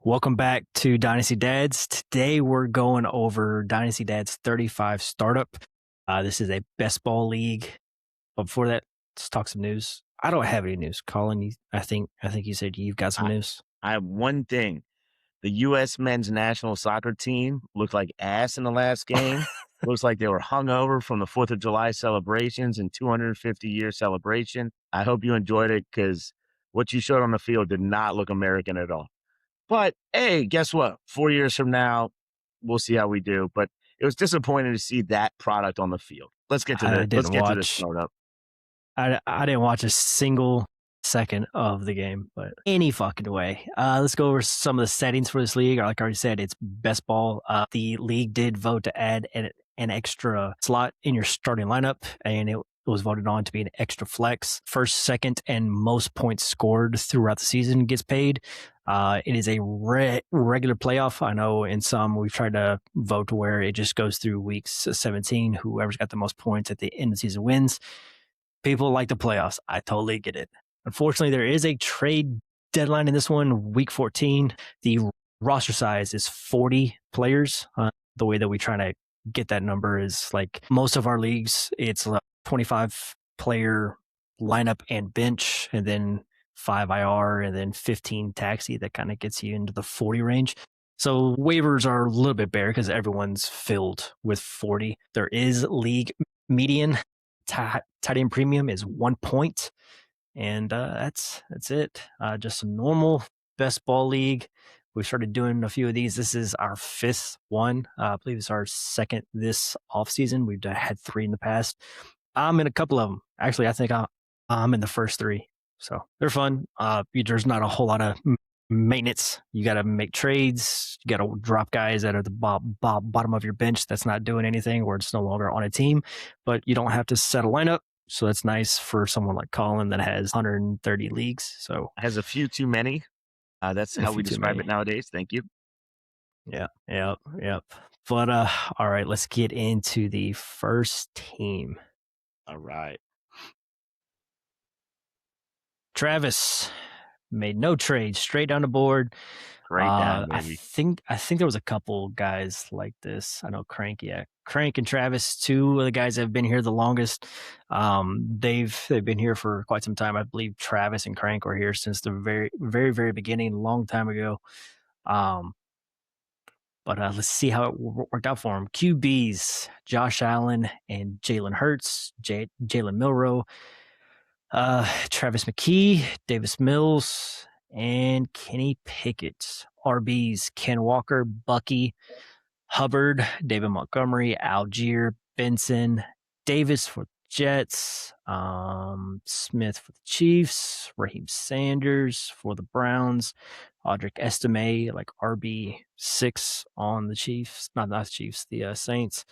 Welcome back to Dynasty Dads. Today we're going over Dynasty Dads 35 startup. This is a Bestball league. But before that, let's talk some news. I don't have any news. Colin, I think you said you've got some news. I have one thing. The U.S. men's national soccer team looked like ass in the last game. Looks like they were hungover from the 4th of July celebrations and 250-year celebration. I hope you enjoyed it because what you showed on the field did not look American at all. But, hey, guess what? 4 years from now, we'll see how we do. But it was disappointing to see that product on the field. Let's get to the startup. I didn't watch a single second of the game, but any fucking way. Let's go over some of the settings for this league. Like I already said, it's best ball. The league did vote to add an extra slot in your starting lineup, and it was voted on to be an extra flex. First, second, and most points scored throughout the season gets paid. It is a regular playoff. I know in some we've tried to vote to where it just goes through weeks 17. Whoever's got the most points at the end of the season wins. People like the playoffs. I totally get it. Unfortunately, there is a trade deadline in this one, week 14. The roster size is 40 players. The way that we try to get that number is like most of our leagues, it's a 25 player lineup and bench, and then 5 IR, and then 15 taxi. That kind of gets you into the 40 range. So waivers are a little bit bare because everyone's filled with 40. There is league median. Tight end premium is 1 point. And that's it. Just a normal best ball league. We started doing a few of these. This is our 5th one. I believe it's our 2nd this off season. We've had 3 in the past. I'm in a couple of them. Actually, I think I'm in the first 3. So they're fun. There's not a whole lot of maintenance. You got to make trades. You got to drop guys that are the bottom of your bench that's not doing anything, or it's no longer on a team. But you don't have to set a lineup. So that's nice for someone like Colin that has 130 leagues. So has a few too many. That's how we describe it nowadays. Thank you. Yeah. But all right, let's get into the first team. All right. Travis made no trade, straight down the board. Straight down, baby. I think there was a couple guys like this. I know Crank and Travis, 2 of the guys that have been here the longest. They've been here for quite some time. I believe Travis and Crank were here since the very, very, very beginning, a long time ago. But let's see how it worked out for them. QBs, Josh Allen and Jalen Hurts, Jalen Milroe, Travis McKee, Davis Mills, and Kenny Pickett. RBs, Ken Walker, Bucky, Hubbard, David Montgomery, Algier, Benson, Davis for the Jets, Smith for the Chiefs, Raheem Sanders for the Browns, Audric Estime, like RB6 on the Chiefs, not the Chiefs, the Saints.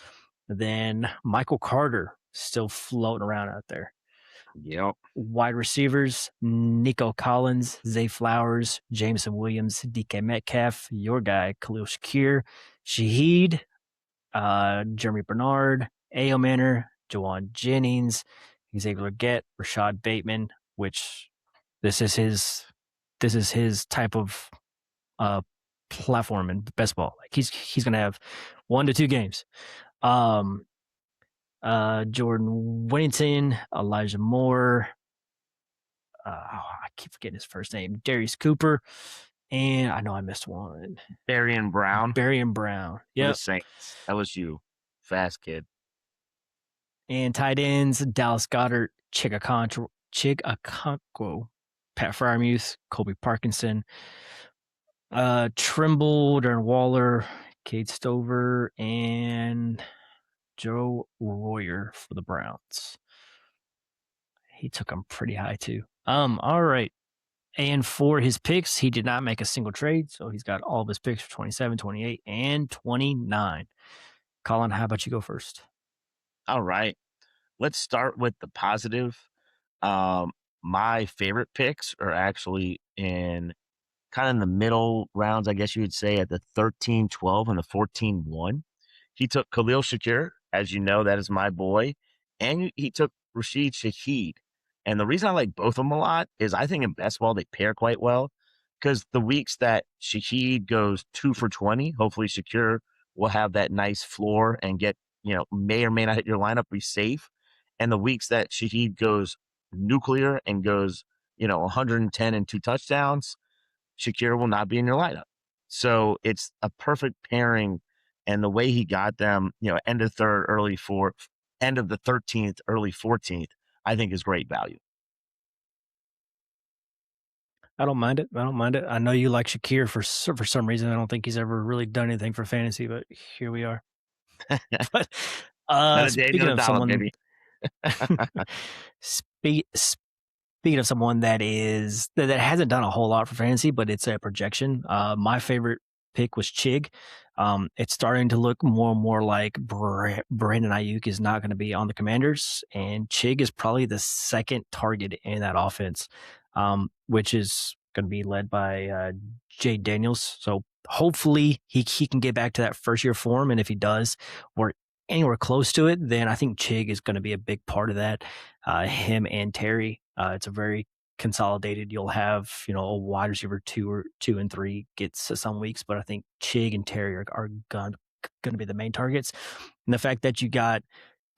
Then Michael Carter still floating around out there. Yep. Wide receivers, Nico Collins, Zay Flowers, Jameson Williams, DK Metcalf, your guy, Khalil Shakir, Shaheed, Jeremy Bernard, A.O. Manor, Jawan Jennings. He's able to get Rashad Bateman, which this is his type of platform in best ball. Like he's gonna have 1 to 2 games. Jordan Whittington, Elijah Moore, I keep forgetting his first name, Darius Cooper, and I know I missed one. Barrion Brown. Yep. Saints. LSU. Fast kid. And tight ends, Dallas Goedert, Chig Okonkwo, Pat Fryermuth, Colby Parkinson, Trimble, Darren Waller, Cade Stover, and Joe Royer for the Browns. He took him pretty high too. All right. And for his picks, he did not make a single trade, so he's got all of his picks for 27, 28, and 29. Colin, how about you go first? All right. Let's start with the positive. My favorite picks are actually in kind of in the middle rounds, I guess you would say, at the 13-12 and the 14-1. He took Khalil Shakir. As you know, that is my boy. And he took Rashid Shaheed. And the reason I like both of them a lot is I think in best ball they pair quite well because the weeks that Shaheed goes 2 for 20, hopefully Shakir will have that nice floor and get, may or may not hit your lineup, be safe. And the weeks that Shaheed goes nuclear and goes, 110 and 2 touchdowns, Shakir will not be in your lineup. So it's a perfect pairing. And the way he got them, end of third, early fourth, end of the 13th, early 14th, I think is great value. I don't mind it. I don't mind it. I know you like Shakir for some reason. I don't think he's ever really done anything for fantasy, but here we are. But Not a day, speaking not a of dollar, someone, baby. speaking of someone that hasn't done a whole lot for fantasy, but it's a projection. My favorite pick was Chig. It's starting to look more and more like Brandon Ayuk is not going to be on the Commanders, and Chig is probably the second target in that offense, which is going to be led by Jay Daniels. So hopefully he can get back to that first year form, and if he does, we're anywhere close to it, then I think Chig is going to be a big part of that. Him and Terry. It's a very consolidated. You'll have a wide receiver 2 and 3 gets some weeks, but I think Chig and Terry are going to be the main targets. And the fact that you got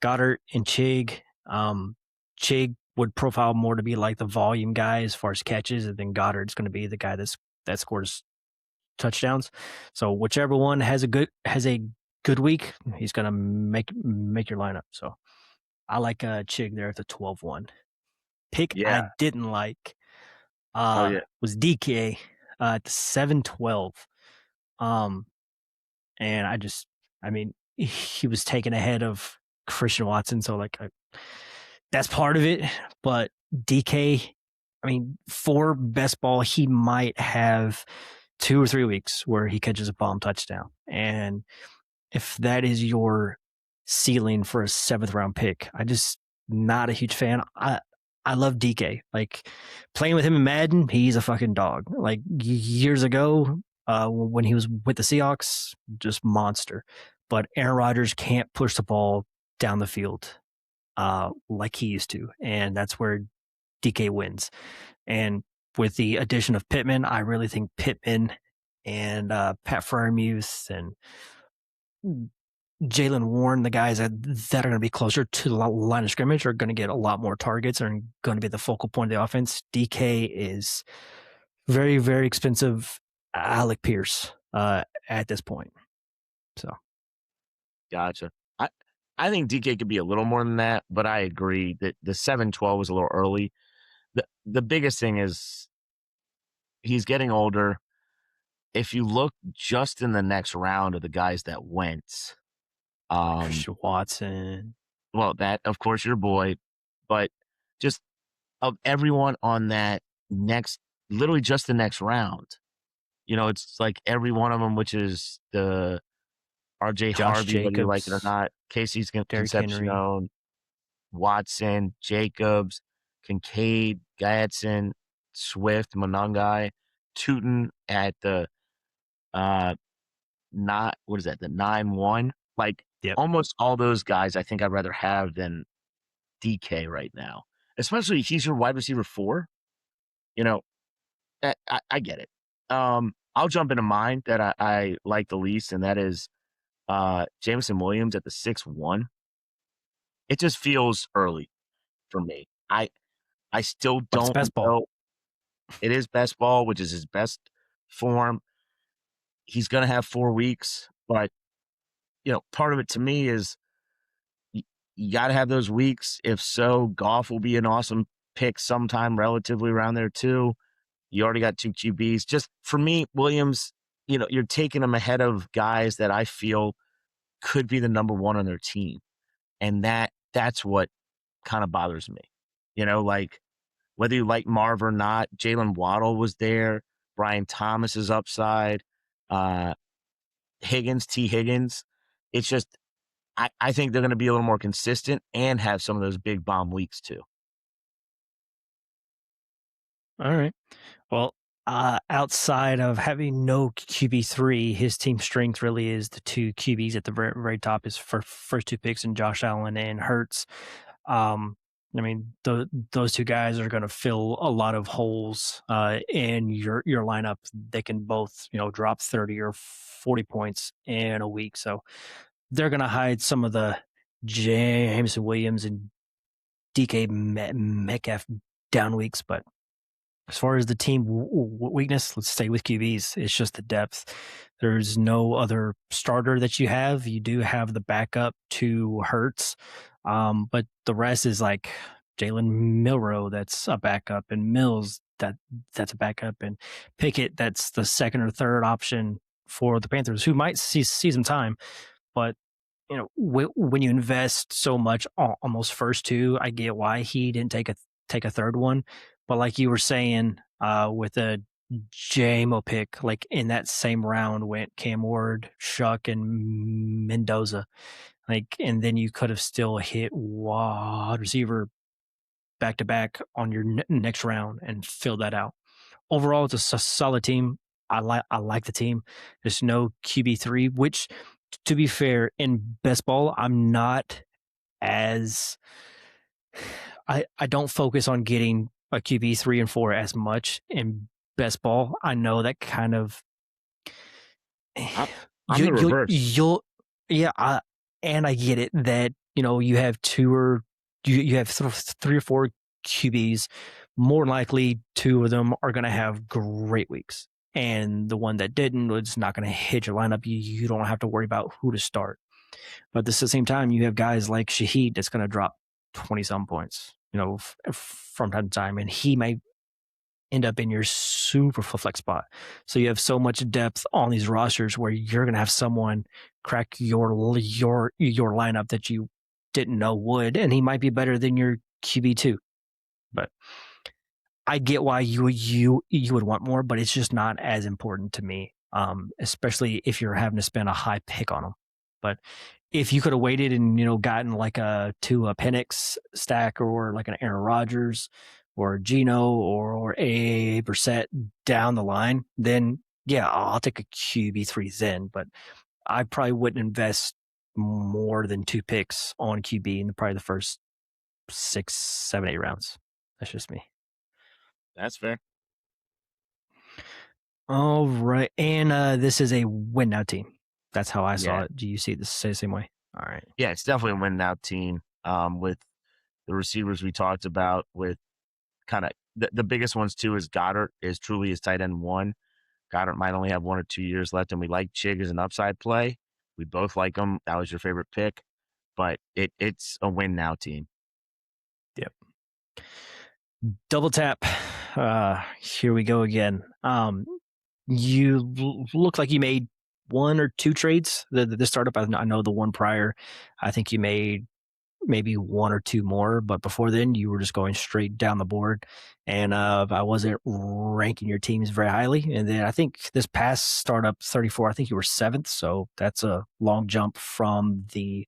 Goddard and Chig, Chig would profile more to be like the volume guy as far as catches, and then Goddard's going to be the guy that scores touchdowns. So whichever one has a good week, he's going to make your lineup. So I like Chig there at the 12-1. Pick Yeah. I didn't like was DK at the 7-12. And he was taken ahead of Christian Watson, so that's part of it. But DK, for best ball, he might have 2 or 3 weeks where he catches a bomb touchdown. And if that is your ceiling for a 7th round pick, I just not a huge fan. I love DK. Like playing with him in Madden, he's a fucking dog. Like years ago, when he was with the Seahawks, just monster. But Aaron Rodgers can't push the ball down the field like he used to, and that's where DK wins. And with the addition of Pittman, I really think Pittman and Pat Freiermuth and Jalen Warren, the guys that are going to be closer to the line of scrimmage, are going to get a lot more targets and are going to be the focal point of the offense. DK is very, very expensive Alec Pierce at this point. So, Gotcha. I think DK could be a little more than that, but I agree that the 7-12 was a little early. The biggest thing is he's getting older. If you look just in the next round of the guys that went, Christian Watson. Well, that, of course, your boy, but just of everyone on that literally just the next round, it's like every one of them, which is the RJ Josh Harvey, Jacobs, whether you like it or not, Casey's Concepcion, Watson, Jacobs, Kincaid, Gadsden, Swift, Monangai, Tootin at the the 9-1. Like almost all those guys I think I'd rather have than DK right now. Especially he's your wide receiver 4. I get it. I'll jump into mine that I like the least, and that is Jameson Williams at the 6-1. It just feels early for me. I still don't know. It is best ball, which is his best form. He's going to have 4 weeks, but part of it to me is you got to have those weeks. If so, Goff will be an awesome pick sometime relatively around there too. You already got 2 QBs. Just for me, Williams, you're taking him ahead of guys that I feel could be the number 1 on their team. And that's what kind of bothers me. Like whether you like Marv or not, Jalen Waddle was there. Brian Thomas's upside, Higgins. It's just, I think they're going to be a little more consistent and have some of those big bomb weeks too. All right. Well, outside of having no QB3, his team strength really is the 2 QBs at the very, very top. His first 2 picks in Josh Allen and Hurts. I mean, those two guys are going to fill a lot of holes in your lineup. They can both, drop 30 or 40 points in a week. So they're going to hide some of the Jameson Williams and DK Metcalf down weeks. But as far as the team weakness, let's stay with QBs. It's just the depth. There's no other starter that you have. You do have the backup to Hurts, but the rest is like Jalen Milrow, that's a backup, and Mills, that's a backup, and Pickett, that's the second or third option for the Panthers, who might see some time. But when you invest so much on those first two, I get why he didn't take a third one. But like you were saying, with a JMO pick, like in that same round went Cam Ward, Shuck, and Mendoza. Like, and then you could have still hit wide receiver back to back on your next round and fill that out. Overall, it's a solid team. I like the team. There's no QB3, which, to be fair, in best ball, I'm not as I don't focus on getting a QB 3 and 4 as much in best ball. I know that kind of I'm the reverse. And I get it that you have you have 3 or 4 QBs. More likely, 2 of them are going to have great weeks, and the one that didn't was not going to hit your lineup. You don't have to worry about who to start. But at the same time, you have guys like Shaheed that's going to drop 20-some points, from time to time, and he might end up in your super flex spot. So you have so much depth on these rosters where you're going to have someone crack your lineup that you didn't know would, and he might be better than your QB2. But I get why you would want more, but it's just not as important to me, especially if you're having to spend a high pick on them. But if you could have waited and gotten like a Penix stack, or like an Aaron Rodgers or Geno or a Brissett down the line, then yeah, I'll take a QB3 then. But I probably wouldn't invest more than 2 picks on QB in probably the first 6, 7, 8 rounds. That's just me. That's fair. All right, and this is a win now team. That's how I saw it. Do you see it the same way? All right. Yeah, it's definitely a win now team. With the receivers we talked about, with kind of the biggest ones too is Goddard is truly his tight end 1. Goddard might only have 1 or 2 years left, and we like Chig as an upside play. We both like him. That was your favorite pick, but it's a win now team. Yep. Double tap. Here we go again. You look like you made 1 or 2 trades. The startup, I know the one prior, I think you made maybe 1 or 2 more, but before then you were just going straight down the board, and I wasn't ranking your teams very highly. And then I think this past startup 34, I think you were 7th, so that's a long jump from the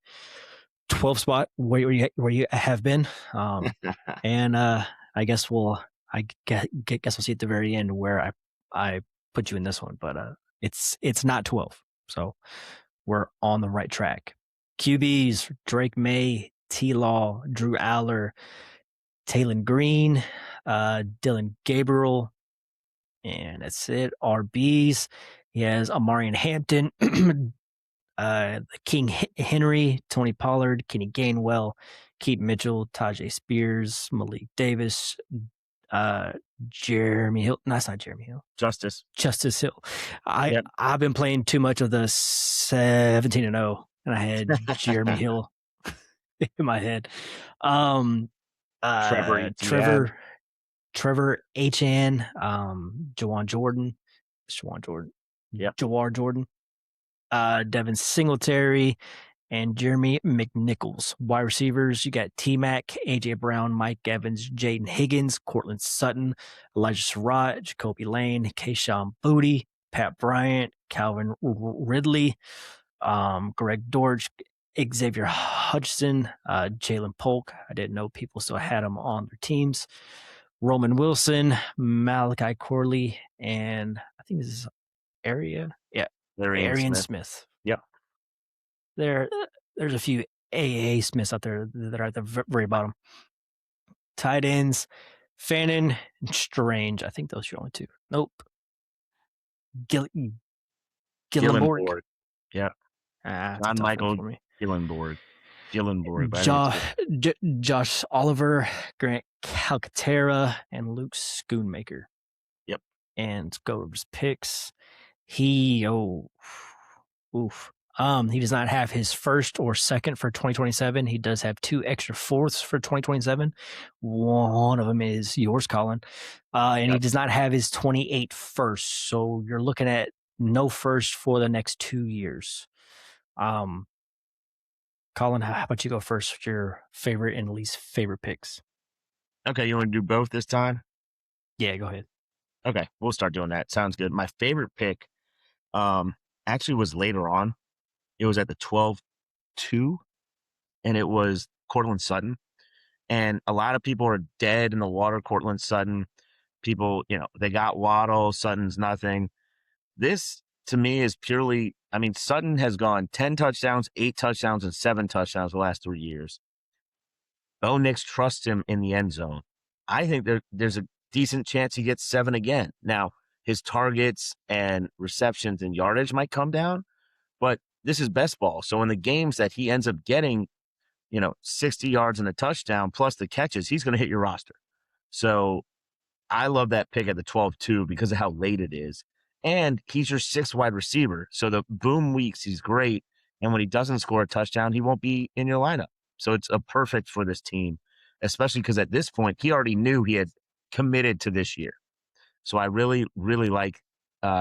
12th spot where you have been. And I guess we'll see at the very end where I put you in this one, but it's not 12, so we're on the right track. QBs: Drake May, T. Law, Drew Aller, Taylon Green, Dylan Gabriel, and that's it. RBs: he has Amarian Hampton, King Henry, Tony Pollard, Kenny Gainwell, Keaton Mitchell, Tajay Spears, Malik Davis, Jeremy Hill. No, that's not Jeremy Hill. Justice Hill. I've been playing too much of the 17-0, and I had Jeremy Hill in my head. Trevor H.N., Jawar Jordan. Devin Singletary, and Jeremy McNichols. Wide receivers, you got T-Mac, A.J. Brown, Mike Evans, Jaden Higgins, Cortland Sutton, Elijah Surratt, Jacoby Lane, Kayshawn Booty, Pat Bryant, Calvin Ridley, Greg Dortch, Xavier Hutchinson, Jalen Polk. I didn't know people still had him on their teams. Roman Wilson, Malachi Corley, and I think this is Arian Smith. Yep. There's a few AA Smiths out there that are at the very bottom. Tight ends, Fannin and Strange. I think those are your only two. Nope. Gillenborg. Gillenborg. Yeah. That's a John tough one Michael for me. Gillenborg. But I think it's good. Josh Oliver, Grant Calcaterra, and Luke Schoonmaker. Yep. And go over his picks. He does not have his first or second for 2027. He does have 2 extra fourths for 2027. One of them is yours, Colin. And he does not have his 28 first. So you're looking at no first for the next 2 years. Colin, how about you go first with your favorite and least favorite picks? Okay, you want to do both this time? Yeah, go ahead. Okay, we'll start doing that. Sounds good. My favorite pick actually was later on. It was at the 12-2, and it was Cortland Sutton. And a lot of people are dead in the water, Cortland Sutton. People, they got Waddle, Sutton's nothing. This, to me, is purely, Sutton has gone 10 touchdowns, 8 touchdowns, and 7 touchdowns the last 3 years. Bo Nix trusts him in the end zone. I think there's a decent chance he gets 7 again. Now, his targets and receptions and yardage might come down, but this is best ball. So in the games that he ends up getting, 60 yards and a touchdown plus the catches, he's going to hit your roster. So I love that pick at the 12-2 because of how late it is. And he's your 6th wide receiver. So the boom weeks, he's great. And when he doesn't score a touchdown, he won't be in your lineup. So it's a perfect for this team, especially because at this point, he already knew he had committed to this year. So I really, really like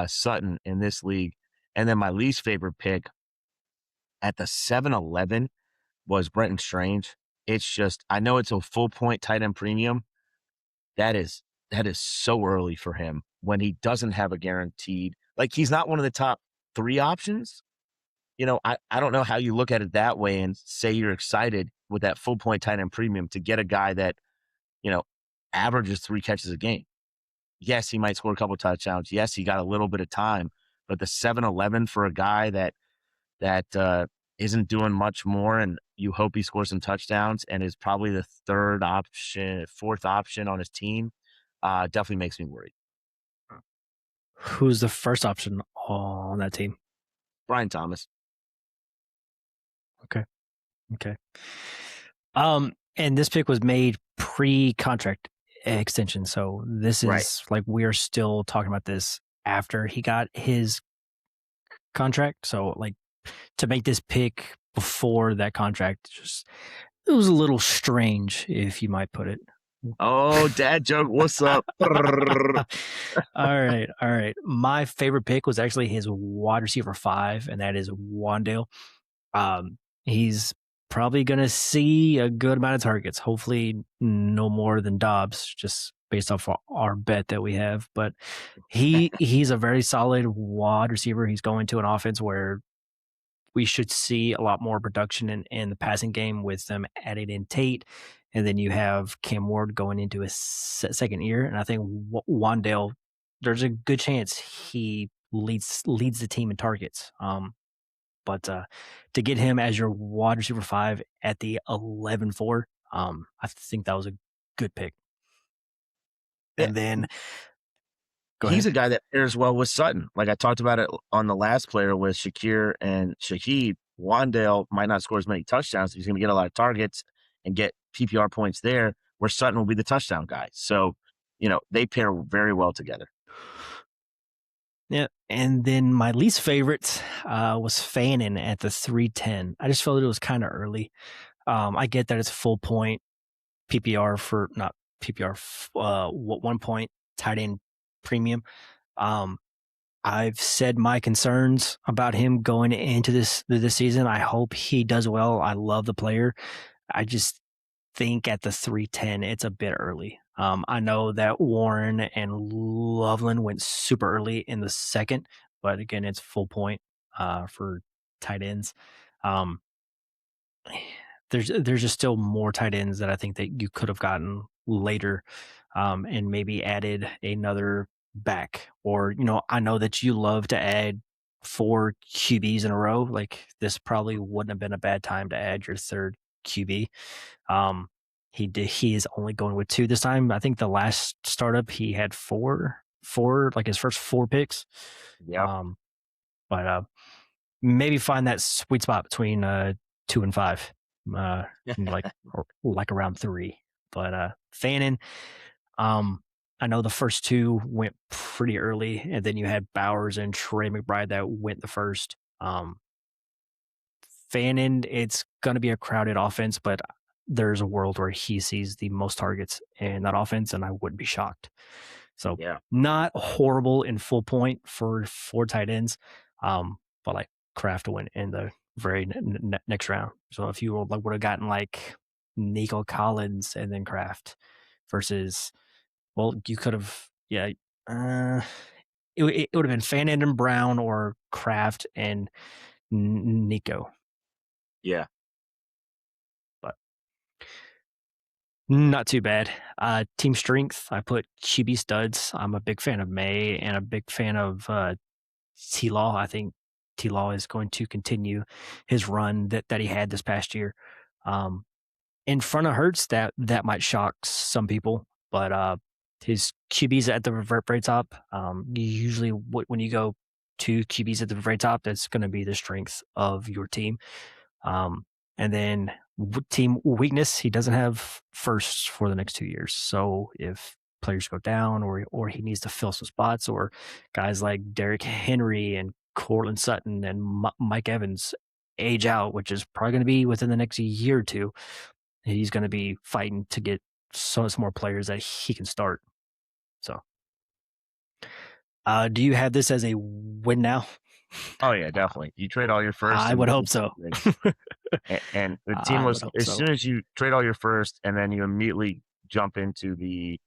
Sutton in this league. And then my least favorite pick at the 7-11 was Brenton Strange. It's just, I know it's a full point tight end premium. That is so early for him when he doesn't have a guaranteed, like he's not one of the top 3 options. I don't know how you look at it that way and say you're excited with that full point tight end premium to get a guy that, averages 3 catches a game. Yes, he might score a couple touchdowns. Yes, he got a little bit of time, but the 7-11 for a guy that isn't doing much more, and you hope he scores some touchdowns and is probably the 4th option on his team, definitely makes me worried. Who's the first option on that team? Brian Thomas. Okay. And this pick was made pre-contract extension, so this is Right. like we are still talking about this after he got his contract. So like to make this pick before that contract, it was a little strange, if you might put it. Oh, dad joke. What's up? All right. My favorite pick was actually his wide receiver 5, and that is Wandale. He's probably going to see a good amount of targets. Hopefully no more than Dobbs, just based off our bet that we have. But he's a very solid wide receiver. He's going to an offense where we should see a lot more production in the passing game with them adding in Tate. And then you have Cam Ward going into his second year. And I think Wandale, there's a good chance he leads the team in targets. But to get him as your wide receiver 5 at the 11-4, I think that was a good pick. And then he's a guy that pairs well with Sutton. Like I talked about it on the last player with Shakir and Shaheed. Wandale might not score as many touchdowns. He's going to get a lot of targets and get PPR points there, where Sutton will be the touchdown guy. So, they pair very well together. Yeah, and then my least favorite was Fannin at the 310. I just felt it was kind of early. I get that it's full point PPR for not PPR, 1 point tight end premium. I've said my concerns about him going into this season. I hope he does well. I love the player. I just think at the 310, it's a bit early. I know that Warren and Loveland went super early in the second, but again, it's full point for tight ends. There's just still more tight ends that I think that you could have gotten later, and maybe added another back. Or I know that you love to add 4 QBs in a row. Like this probably wouldn't have been a bad time to add your third QB. He is only going with 2 this time. I think the last startup he had four, like his first 4 picks. Yep. But maybe find that sweet spot between 2 and 5, like around 3. But Fannin, I know the first 2 went pretty early, and then you had Bowers and Trey McBride that went the first. Fannin, it's going to be a crowded offense, but there's a world where he sees the most targets in that offense, and I wouldn't be shocked. So Yeah. not horrible in full point for 4 tight ends, but like Kraft went in the very next round. So if you would have gotten like Nico Collins and then Kraft versus, well, you could have, it would have been Fannin and Brown or Kraft and Nico. Yeah. But not too bad. Team strength, I put QB studs. I'm a big fan of May and a big fan of T-Law. I think T-Law is going to continue his run that he had this past year. In front of Hurts, that might shock some people, but his QBs at the very top. Usually, when you go to QBs at the very top, that's going to be the strength of your team. And then team weakness, he doesn't have firsts for the next 2 years. So if players go down or he needs to fill some spots, or guys like Derrick Henry and Cortland Sutton and Mike Evans age out, which is probably going to be within the next year or 2, he's going to be fighting to get some more players that he can start. So, do you have this as a win now? Oh yeah, definitely. You trade all your first. I would hope so. And the team was, as soon as you trade all your first, and then you immediately jump into the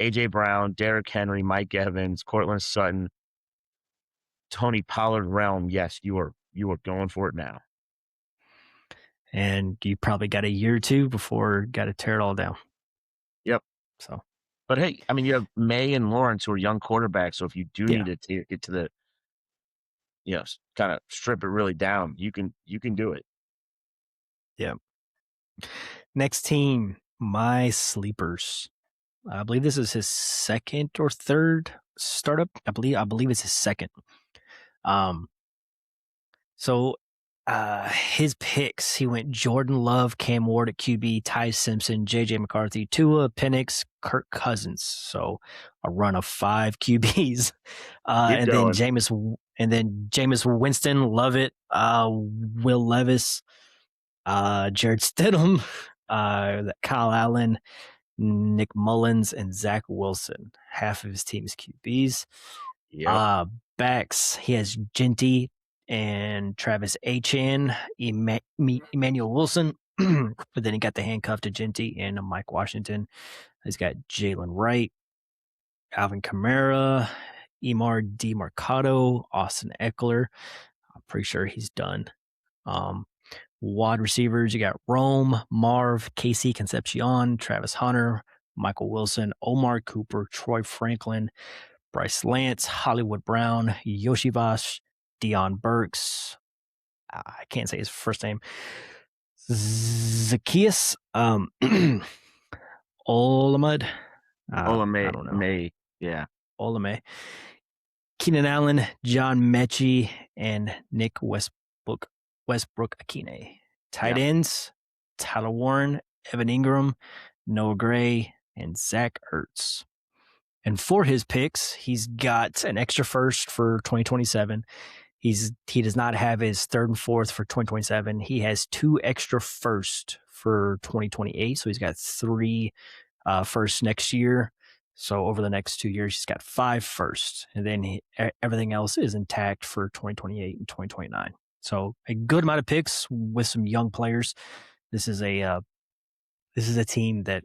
AJ Brown, Derrick Henry, Mike Evans, Cortland Sutton, Tony Pollard realm. Yes, you are going for it now. And you probably got a year or 2 before got to tear it all down. Yep. So, but hey, I mean, you have May and Lawrence who are young quarterbacks. So if you do need to get to the, kind of strip it really down, you can do it. Yeah. Next team, my sleepers. I believe this is his second or third startup. I believe it's his second. So his picks, he went Jordan Love, Cam Ward at QB, Ty Simpson, JJ McCarthy, Tua, Penix, Kirk Cousins. So a run of 5 QBs. And then Jameis Winston, love it. Will Levis, Jared Stidham, Kyle Allen, Nick Mullins, and Zach Wilson. Half of his team's QBs. Yep. Backs, he has Genty and Travis Achan, Emmanuel Wilson, but then he got the handcuff to Genty and Mike Washington. He's got Jalen Wright, Alvin Kamara, Emar DeMarcado, Austin Eckler. I'm pretty sure he's done. Wide receivers, you got Rome, Marv, Casey Concepcion, Travis Hunter, Michael Wilson, Omar Cooper, Troy Franklin, Bryce Lance, Hollywood Brown, Yoshi Vosh, Deion Burks. I can't say his first name. Zacchaeus Olamud. I don't know. May. Yeah. Olame. Keenan Allen, John Mechie, and Nick Westbrook Akine. Tight ends, Tyler Warren, Evan Ingram, Noah Gray, and Zach Ertz. And for his picks, he's got an extra first for 2027. He does not have his third and fourth for 2027. He has 2 extra first for 2028. So he's got 3 firsts next year. So over the next 2 years, he's got 5 firsts. And then everything else is intact for 2028 and 2029. So a good amount of picks with some young players. This is a team that,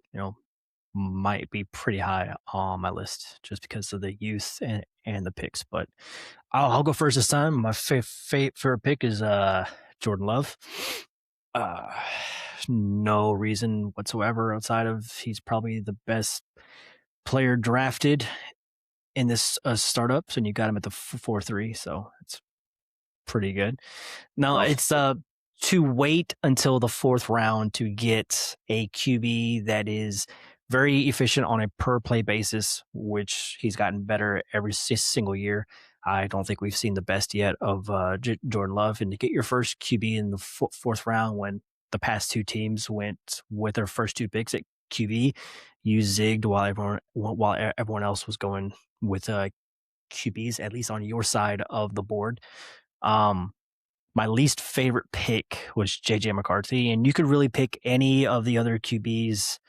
might be pretty high on my list just because of the youth and the picks. But I'll go first this time. My favorite pick is Jordan Love. No reason whatsoever outside of he's probably the best player drafted in this startups, and you got him at the 4-3, so it's pretty good. Now it's to wait until the fourth round to get a QB that is very efficient on a per play basis, which he's gotten better every single year. I don't think we've seen the best yet of Jordan Love. And to get your first QB in the fourth round when the past two teams went with their first two picks at QB, you zigged while everyone else was going with QBs, at least on your side of the board. My least favorite pick was JJ McCarthy, and you could really pick any of the other QBs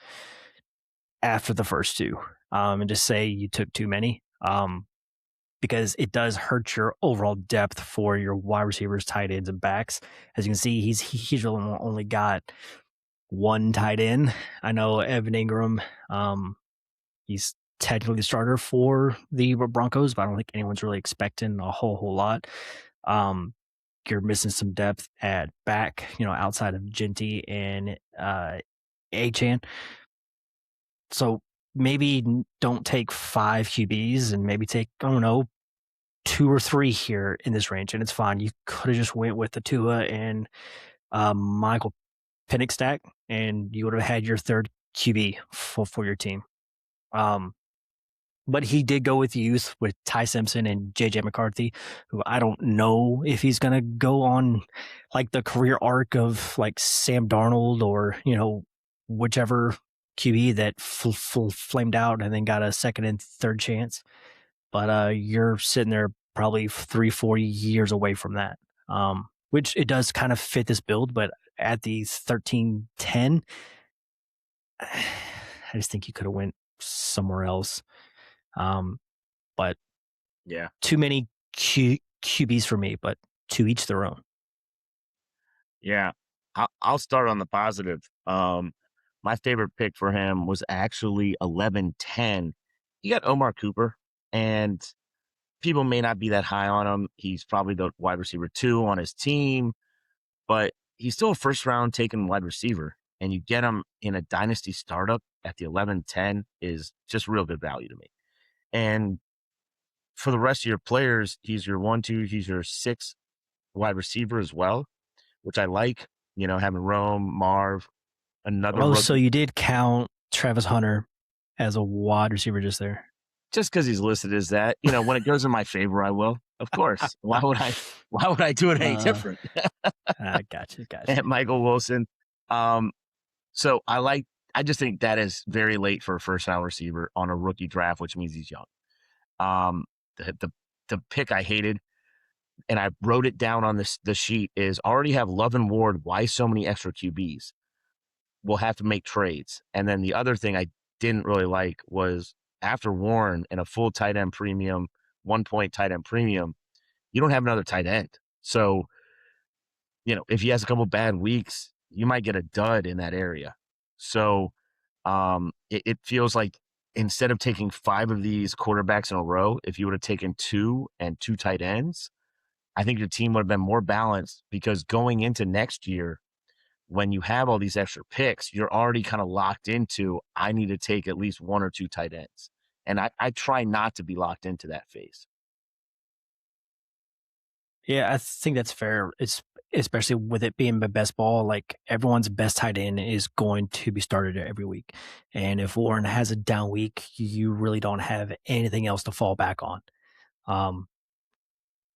after the first two, and just say you took too many, because it does hurt your overall depth for your wide receivers, tight ends, and backs. As you can see, he's really only got one tight end. I know Evan Ingram, he's technically the starter for the Broncos, but I don't think anyone's really expecting a whole lot. You're missing some depth at back, outside of Genty and Achan. So maybe don't take 5 QBs and maybe take, I don't know, 2 or 3 here in this range, and it's fine. You could have just went with the Tua and Michael Penix stack, and you would have had your third QB for your team. But he did go with youth with Ty Simpson and JJ McCarthy, who I don't know if he's going to go on like the career arc of like Sam Darnold or, whichever QB that flamed out and then got a second and third chance. But you're sitting there probably 3-4 years away from that, which it does kind of fit this build. But at the 13-10, I just think you could have went somewhere else. But yeah, too many QBs for me, but to each their own. Yeah, I'll start on the positive. My favorite pick for him was actually 11-10. You got Omar Cooper, and people may not be that high on him. He's probably the wide receiver 2 on his team, but he's still a first round taken wide receiver, and you get him in a dynasty startup at the 11-10 is just real good value to me. And for the rest of your players, he's your 1-2, he's your 6 wide receiver as well, which I like, having Rome, Marv, another. Oh, so you did count Travis Hunter as a wide receiver just there? Just because he's listed as that, when it goes in my favor, I will, of course. Why would I do it any different? Gotcha. And Michael Wilson. So I just think that is very late for a first round receiver on a rookie draft, which means he's young. The pick I hated, and I wrote it down on the sheet, is already have Love and Ward. Why so many extra QBs? We'll have to make trades. And then the other thing I didn't really like was after Warren and a full tight end premium, 1 point tight end premium, you don't have another tight end. So, if he has a couple bad weeks, you might get a dud in that area. So it feels like instead of taking 5 of these quarterbacks in a row, if you would have taken 2 and 2 tight ends, I think your team would have been more balanced, because going into next year, when you have all these extra picks, you're already kind of locked into, I need to take at least 1 or 2 tight ends. And I try not to be locked into that phase. Yeah, I think that's fair. It's especially with it being the best ball, like everyone's best tight end is going to be started every week. And if Warren has a down week, you really don't have anything else to fall back on.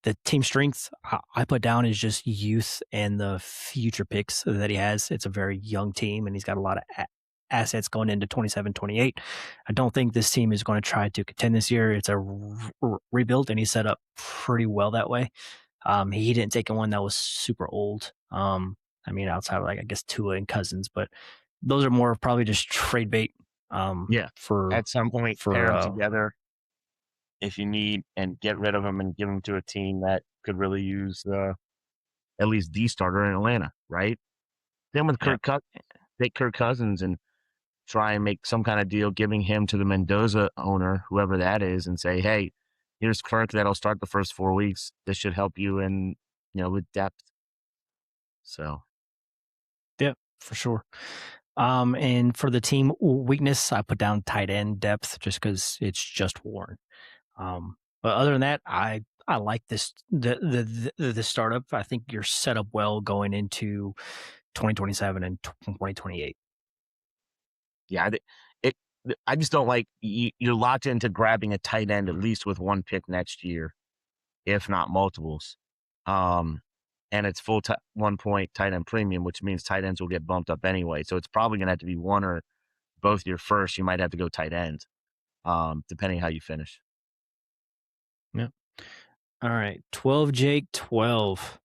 The team strength I put down is just youth and the future picks that he has. It's a very young team, and he's got a lot of assets going into 27-28. I don't think this team is going to try to contend this year. It's a rebuild, and he's set up pretty well that way. He didn't take one that was super old. Outside of I guess Tua and Cousins, but those are more probably just trade bait. For at some point, pair them together if you need, and get rid of them and give them to a team that could really use at least the starter in Atlanta, right? Then with Kirk Cousins and try and make some kind of deal, giving him to the Mendoza owner, whoever that is, and say, hey, here's Kirk that'll start the first 4 weeks. This should help you in, with depth. So. Yeah, for sure. And for the team weakness, I put down tight end depth just because it's just Warren. But other than that, I I like this the startup. I think you're set up well going into 2027 and 2028. Yeah, it. I just don't like you're locked into grabbing a tight end at least with one pick next year, if not multiples. And it's full 1 point tight end premium, which means tight ends will get bumped up anyway. So it's probably going to have to be one or both your first. You might have to go tight end, depending how you finish. Yeah. All right. 12 Jake 12.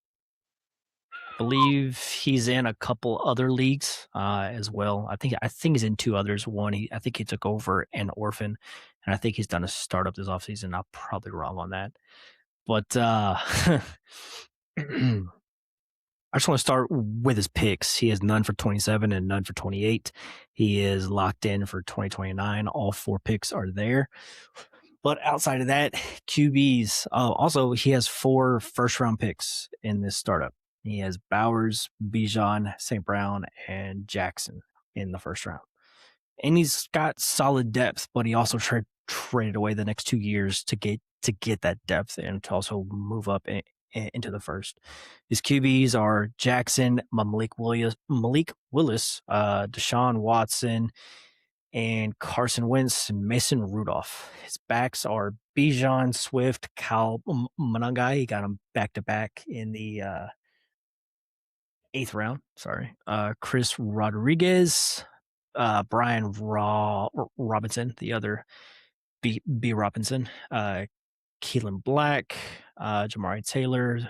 I believe he's in a couple other leagues as well. I think he's in two others. One, I think he took over an orphan, and I think he's done a startup this offseason. I'm probably wrong on that. But I just want to start with his picks. He has none for 27 and none for 28. He is locked in for 2029. All four picks are there. But outside of that, QBs. Also, he has 4 first-round picks in this startup. He has Bowers, Bijan, St. Brown, and Jackson in the first round. And he's got solid depth, but he also traded away the next 2 years to get that depth and to also move up into the first. His QBs are Jackson, Malik Willis, Deshaun Watson, and Carson Wentz and Mason Rudolph. His backs are Bijan, Swift, Cal Monangai. He got him back to back in the 8th round. Sorry. Chris Rodriguez, Brian Robinson, the other B Robinson, Keelan Black, Jamari Taylor,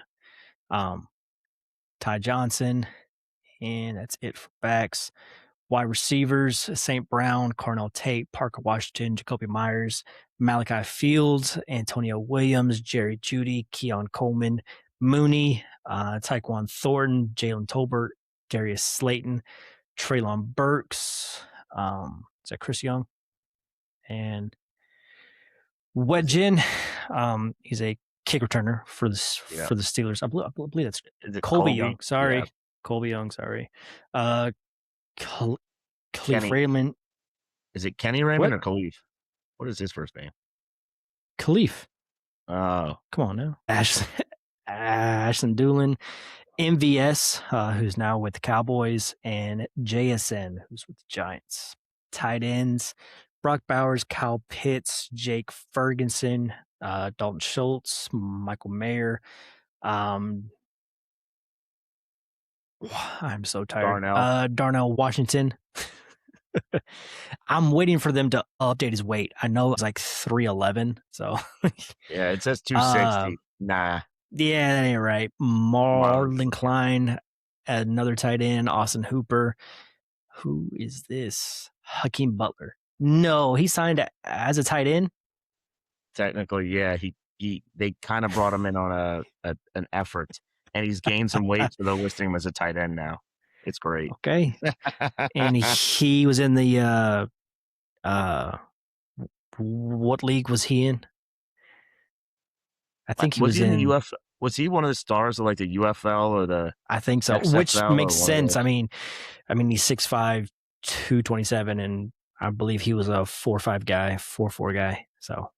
Ty Johnson, and that's it for backs. Wide receivers, St. Brown, Cornell Tate, Parker Washington, Jacoby Myers, Malachi Fields, Antonio Williams, Jerry Jeudy, Keon Coleman, Mooney, Tyquan Thornton, Jalen Tolbert, Darius Slayton, Treylon Burks, is that Chris Young? And Wedgin, he's a kick returner for the Steelers. I believe that's Colby Young. Sorry. Yeah. Colby Young, sorry. Khalif Raymond. Is it Kenny Raymond or Khalif? What is his first name? Khalif. Oh. Come on now. Ashton Doolin, MVS, who's now with the Cowboys, and JSN, who's with the Giants. Tight ends, Brock Bowers, Kyle Pitts, Jake Ferguson, Dalton Schultz, Michael Mayer. I'm so tired. Darnell Washington. I'm waiting for them to update his weight. I know it's like 311. So yeah, it says 260. Nah. Yeah, that ain't right. Marlon Klein, another tight end. Austin Hooper. Who is this? Hakeem Butler. No, he signed as a tight end. Technically, yeah. They kind of brought him in on an effort, and he's gained some weight, so they're listing him as a tight end now. It's great. Okay. And he was in the what league was he in? I think he was in the UFL. Was he one of the stars of like the UFL or the I think so, XFL, which makes sense. I mean he's 6'5", 227, and I believe he was a 4'5" guy, 4'4" guy. So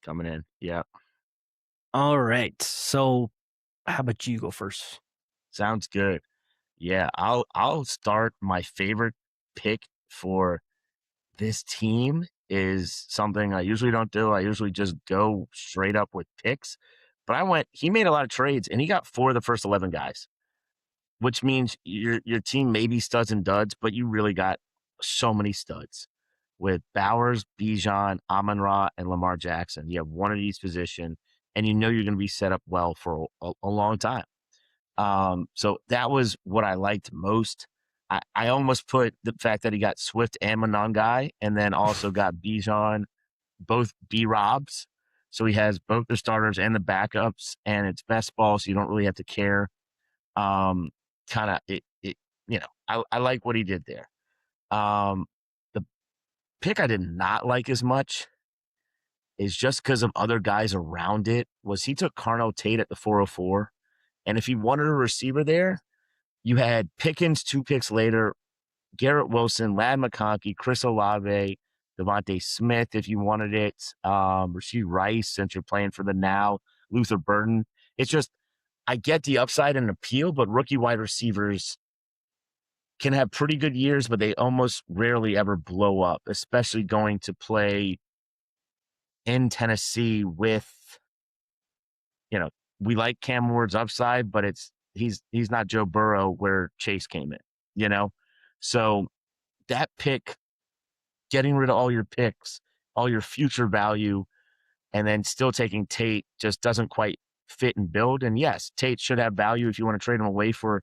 coming in. Yeah. All right. So how about you go first? Sounds good. Yeah, I'll start. My favorite pick for this team is something I usually don't do. I usually just go straight up with picks. But he made a lot of trades, and he got 4 of the first 11 guys, which means your team maybe studs and duds, but you really got so many studs with Bowers, Bijan, Amon-Ra, and Lamar Jackson. You have one at each position, and you know you're going to be set up well for a long time. So that was what I liked most. I almost put the fact that he got Swift and Monangai, and then also got Bijan, both B-Robs. So he has both the starters and the backups, and it's best ball, so you don't really have to care. I like what he did there. The pick I did not like as much is just because of other guys around it, was he took Carnell Tate at the 404. And if he wanted a receiver there, you had Pickens 2 picks later, Garrett Wilson, Ladd McConkey, Chris Olave, Devontae Smith if you wanted it, Rashee Rice since you're playing for the now, Luther Burden. It's just, I get the upside and appeal, but rookie wide receivers can have pretty good years, but they almost rarely ever blow up, especially going to play in Tennessee with, we like Cam Ward's upside, but he's not Joe Burrow where Chase came in. So that pick, getting rid of all your picks, all your future value, and then still taking Tate just doesn't quite fit and build. And yes, Tate should have value if you want to trade him away for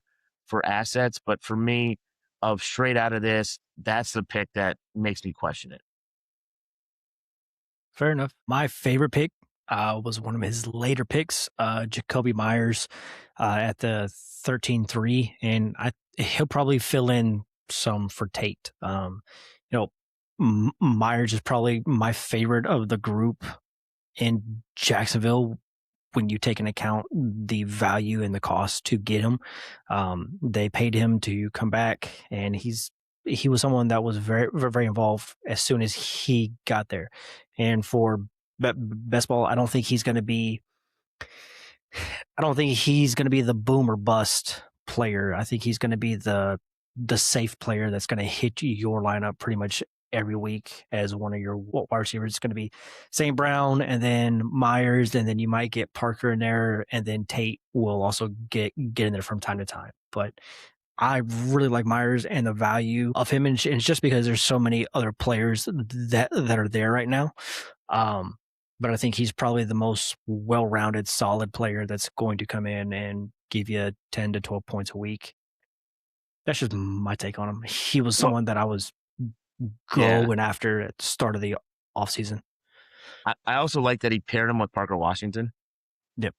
assets. But for me, of straight out of this, that's the pick that makes me question it. Fair enough. My favorite pick was one of his later picks, Jacoby Myers at the 13-3. And he'll probably fill in some for Tate. Myers is probably my favorite of the group in Jacksonville when you take into account the value and the cost to get him. They paid him to come back, and he was someone that was very, very involved as soon as he got there. And for Bestball, I don't think he's going to be the boom or bust player. I think he's going to be the safe player that's going to hit your lineup pretty much every week as one of your wide receivers. It's going to be St. Brown and then Myers, and then you might get Parker in there, and then Tate will also get in there from time to time. But I really like Myers and the value of him, and it's just because there's so many other players that are there right now. But I think he's probably the most well-rounded, solid player that's going to come in and give you 10 to 12 points a week. That's just my take on him. He was someone that I was going after at the start of the offseason. I also like that he paired him with Parker Washington. Yep.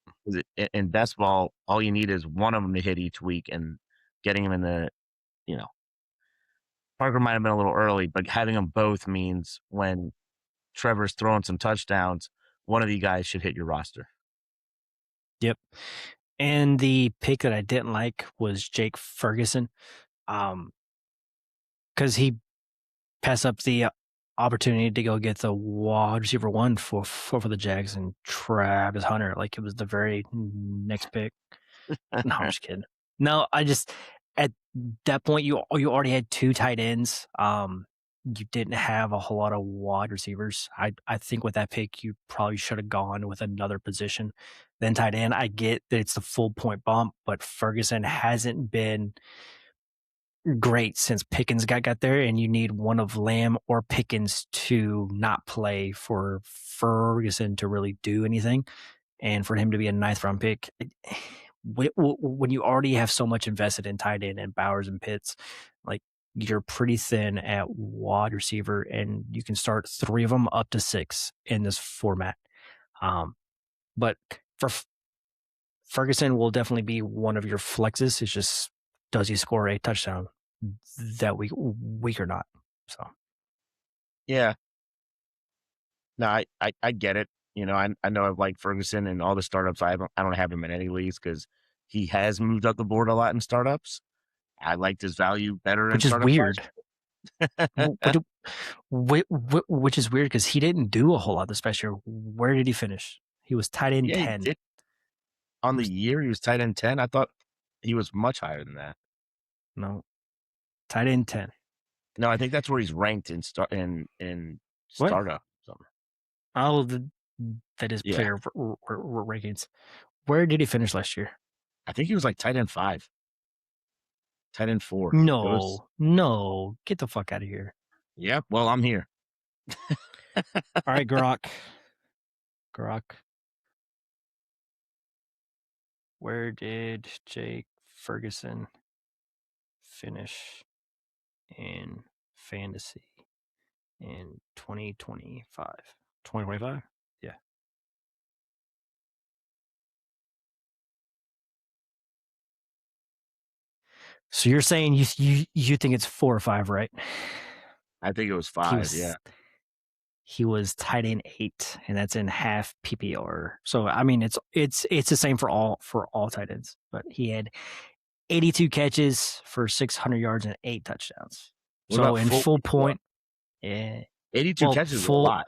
In best ball, all you need is one of them to hit each week, and getting him in the, Parker might have been a little early, but having them both means when Trevor's throwing some touchdowns, one of you guys should hit your roster. Yep. And the pick that I didn't like was Jake Ferguson, because he passed up the opportunity to go get the wide receiver one for the Jags and Travis Hunter. Like it was the very next pick. No, I'm just kidding. No, at that point you already had two tight ends. You didn't have a whole lot of wide receivers. I think with that pick, you probably should have gone with another position than tight end. I get that it's the full point bump, but Ferguson hasn't been great since Pickens got there, and you need one of Lamb or Pickens to not play for Ferguson to really do anything, and for him to be a ninth round pick. When you already have so much invested in tight end and Bowers and Pitts, like you're pretty thin at wide receiver, and you can start 3 of them up to 6 in this format. But for Ferguson will definitely be one of your flexes. It's just, does he score a touchdown that week or not? So yeah. No, I get it. I know I've liked Ferguson and all the startups. I don't have him in any leagues because he has moved up the board a lot in startups. I liked his value better, which in is startups. Weird. Which is weird because he didn't do a whole lot this past year. Where did he finish? He was tight end 10. On the year, he was tight end 10. I thought he was much higher than that. No, tight end 10. No, I think that's where he's ranked in startup. Something. Oh, that is player rankings. Where did he finish last year? I think he was like tight end 5. Tight end 4. No, get the fuck out of here. Yep. Well, I'm here. All right, Grok. Where did Jake Ferguson finish in fantasy in 2025? 2025? Yeah. So you're saying you think it's 4 or 5, right? I think it was 5. He was tight end 8, and that's in half PPR. So I mean, it's the same for all tight ends. But he had 82 catches for 600 yards and 8 touchdowns. So in full point, yeah, 82 catches is a lot.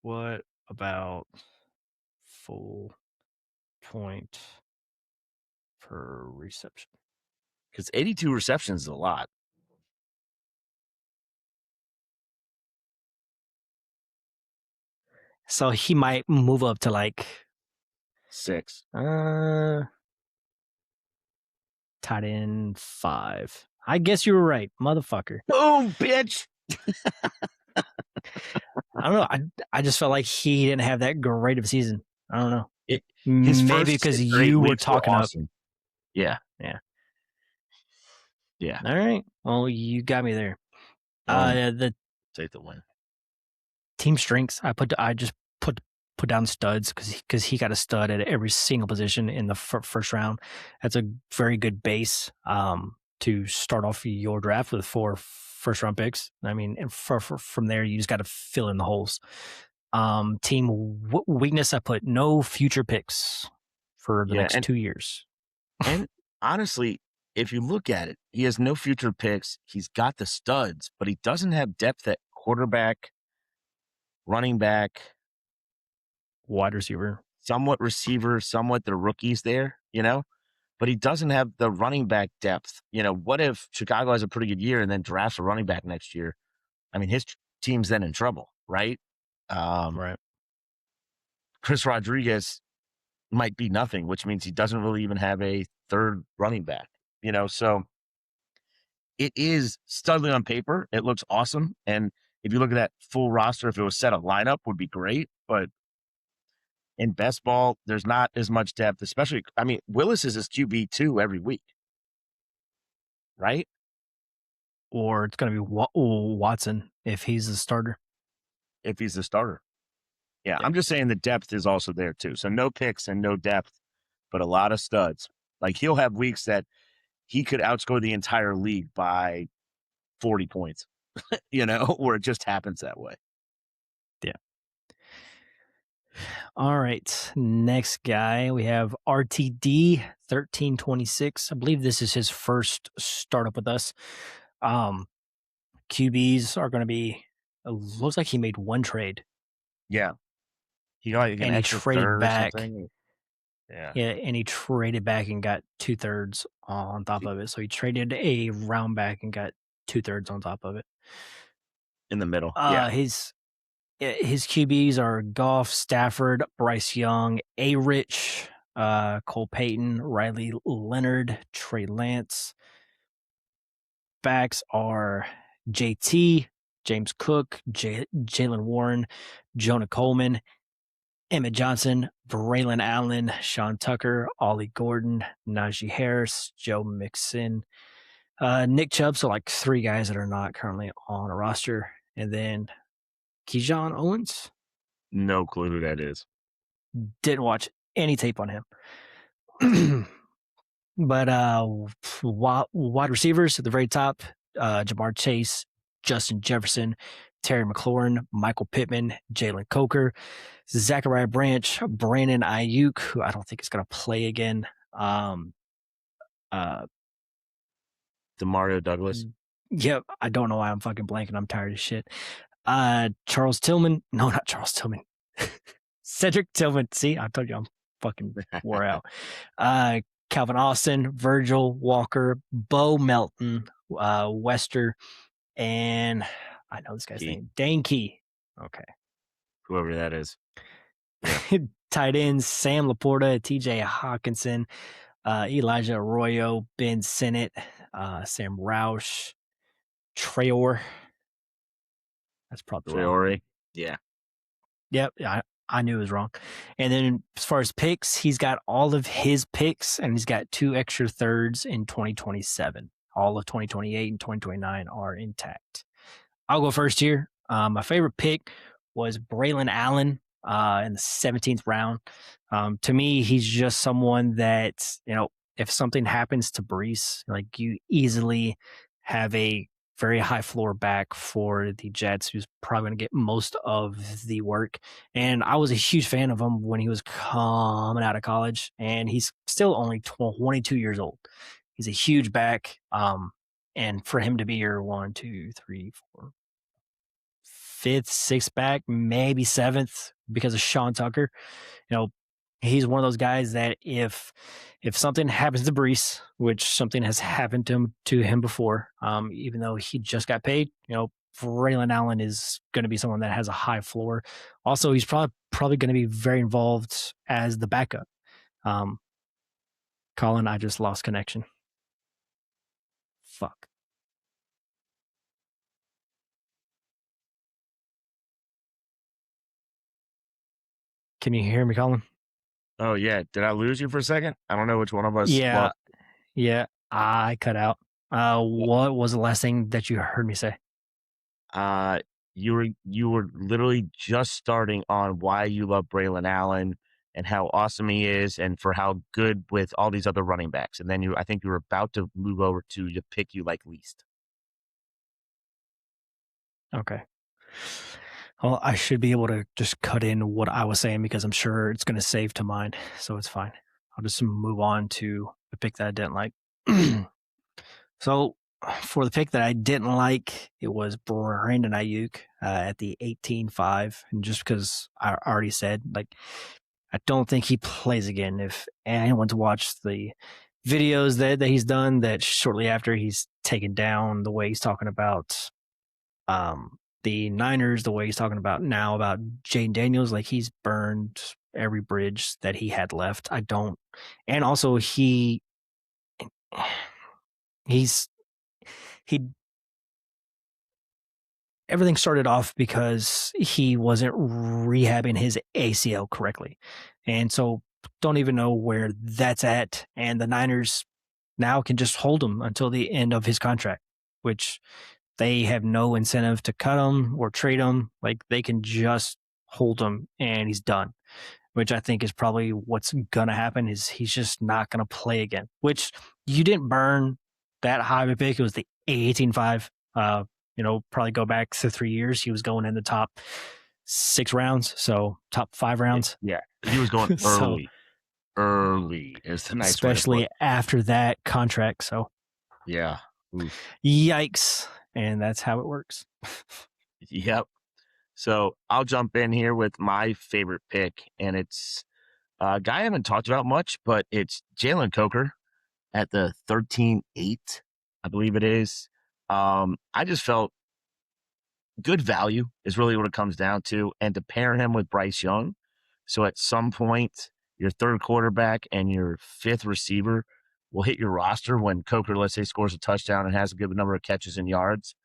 What about full point per reception. Because 82 receptions is a lot. So he might move up to like 6. tight end 5. I guess you were right, motherfucker. Boom, bitch. I don't know. I just felt like he didn't have that great of a season. I don't know. His Maybe first because 6 or 8 you were weeks talking up. awesome. Yeah. Yeah. Yeah. All right. Well, you got me there. Oh, The take the win. team strengths. I just put down studs because he got a stud at every single position in the first round. That's a very good base to start off your draft with 4 first round picks. I mean, and from there you just got to fill in the holes. Team weakness. I put no future picks for the next 2 years. And honestly, if you look at it, he has no future picks. He's got the studs, but he doesn't have depth at quarterback, running back, wide receiver, somewhat receiver, somewhat the rookies there, but he doesn't have the running back depth. What if Chicago has a pretty good year and then drafts a running back next year? I mean, his team's then in trouble, right? Right. Chris Rodriguez might be nothing, which means he doesn't really even have a third running back, so it is studly on paper. It looks awesome. And if you look at that full roster, if it was set a lineup would be great, but in best ball, there's not as much depth, especially, I mean, Willis is his QB2 every week, right? Or it's going to be Watson if he's the starter. If he's the starter. Yeah, I'm just saying the depth is also there too. So no picks and no depth, but a lot of studs. Like he'll have weeks that he could outscore the entire league by 40 points, where it just happens that way. Yeah. All right. Next guy, we have RTD 1326. I believe this is his first startup with us. QBs are going to be, it looks like he made one trade. Yeah. He got like an extra traded back. Yeah, and he traded back and got 2/3 on top of it. So he traded a round back and got 2/3 on top of it. In the middle. His QBs are Goff, Stafford, Bryce Young, A-Rich, Cole Payton, Riley Leonard, Trey Lance. Backs are JT, James Cook, Jalen Warren, Jonah Coleman, Emmett Johnson, Braylon Allen, Sean Tucker, Ollie Gordon, Najee Harris, Joe Mixon, Nick Chubb. So like 3 guys that are not currently on a roster. And then Keyshawn Owens. No clue who that is. Didn't watch any tape on him. But wide receivers at the very top, Jamar Chase, Justin Jefferson, Terry McLaurin, Michael Pittman, Jalen Coker, Zachariah Branch, Brandon Ayuk, who I don't think is going to play again. Demario Douglas. Yep, I don't know why I'm fucking blanking. I'm tired of shit. Charles Tillman. No, not Charles Tillman. Cedric Tillman. See, I told you I'm fucking wore out. Calvin Austin, Virgil Walker, Bo Melton, Wester, and I know this guy's name, Dane Key. Okay. Whoever that is. Yeah. Tight ends, Sam Laporta, TJ Hawkinson, Elijah Arroyo, Ben Sinnott, Sam Roush, Traore. That's probably Traore. Yeah. Yep. I knew it was wrong. And then as far as picks, he's got all of his picks and he's got 2 extra thirds in 2027. All of 2028 and 2029 are intact. I'll go first here. My favorite pick was Braylon Allen in the 17th round. To me, he's just someone that, if something happens to Brees, like you easily have a very high floor back for the Jets, who's probably going to get most of the work. And I was a huge fan of him when he was coming out of college, and he's still only 22 years old. He's a huge back. And for him to be your 1, 2, 3, 4, 5th, 6th back, maybe 7th, because of Sean Tucker. You know, he's one of those guys that if something happens to Brees, which something has happened to him before, even though he just got paid, Braylon Allen is going to be someone that has a high floor. Also, he's probably going to be very involved as the backup. Colin, I just lost connection. Fuck. Can you hear me, Colin? Oh yeah, did I lose you for a second? I don't know which one of us Yeah, lost. yeah. I cut out. What was the last thing that you heard me say? Uh, you were literally just starting on why you love Braylon Allen and how awesome he is, and for how good with all these other running backs. And then I think you were about to move over to the pick you like least. Okay. Well, I should be able to just cut in what I was saying because I'm sure it's going to save to mine, so it's fine. I'll just move on to the pick that I didn't like. So, for the pick that I didn't like, it was Brandon Ayuk at the 18-5. And just because I already said, I don't think he plays again. If anyone's watched the videos that he's done, that shortly after he's taken down, the way he's talking about the Niners, the way he's talking about now about Jaden Daniels, like he's burned every bridge that he had left. I don't, and also he's he everything started off because he wasn't rehabbing his ACL correctly, and so don't even know where that's at. And the Niners now can just hold him until the end of his contract, which they have no incentive to cut him or trade him. Like they can just hold him and he's done, which I think is probably what's going to happen is he's just not going to play again, which you didn't burn that high of a pick. It was the 18-5. Probably go back to 3 years. He was going in the top 6 rounds. So top 5 rounds. Yeah, he was going So early is the nice way to put especially it. after that contract. So Yeah. Oof. yikes. And that's how it works. Yep. So I'll jump in here with my favorite pick, and it's a guy I haven't talked about much, but it's Jalen Coker at the 13-8, I believe it is. I just felt good value is really what it comes down to, and to pair him with Bryce Young. So at some point, your third quarterback and your fifth receiver will hit your roster when Coker, let's say, scores a touchdown and has a good number of catches and yards.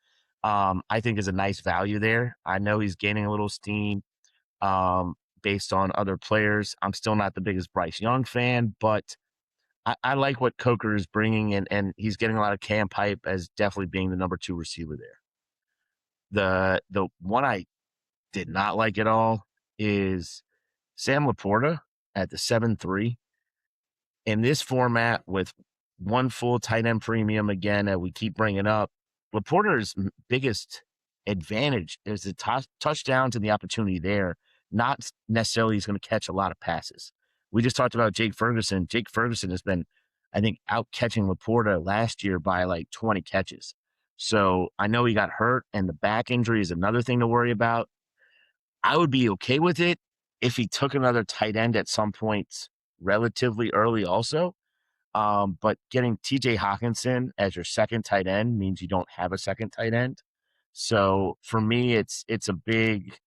I think is a nice value there. I know he's gaining a little steam based on other players. I'm still not the biggest Bryce Young fan, but I like what Coker is bringing, and he's getting a lot of camp hype as definitely being the number 2 receiver there. The one I did not like at all is Sam Laporta at the 7-3. In this format with one full tight end premium, again, that we keep bringing up, Laporta's biggest advantage is the touchdown to the opportunity there. Not necessarily he's going to catch a lot of passes. We just talked about Jake Ferguson. Jake Ferguson has been, I think, out catching Laporta last year by like 20 catches. So I know he got hurt, and the back injury is another thing to worry about. I would be okay with it if he took another tight end at some point relatively early also. But getting TJ Hawkinson as your second tight end means you don't have a second tight end. So for me, it's a big,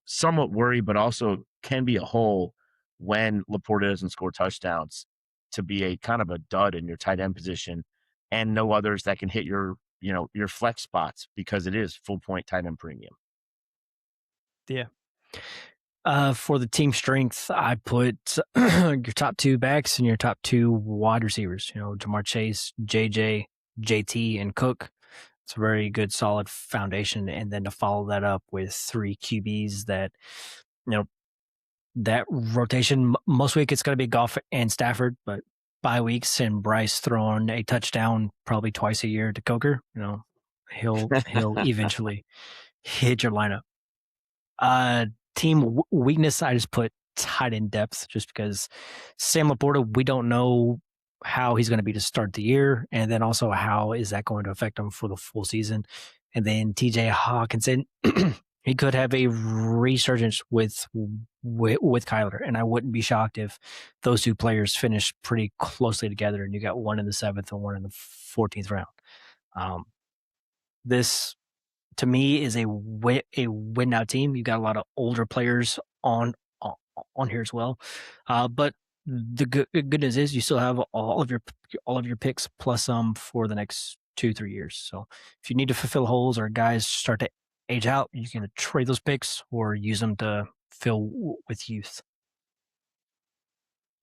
somewhat worry, but also can be a hole when Laporta doesn't score touchdowns to be a kind of a dud in your tight end position, and no others that can hit your flex spots because it is full point tight end premium. Yeah. For the team strength, I put your top 2 backs and your top 2 wide receivers. Jamar Chase, JJ, JT, and Cook. It's a very good, solid foundation. And then to follow that up with 3 QBs that, that rotation, most week it's going to be Goff and Stafford, but bye weeks and Bryce throwing a touchdown probably twice a year to Coker, he'll eventually hit your lineup. Team weakness, I just put tight end depth just because Sam Laporta, we don't know how he's going to be to start the year, and then also how is that going to affect him for the full season. And then TJ Hawkinson, He could have a resurgence with Kyler, and I wouldn't be shocked if those two players finish pretty closely together, and you got one in the 7th and one in the 14th round. This to me is a win now team. You got a lot of older players on here as well, but the good news is you still have all of your picks plus some for the next 2-3 years. So if you need to fulfill holes or guys start to age out, you can trade those picks or use them to fill with youth.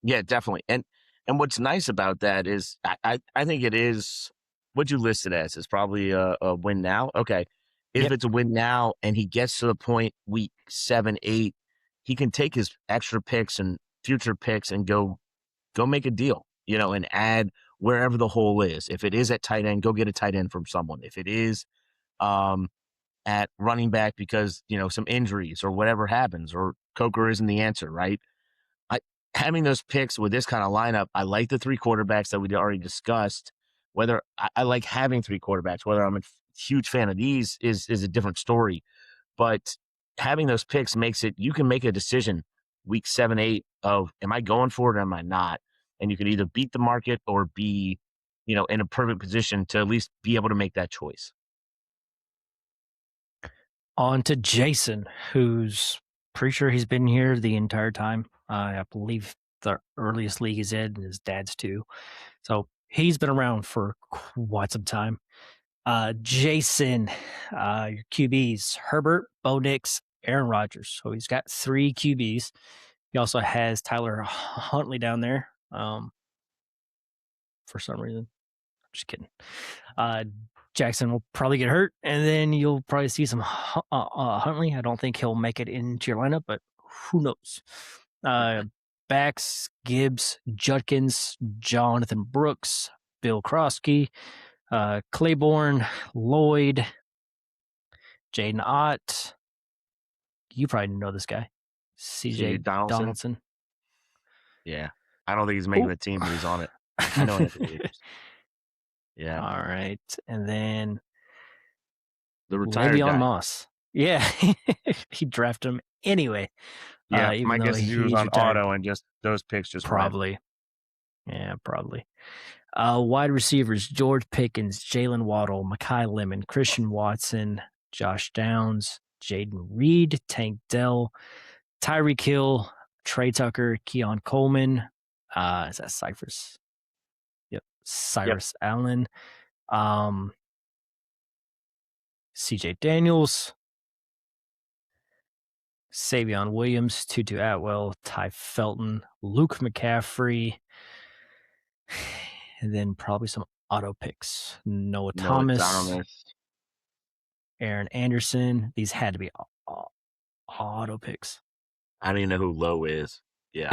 Yeah, definitely. And what's nice about that is I think it is what you listed as is probably a win now. Okay. If Yep. it's a win now and he gets to the point week 7, 8, he can take his extra picks and future picks and go make a deal, and add wherever the hole is. If it is at tight end, go get a tight end from someone. If it is at running back because, some injuries or whatever happens, or Coker isn't the answer, right? Having those picks with this kind of lineup, I like the 3 quarterbacks that we already discussed. Whether I like having 3 quarterbacks, whether I'm a huge fan of these is a different story. But having those picks makes it, you can make a decision week 7, 8 of, am I going for it or am I not? And you can either beat the market or be, in a perfect position to at least be able to make that choice. On to Jason, who's pretty sure he's been here the entire time. I believe the earliest league he's in, his dad's too. So he's been around for quite some time. Jason, your QBs, Herbert, Bo Nix, Aaron Rodgers. So he's got 3 QBs. He also has Tyler Huntley down there for some reason. I'm just kidding. Jackson will probably get hurt, and then you'll probably see some Huntley. I don't think he'll make it into your lineup, but who knows? Backs, Gibbs, Judkins, Jonathan Brooks, Bill Krosky, Claiborne, Lloyd, Jaden Ott. You probably know this guy. CJ Donaldson. Yeah. I don't think he's making the team, but he's on it. I know Anthony Davis. Yeah. All right. And then the retired Le'Veon guy. Moss. Yeah. He drafted him anyway. Yeah. Even my though guess is he was on retired. auto and just those picks just Probably. Went. Yeah, probably. Wide receivers, George Pickens, Jalen Waddle, Mekhi Lemon, Christian Watson, Josh Downs, Jaden Reed, Tank Dell, Tyreek Hill, Trey Tucker, Keon Coleman. Is that Cypress? Yep. Cyrus Allen. CJ Daniels, Savion Williams, Tutu Atwell, Ty Felton, Luke McCaffrey, and then probably some auto picks. Noah Thomas, Aaron Anderson. These had to be auto picks. I don't even know who Lowe is. Yeah.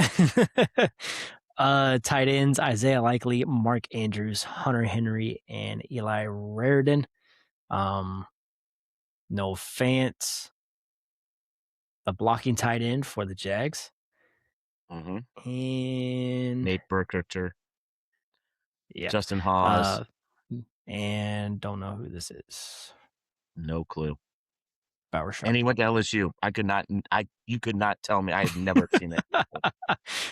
Tight ends, Isaiah Likely, Mark Andrews, Hunter Henry, and Eli Raridan. No Fant. The blocking tight end for the Jags. Mm-hmm. And Nate Burkhardt. Yeah. Justin Hawes. And don't know who this is. No clue. Bauer Sharp. And he went to LSU. You could not tell me. I had never seen that before.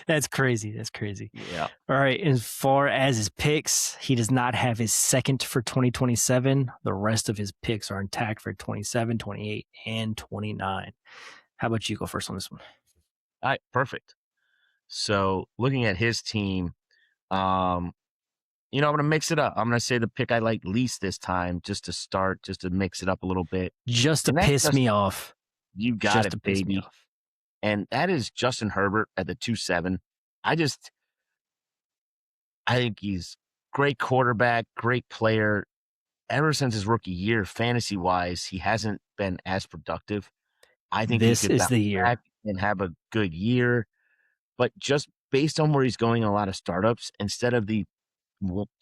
That's crazy. Yeah. All right. As far as his picks, he does not have his second for 2027. The rest of his picks are intact for 27, 28, and 29. How about you go first on this one? All right. Perfect. So looking at his team, I'm going to mix it up. I'm going to say the pick I like least this time just to start, just to mix it up a little bit. Just to piss me off. You got it, baby. And that is Justin Herbert at the 2-7. I think he's great quarterback, great player. Ever since his rookie year, fantasy-wise, he hasn't been as productive. I think this is the year and have a good year. But just based on where he's going in a lot of startups, instead of the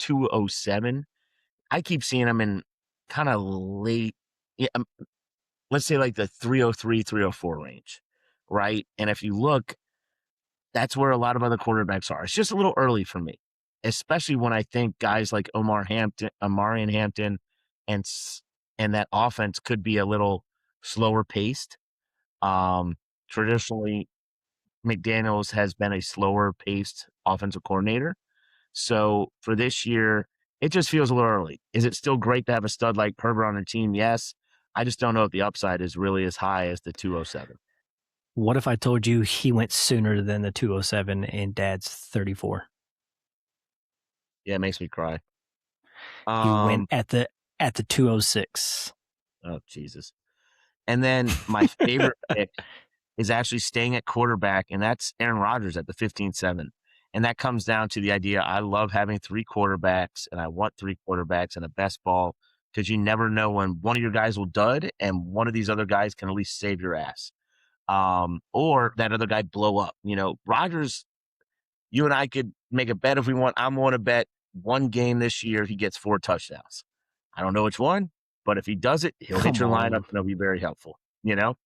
207, I keep seeing him in kind of late, let's say like the 303, 304 range, right? And if you look, that's where a lot of other quarterbacks are. It's just a little early for me, especially when I think guys like Omarion Hampton, and that offense could be a little slower paced. Traditionally, McDaniels has been a slower paced offensive coordinator. So for this year, it just feels a little early. Is it still great to have a stud like Herbert on the team? Yes. I just don't know if the upside is really as high as the 207. What if I told you he went sooner than the 207 and Dad's 34? Yeah, it makes me cry. He went at the 206. Oh, Jesus. And then my favorite pick is actually staying at quarterback, and that's Aaron Rodgers at the 15-7. And that comes down to the idea I love having three quarterbacks, and I want three quarterbacks in a best ball because you never know when one of your guys will dud and one of these other guys can at least save your ass. Or that other guy blow up. You know, Rodgers, you and I could make a bet if we want. I'm going to bet one game this year he gets 4 touchdowns. I don't know which one, but if he does it, he'll hit Come your lineup on. and it'll be very helpful, you know?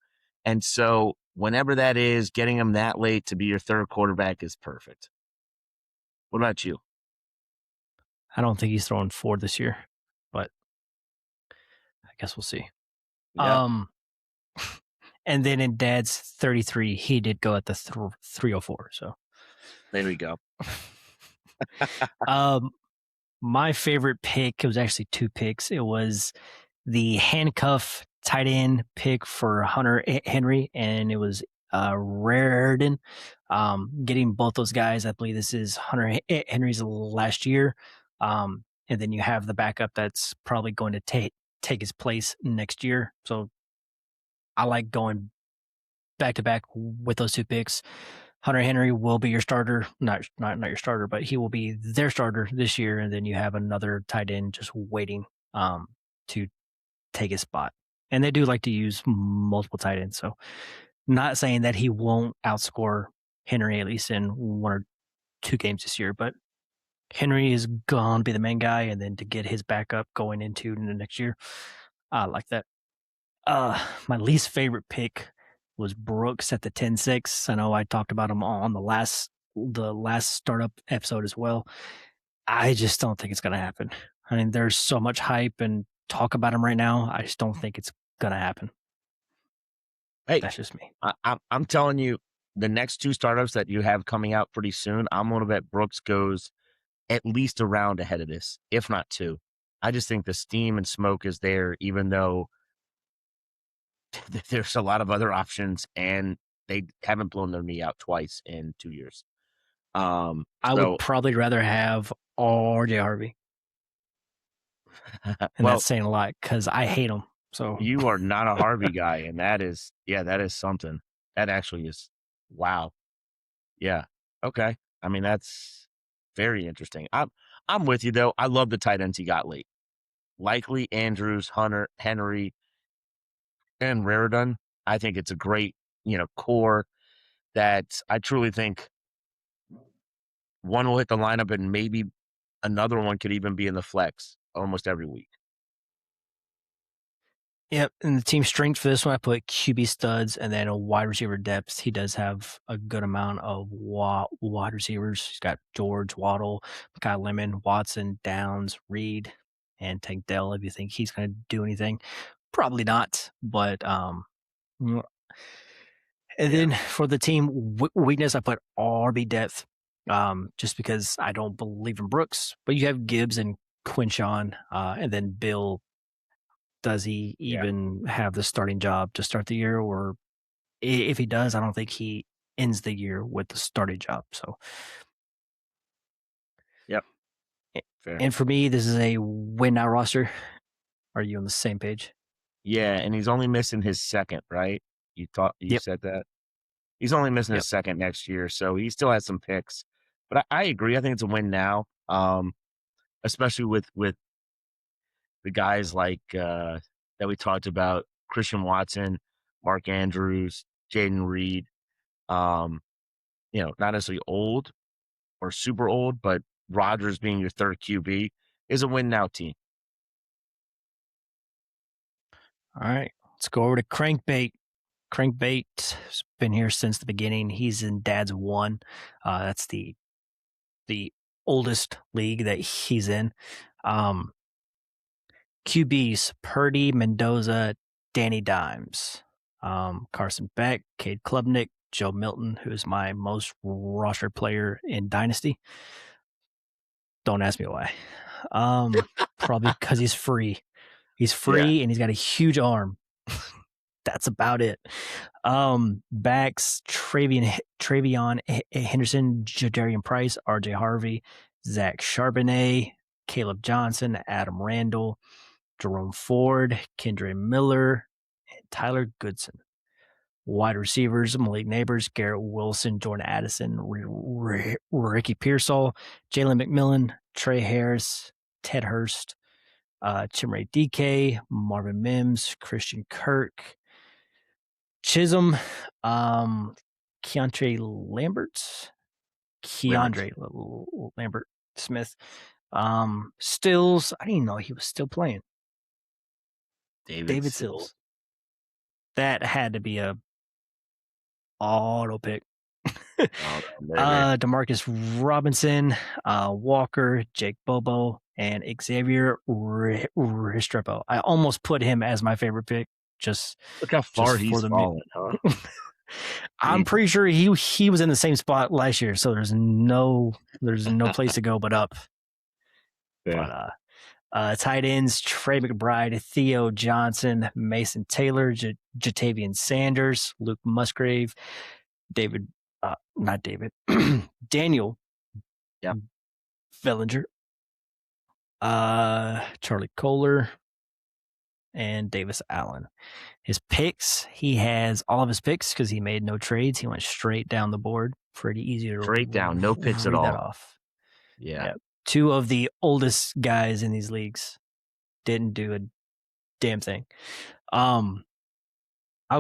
And so whenever that is, getting him that late to be your third quarterback is perfect. What about you? I don't think he's throwing 4 this year, but I guess we'll see. Yep. And then in Dad's 33, he did go at the 304. So There we go. My favorite pick, it was actually 2 picks. It was the handcuff tight end pick for Hunter Henry, and it was Raridan. Getting both those guys, I believe this is Hunter Henry's last year. And then you have the backup that's probably going to take his place next year. So I like going back to back with those 2 picks. Hunter Henry will be your starter, not your starter, but he will be their starter this year, and then you have another tight end just waiting to take his spot. And they do like to use multiple tight ends, so not saying that he won't outscore Henry at least in 1 or 2 games this year, but Henry is gonna be the main guy, and then to get his backup going into the next year, I like that. My least favorite pick was Brooks at the 10-6. I know I talked about him on the last startup episode as well. I just don't think it's going to happen. I mean, there's so much hype and talk about him right now. I just don't think it's going to happen. Hey, that's just me. I'm telling you, the next 2 startups that you have coming out pretty soon, I'm going to bet Brooks goes at least a round ahead of this, if not 2. I just think the steam and smoke is there, even though there's a lot of other options and they haven't blown their knee out twice in 2 years. I would probably rather have RJ Harvey. And well, that's saying a lot because I hate him. So you are not a Harvey guy, and that is something. That actually is wow. Yeah. Okay. I mean, that's very interesting. I'm with you though. I love the tight ends he got late. Likely Andrews, Hunter, Henry, and Raridan. I think it's a great, core that I truly think one will hit the lineup and maybe another one could even be in the flex almost every week. Yep, and the team strength for this one, I put QB studs and then a wide receiver depth. He does have a good amount of wide receivers. He's got George, Waddle, Kyle Lemon, Watson, Downs, Reed, and Tank Dell. If you think he's going to do anything, probably not. But and then for the team weakness, I put RB depth, just because I don't believe in Brooks. But you have Gibbs and Quinshawn, and then Bill. Does he even have the starting job to start the year? Or if he does, I don't think he ends the year with the starting job. So, yep. Fair. And for me, this is a win now roster. Are you on the same page? Yeah, and he's only missing his second, right? You said that? He's only missing his second next year, so he still has some picks. But I agree. I think it's a win now, especially with the guys like that we talked about, Christian Watson, Mark Andrews, Jaden Reed. Not necessarily old or super old, but Rodgers being your third QB is a win now team. All right, let's go over to Crankbait. Crankbait's been here since the beginning. He's in Dad's 1. That's the oldest league that he's in. QBs, Purdy, Mendoza, Danny Dimes, Carson Beck, Cade Klubnik, Joe Milton, who is my most roster player in Dynasty. Don't ask me why. Probably because he's free. He's free and he's got a huge arm. That's about it. Backs Travion Henderson, Jadarian Price, RJ Harvey, Zach Charbonnet, Caleb Johnson, Adam Randall, Jerome Ford, Kendra Miller, and Tyler Goodson. Wide receivers, Malik Neighbors, Garrett Wilson, Jordan Addison, Ricky Pearsall, Jalen McMillan, Trey Harris, Ted Hurst, Chimray DK, Marvin Mims, Christian Kirk, Chisholm, Keandre Lambert Smith, Stills. I didn't even know he was still playing. David Sills. That had to be a auto pick. Demarcus Robinson, Walker, Jake Bobo, and Xavier Restrepo. I almost put him as my favorite pick. Just look how far he's fallen, huh? I'm pretty sure he was in the same spot last year, so there's no place to go but up. Yeah. But tight ends: Trey McBride, Theo Johnson, Mason Taylor, Jatavian Sanders, Luke Musgrave, Daniel Bellinger, Charlie Kohler, and Davis Allen. His picks, he has all of his picks because he made no trades. He went straight down the board. Pretty easy to straight down, no picks at all. That off. Yeah. Two of the oldest guys in these leagues didn't do a damn thing. I'll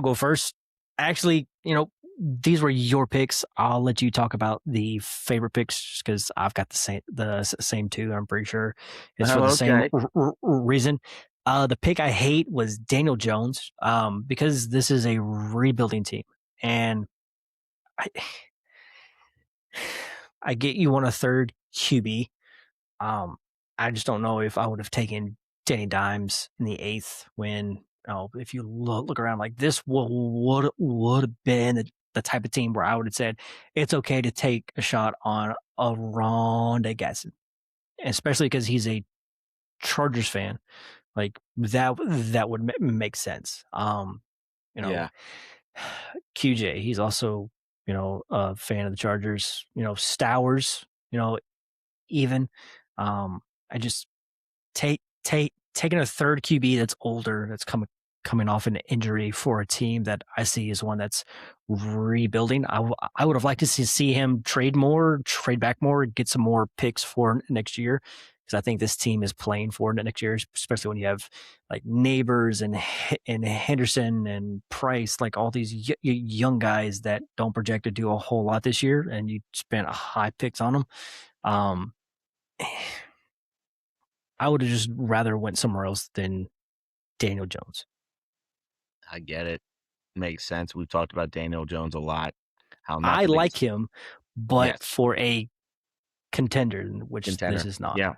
go first. Actually, these were your picks. I'll let you talk about the favorite picks because I've got the same two. I'm pretty sure it's for the same reason. The pick I hate was Daniel Jones because this is a rebuilding team, and I get you want a third QB. I just don't know if I would have taken Danny Dimes in the 8th when, if you look around, like this would have been the type of team where I would have said it's okay to take a shot on a Rondé Gasson, especially because he's a Chargers fan. Like that would make sense. QJ, he's also, a fan of the Chargers, Stowers, even, I just taking a third QB that's older, that's coming off an injury for a team that I see as one that's rebuilding. I would have liked to see him trade back more, get some more picks for next year. Because I think this team is playing for it next year, especially when you have like Neighbors and Henderson and Price, like all these young guys that don't project to do a whole lot this year, and you spent high picks on them. I would have just rather went somewhere else than Daniel Jones. I get it. Makes sense. We've talked about Daniel Jones a lot. I like him, but for a contender, which this is not. Yeah.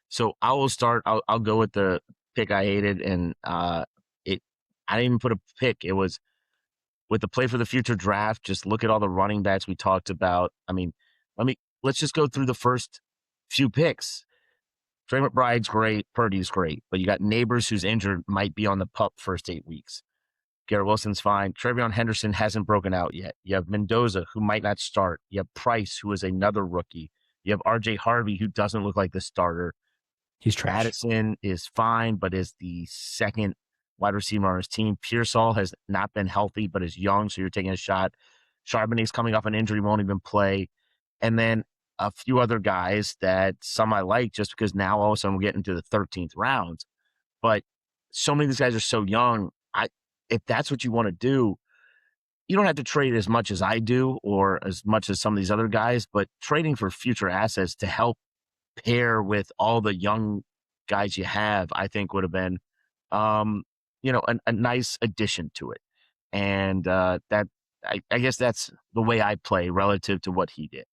So I will start. I'll go with the pick I hated, and I didn't even put a pick. It was with the play for the future draft. Just look at all the running backs we talked about. I mean, let's just go through the first few picks. Trey McBride's great, Purdy's great, but you got Neighbors who's injured, might be on the PUP first 8 weeks. Garrett Wilson's fine. Travion Henderson hasn't broken out yet. You have Mendoza, who might not start. You have Price, who is another rookie. You have RJ Harvey, who doesn't look like the starter. He's trash. Addison is fine, but is the second wide receiver on his team. Pearsall has not been healthy, but is young, so you're taking a shot. Charbonnet's coming off an injury, won't even play. And then a few other guys that some I like just because now all of a sudden we're getting to the 13th round. But so many of these guys are so young. If that's what you want to do, you don't have to trade as much as I do or as much as some of these other guys, but trading for future assets to help pair with all the young guys you have, I think would have been, a nice addition to it. And I guess that's the way I play relative to what he did.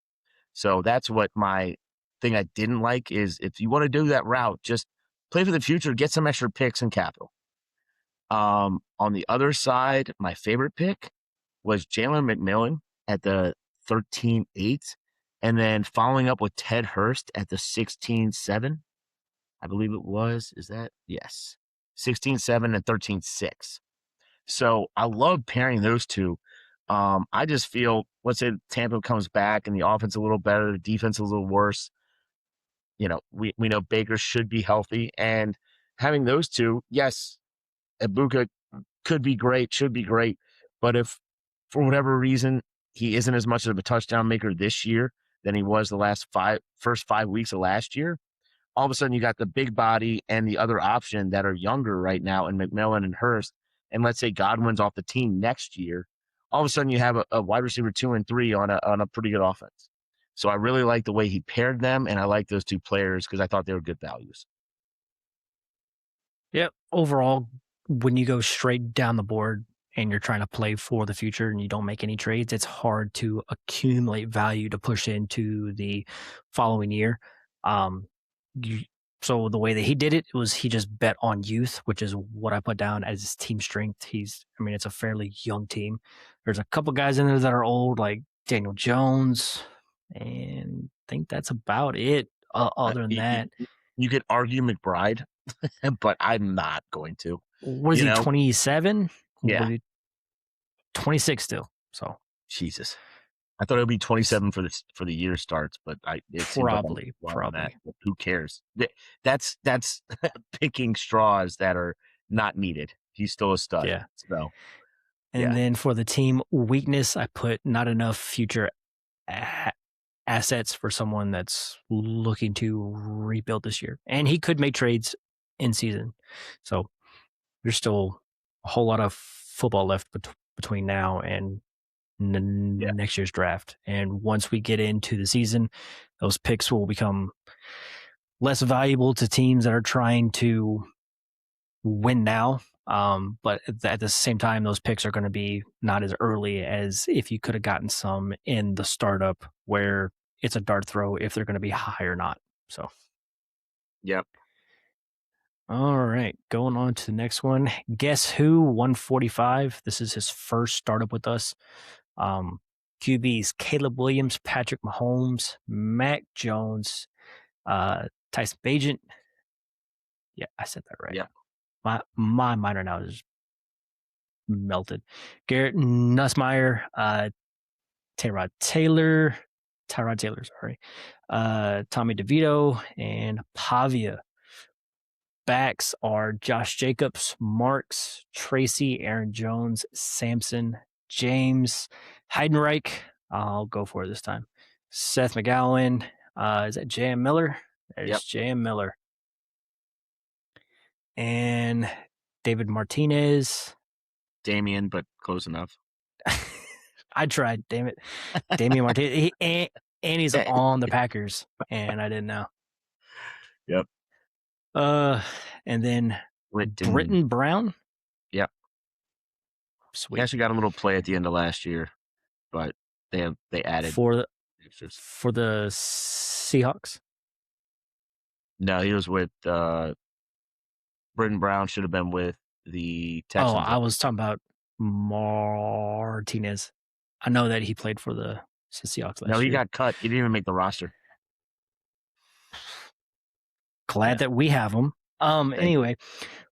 So that's what my thing I didn't like is if you want to do that route, just play for the future, get some extra picks and capital. On the other side, my favorite pick was Jalen McMillan at the 13-8, and then following up with Ted Hurst at the 16-7. I believe it was. Is that? Yes. 16-7 and 13-6. So I love pairing those two. I just feel, let's say Tampa comes back and the offense a little better, the defense a little worse. We know Baker should be healthy, and having those two, yes, Ibuka could be great, should be great, but if for whatever reason he isn't as much of a touchdown maker this year than he was the first 5 weeks of last year, all of a sudden you got the big body and the other option that are younger right now in McMillan and Hurst. And let's say Godwin's off the team next year, all of a sudden you have a wide receiver 2 and 3 on a pretty good offense. So I really like the way he paired them, and I like those two players because I thought they were good values. Yep. Overall, when you go straight down the board and you're trying to play for the future and you don't make any trades, it's hard to accumulate value to push into the following year. So the way that he did it was he just bet on youth, which is what I put down as his team strength. It's a fairly young team. There's a couple guys in there that are old, like Daniel Jones, and I think that's about it. Other than that, You could argue McBride, but I'm not going to. what is he, 27? Yeah. 26 still. So Jesus. I thought it would be 27 for the year starts, but it probably. That. Who cares? That's picking straws that are not needed. He's still a stud. Yeah. So, and then for the team weakness, I put not enough future assets for someone that's looking to rebuild this year, and he could make trades in season. So there's still a whole lot of football left between now and next year's draft. And once we get into the season, those picks will become less valuable to teams that are trying to win now. But at the same time, those picks are going to be not as early as if you could have gotten some in the startup where it's a dart throw if they're going to be high or not. So, yep. All right, going on to the next one. Guess who? 145. This is his first startup with us. QBs: Caleb Williams, Patrick Mahomes, Mac Jones, Tyson Bagent. Yeah, I said that right. Yeah. My mind right now is melted. Garrett Nussmeier, Tyrod Taylor, sorry. Tommy DeVito, and Pavia. Backs are Josh Jacobs, Marks, Tracy, Aaron Jones, Sampson, James, Heidenreich. I'll go for it this time. Seth McGowan. Is that J.M. Miller? There's J.M. Miller. And David Martinez. Damian, but close enough. I tried, damn it. Damian Martinez. And he's on the Packers, and I didn't know. Yep. And then Britton Brown. Yep. Sweet. He actually got a little play at the end of last year, but they added for the Seahawks. No, he was with Britton Brown. Should have been with the Texans. Oh, I was talking about Martinez. I know that he played for the Seahawks last year. No, he got cut. He didn't even make the roster. Glad that we have him. Anyway,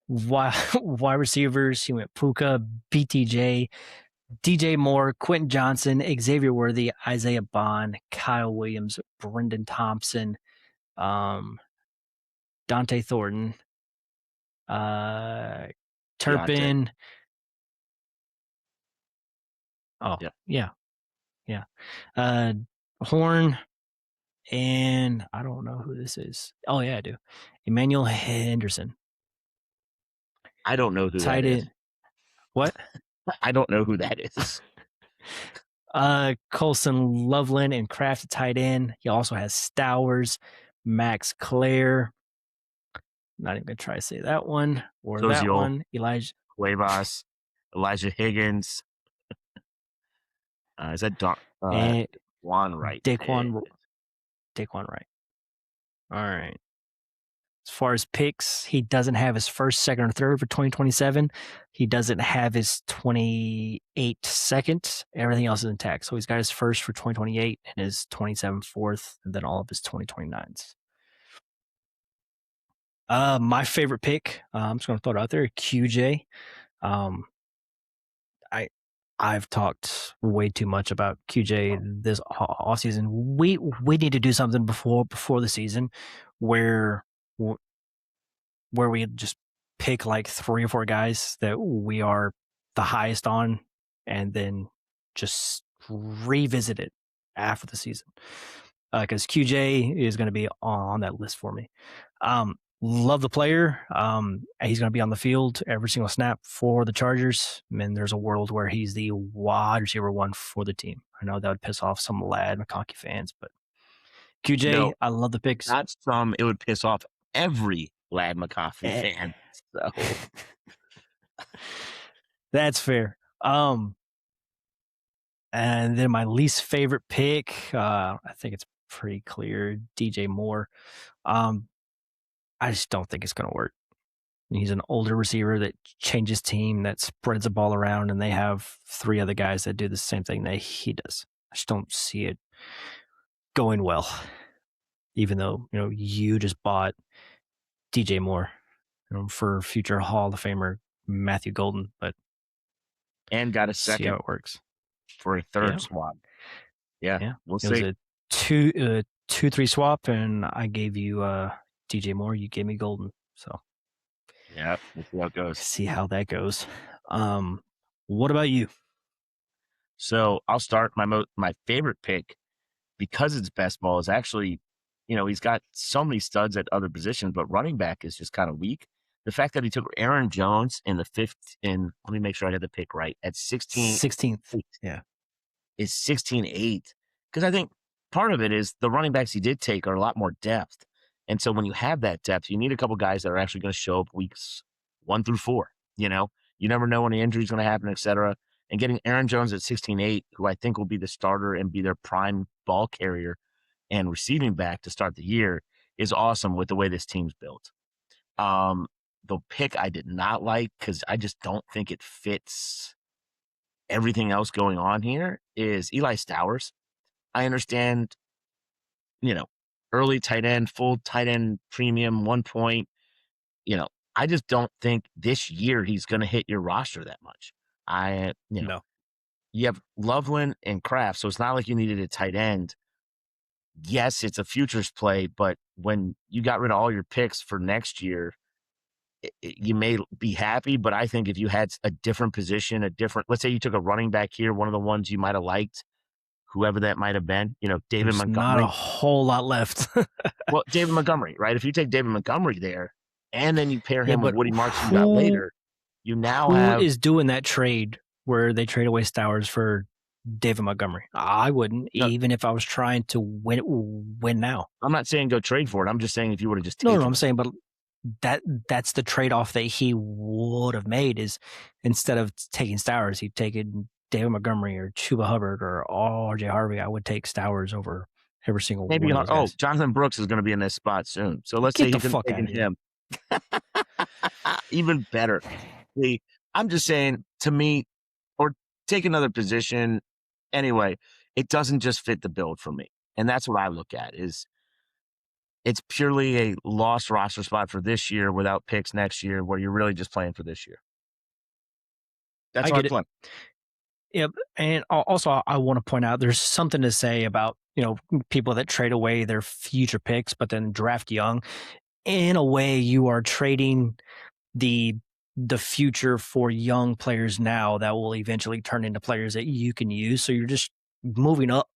wide receivers, he went Puka, BTJ, DJ Moore, Quentin Johnson, Xavier Worthy, Isaiah Bond, Kyle Williams, Brendan Thompson, Dante Thornton, Turpin. Deontay. Oh, yeah. Horn, and I don't know who this is. Oh, yeah, I do. Emmanuel Henderson. I don't know who that is. What? I don't know who that is. Colson Loveland and Kraft tight end. He also has Stowers, Max Clare. Not even going to try to say that one or that one. Elijah Cuevas, Elijah Higgins. Is that Daquan Wright? Daquan Wright. All right. As far as picks, he doesn't have his first, second, or third for 2027. He doesn't have his 28 second. Everything else is intact. So he's got his first for 2028 and his 27 fourth, and then all of his 2029s. My favorite pick, I'm just going to throw it out there, QJ. I've talked way too much about QJ this all season. We need to do something before the season where we just pick like 3 or 4 guys that we are the highest on, and then just revisit it after the season. Because QJ is going to be on that list for me. Love the player. He's going to be on the field every single snap for the Chargers. And there's a world where he's the wide receiver 1 for the team. I know that would piss off some Lad McConkey fans, but QJ, No, I love the picks. not some. It would piss off every Lad McConkey fan. So that's fair. And then my least favorite pick, I think it's pretty clear, DJ Moore. I just don't think it's going to work. He's an older receiver that changes team, that spreads the ball around, and they have 3 other guys that do the same thing that he does. I just don't see it going well. Even though, you just bought DJ Moore, for future Hall of Famer Matthew Golden, but and got a second, see how it works for a third swap. Yeah, we'll see. It was a 2-3 swap, and I gave you DJ Moore. You gave me Golden. So yeah, we'll see how it goes. See how that goes. What about you? So I'll start. My favorite pick, because it's best ball, is actually, he's got so many studs at other positions, but running back is just kind of weak. The fact that he took Aaron Jones in the 5th, let me make sure I had the pick right, at 16th. Yeah. Is 16-8. Because I think part of it is the running backs he did take are a lot more depth. And so when you have that depth, you need a couple guys that are actually going to show up weeks 1 through 4. You never know when the injury is going to happen, et cetera. And getting Aaron Jones at 16-8, who I think will be the starter and be their prime ball carrier and receiving back to start the year, is awesome with the way this team's built. The pick I did not like, because I just don't think it fits everything else going on here, is Eli Stowers. I understand, early tight end, full tight end premium, 1 point. I just don't think this year he's going to hit your roster that much. No. You have Loveland and Kraft, so it's not like you needed a tight end. Yes, it's a futures play, but when you got rid of all your picks for next year, you may be happy, but I think if you had a different position, let's say you took a running back here, one of the ones you might have liked, whoever that might have been, David Montgomery. Not a whole lot left. Well, David Montgomery, right? If you take David Montgomery there, and then you pair him with Woody Marks you got later, you now have... Who is doing that trade where they trade away Stowers for David Montgomery? I wouldn't, even if I was trying to win now. I'm not saying go trade for it. I'm just saying if you would have just taken No, I'm saying, but that's the trade-off that he would have made, is instead of taking Stowers, he'd taken David Montgomery or Chuba Hubbard or RJ Harvey. I would take Stowers over every single one of those guys. Jonathan Brooks is going to be in this spot soon. So let's say he's taking him. Even better. I'm just saying, to me, or take another position. Anyway, it doesn't just fit the build for me. And that's what I look at, is it's purely a lost roster spot for this year without picks next year, where you're really just playing for this year. That's what I'm playing. Yep. And also, I want to point out, there's something to say about, people that trade away their future picks, but then draft young. In a way, you are trading the future for young players now that will eventually turn into players that you can use. So you're just moving up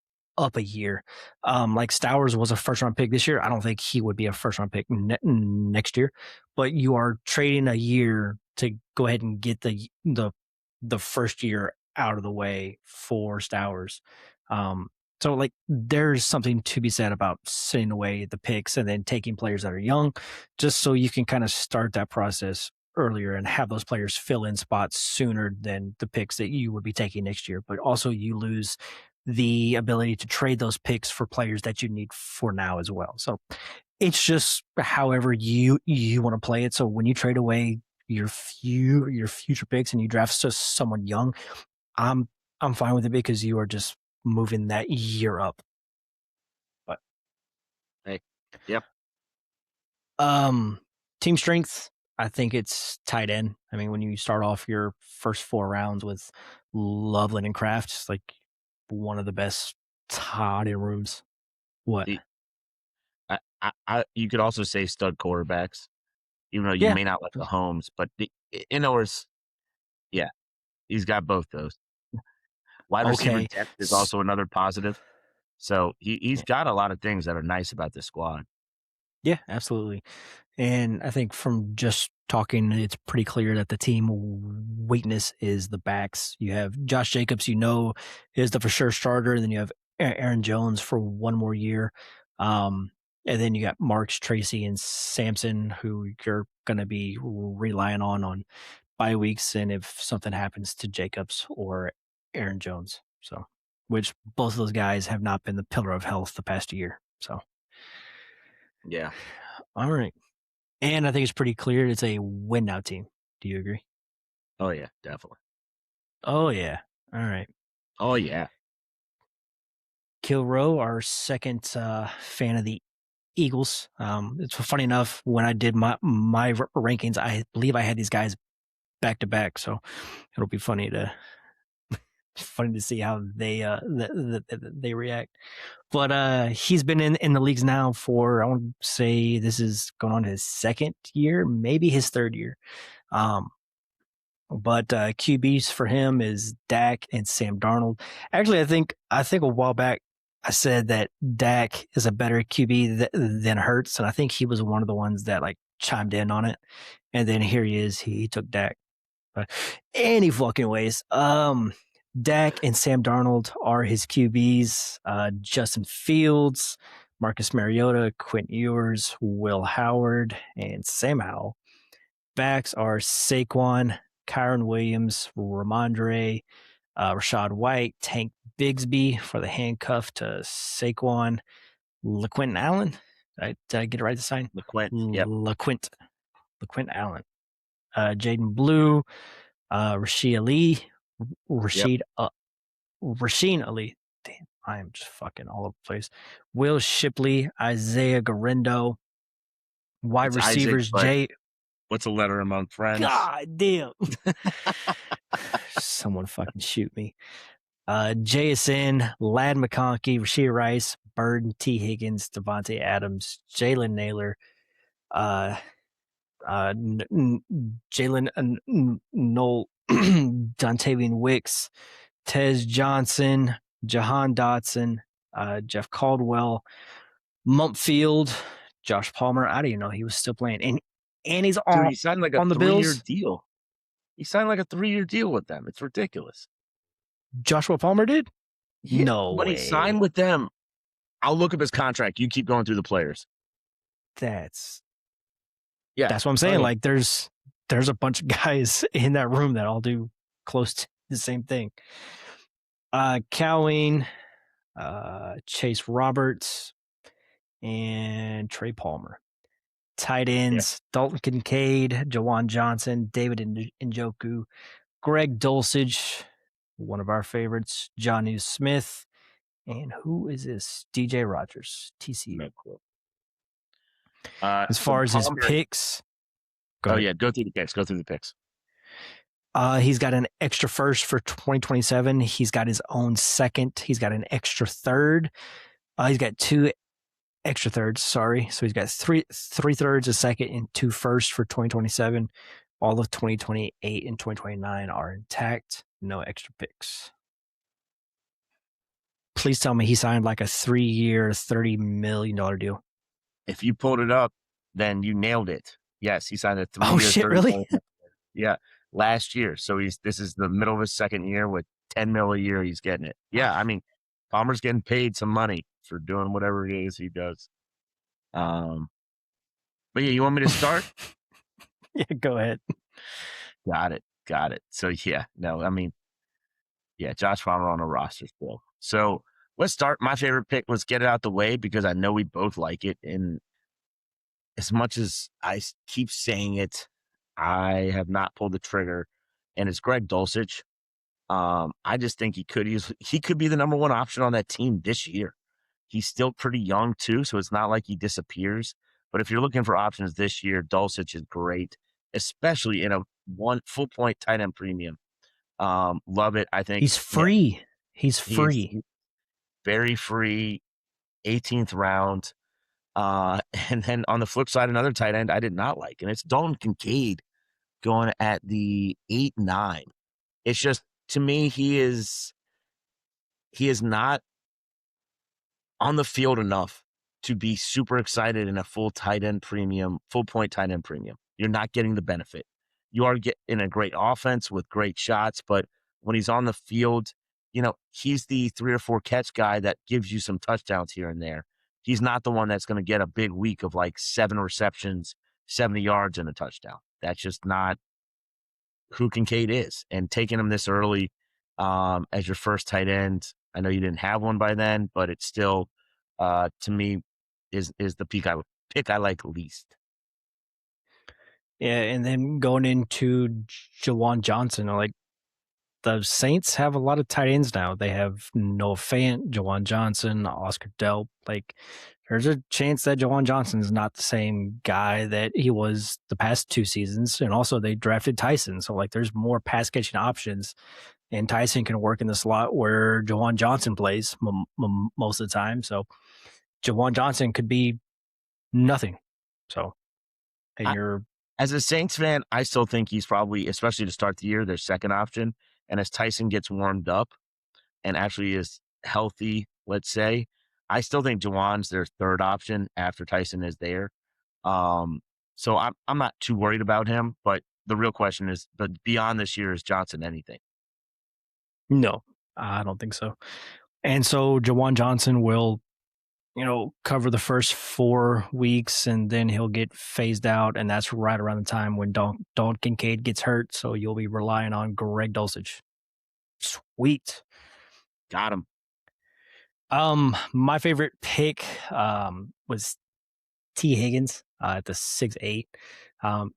a year. Like Stowers was a first-round pick this year. I don't think he would be a first-round pick next year. But you are trading a year to go ahead and get the first year out of the way for Stowers. So like there's something to be said about sitting away the picks and then taking players that are young, just so you can kind of start that process earlier and have those players fill in spots sooner than the picks that you would be taking next year. But also you lose the ability to trade those picks for players that you need for now as well. So it's just however you want to play it. So when you trade away your future picks and you draft someone young, I'm fine with it because you are just moving that year up. But Hey, yep. team strength, I think it's tight end. I mean, when you start off your first 4 rounds with Loveland and Kraft, it's like one of the best tight end rooms. What? The, you could also say stud quarterbacks, even though you Yeah. may not like the Holmes, but in ours, yeah, he's got both those. Wide receiver Okay. depth is also another positive. So he's got a lot of things that are nice about this squad. Yeah, absolutely. And I think from just talking, it's pretty clear that the team weakness is the backs. You have Josh Jacobs, is the for sure starter, and then you have Aaron Jones for one more year. And then you got Marks, Tracy, and Sampson, who you're going to be relying on bye weeks, and if something happens to Jacobs or Aaron Jones. So, which both of those guys have not been the pillar of health the past year. So, Yeah. all right. And I think it's pretty clear it's a win now team. Do you agree? Oh yeah, definitely. Oh, yeah. All right. Oh yeah. Kilrow, our second fan of the Eagles. It's funny enough, when I did my rankings, I believe I had these guys back to back. So it'll be funny to see how they react. But he's been in the leagues now for, I want to say this is going on his second year, maybe his third year. But QBs for him is Dak and Sam Darnold. Actually, I think a while back I said that Dak is a better QB than Hurts, and I think he was one of the ones that like chimed in on it. And then here he is, he took Dak. But any fucking ways, Dak and Sam Darnold are his QBs. Justin Fields, Marcus Mariota, Quentin Ewers, Will Howard, and Sam Howell. Backs are Saquon, Kyron Williams, Ramondre, Rashad White, Tank Bigsby for the handcuff to Saquon, LaQuinton Allen. Did I get it right this time? LeQuint. Yep. LaQuint Allen. Jaden Blue, Rashid Ali, Yep. Rasheen Ali. Damn, I am just fucking all over the place. Will Shipley, Isaiah Garendo, wide It's Isaac, receivers, but what's a letter among friends? God damn. Someone fucking shoot me. JSN, Lad McConkey, Rasheed Rice, Burden, T. Higgins, Devontae Adams, Jalen Naylor, Jalen Noel, Dontavian Wicks, Tez Johnson, Jahan Dotson, Jeff Caldwell, Mumpfield, Josh Palmer. I didn't even know he was still playing. And he's Dude, on, he signed like a on the 3-year Bills. deal. He signed like a 3-year deal with them. It's ridiculous. Joshua Palmer did? Yeah, No when way. he signed with them, I'll look up his contract. You keep going through the players. That's Yeah. what I'm saying. Oh, yeah. Like there's a bunch of guys in that room that all do close to the same thing. Cowing, Chase Roberts, and Trey Palmer. Tight ends, Dalton Kincaid, Jawan Johnson, David Njoku, Greg Dulcich, one of our favorites, Jonnu Smith, and who is this? DJ Rogers, TCU. As far as his picks, go ahead. Go through the picks. He's got an extra first for 2027. He's got his own second. He's got an extra third. He's got 2 extra thirds. Sorry, so he's got three thirds, a second, and 2 firsts for 2027. All of 2028 and 2029 are intact. No extra picks. Please tell me he signed like a 3-year, $30 million deal. If you pulled it up, then you nailed it. Yes, he signed a 3-year. Oh shit, really? Yeah, last year. So this is the middle of his second year with $10 million a year. He's getting it. Yeah, I mean, Palmer's getting paid some money for doing whatever it is he does. But yeah, you want me to start? Yeah, go ahead. Got it. So yeah, no, I mean, yeah, Josh Palmer on a roster still. So let's start. My favorite pick. Let's get it out the way because I know we both like it. And as much as keep saying it, I have not pulled the trigger, and it's Greg Dulcich. I just think he could be the number one option on that team this year. He's still pretty young too, so it's not like he disappears. But if you're looking for options this year, Dulcich is great, especially in a one full point tight end premium. Love it. I think He's free. He's free. he's very free, 18th round. And then on the flip side, another tight end I did not like, and it's Dalton Kincaid going at the 8-9. It's just, to me, he is not on the field enough to be super excited in a full point tight end premium. You're not getting the benefit. You are getting a great offense with great shots, but when he's on the field, he's the 3 or 4 catch guy that gives you some touchdowns here and there. He's not the one that's going to get a big week of like 7 receptions, 70 yards, and a touchdown. That's just not who Kincaid is. And taking him this early as your first tight end, I know you didn't have one by then, but it's still, to me, is the pick I like least. Yeah, and then going into Jawan Johnson, like the Saints have a lot of tight ends now. They have Noah Fant, Jawan Johnson, Oscar Delp. Like, there's a chance that Jawan Johnson is not the same guy that he was the past 2 seasons. And also, they drafted Tyson, so like there's more pass catching options. And Tyson can work in the slot where Jawan Johnson plays most of the time. So Jawan Johnson could be nothing. So, and as a Saints fan, I still think he's probably, especially to start the year, their second option. And as Tyson gets warmed up and actually is healthy, let's say, I still think Jawan's their third option after Tyson is there. So I'm not too worried about him. But the real question is, but beyond this year, is Johnson anything? No, I don't think so. And so Jawan Johnson will, cover the first 4 weeks, and then he'll get phased out, and that's right around the time when Dalton Kincaid gets hurt. So you'll be relying on Greg Dulcich. Sweet. Got him. My favorite pick was T. Higgins at the 6'8".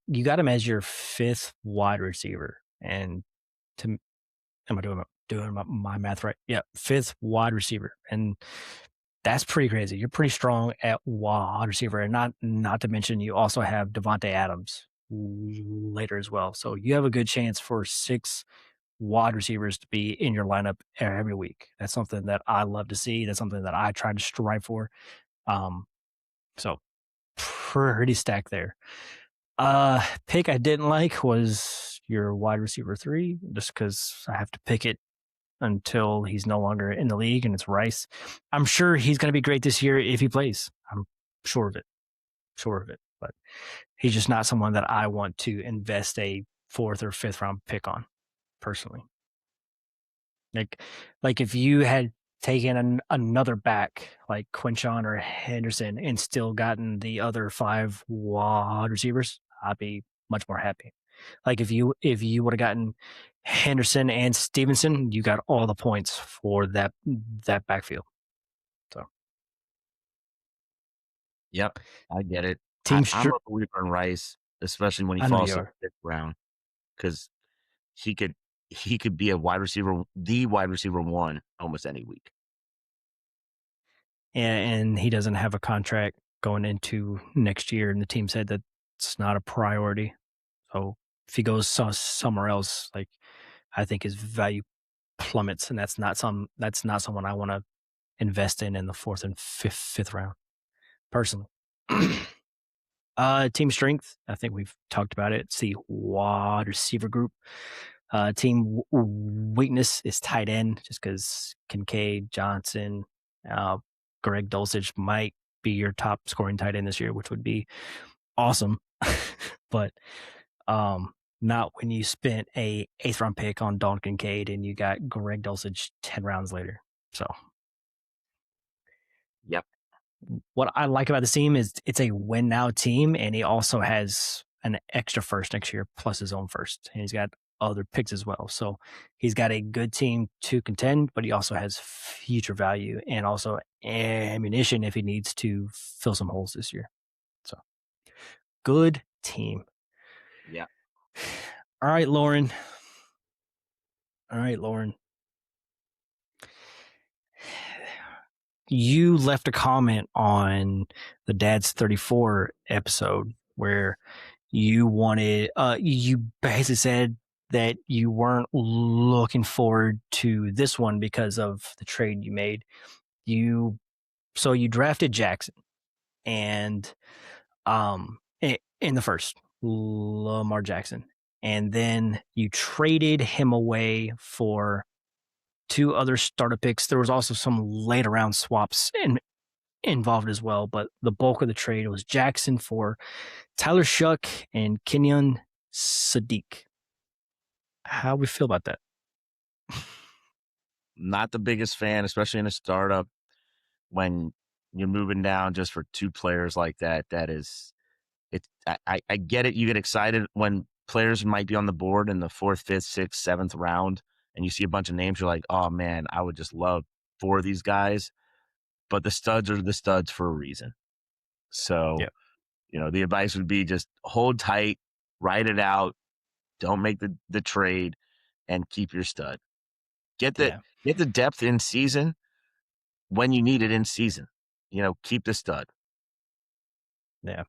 You got him as your 5th wide receiver, and am I doing my math right? Yeah, 5th wide receiver, and that's pretty crazy. You're pretty strong at wide receiver, and not to mention you also have Devontae Adams later as well. So you have a good chance for 6 wide receivers to be in your lineup every week. That's something that I love to see. That's something that I try to strive for. So pretty stacked there. Pick I didn't like was your wide receiver 3, just because I have to pick it until he's no longer in the league, and it's Rice. I'm sure he's going to be great this year if he plays. I'm sure of it. But he's just not someone that I want to invest a 4th or 5th round pick on, personally. Like if you had taken another back like Quinshon or Henderson and still gotten the other 5 wide receivers, I'd be much more happy. Like if you would have gotten Henderson and Stevenson, you got all the points for that backfield. So, yep, I get it. I'm a believer in Rice, especially when he falls to the 5th round, because he could be the wide receiver 1 almost any week. And he doesn't have a contract going into next year, and the team said that it's not a priority. So if he goes somewhere else, like, I think his value plummets, and that's not someone I want to invest in the 4th and 5th round, personally. Team strength, I think we've talked about it. It's the wide receiver group. Team weakness is tight end, just because Kincaid, Johnson, Greg Dulcich might be your top scoring tight end this year, which would be awesome. But not when you spent a 8th round pick on Dalton Kincaid and you got Greg Dulcich 10 rounds later. So, yep. What I like about this team is it's a win now team, and he also has an extra first next year plus his own first, and he's got other picks as well. So he's got a good team to contend, but he also has future value and also ammunition if he needs to fill some holes this year. So Good team. Yeah. All right, Lauren. You left a comment on the Dad's 34 episode where you basically said that you weren't looking forward to this one because of the trade you made. So you drafted Jackson and in the first, Lamar Jackson, and then you traded him away for two other starter picks. There was also some later round swaps involved as well, but the bulk of the trade was Jackson for Tyler Shuck and Kenyon Sadiq. How we feel about that? Not the biggest fan, especially in a startup when you're moving down just for two players like that. That is, I get it. You get excited when players might be on the board in the 4th, 5th, 6th, 7th round, and you see a bunch of names. You're like, oh man, I would just love 4 of these guys. But the studs are the studs for a reason. So, Yeah. The advice would be just hold tight, ride it out, don't make the trade, and keep your stud. Get the depth in season when you need it in season. Keep the stud. Yeah.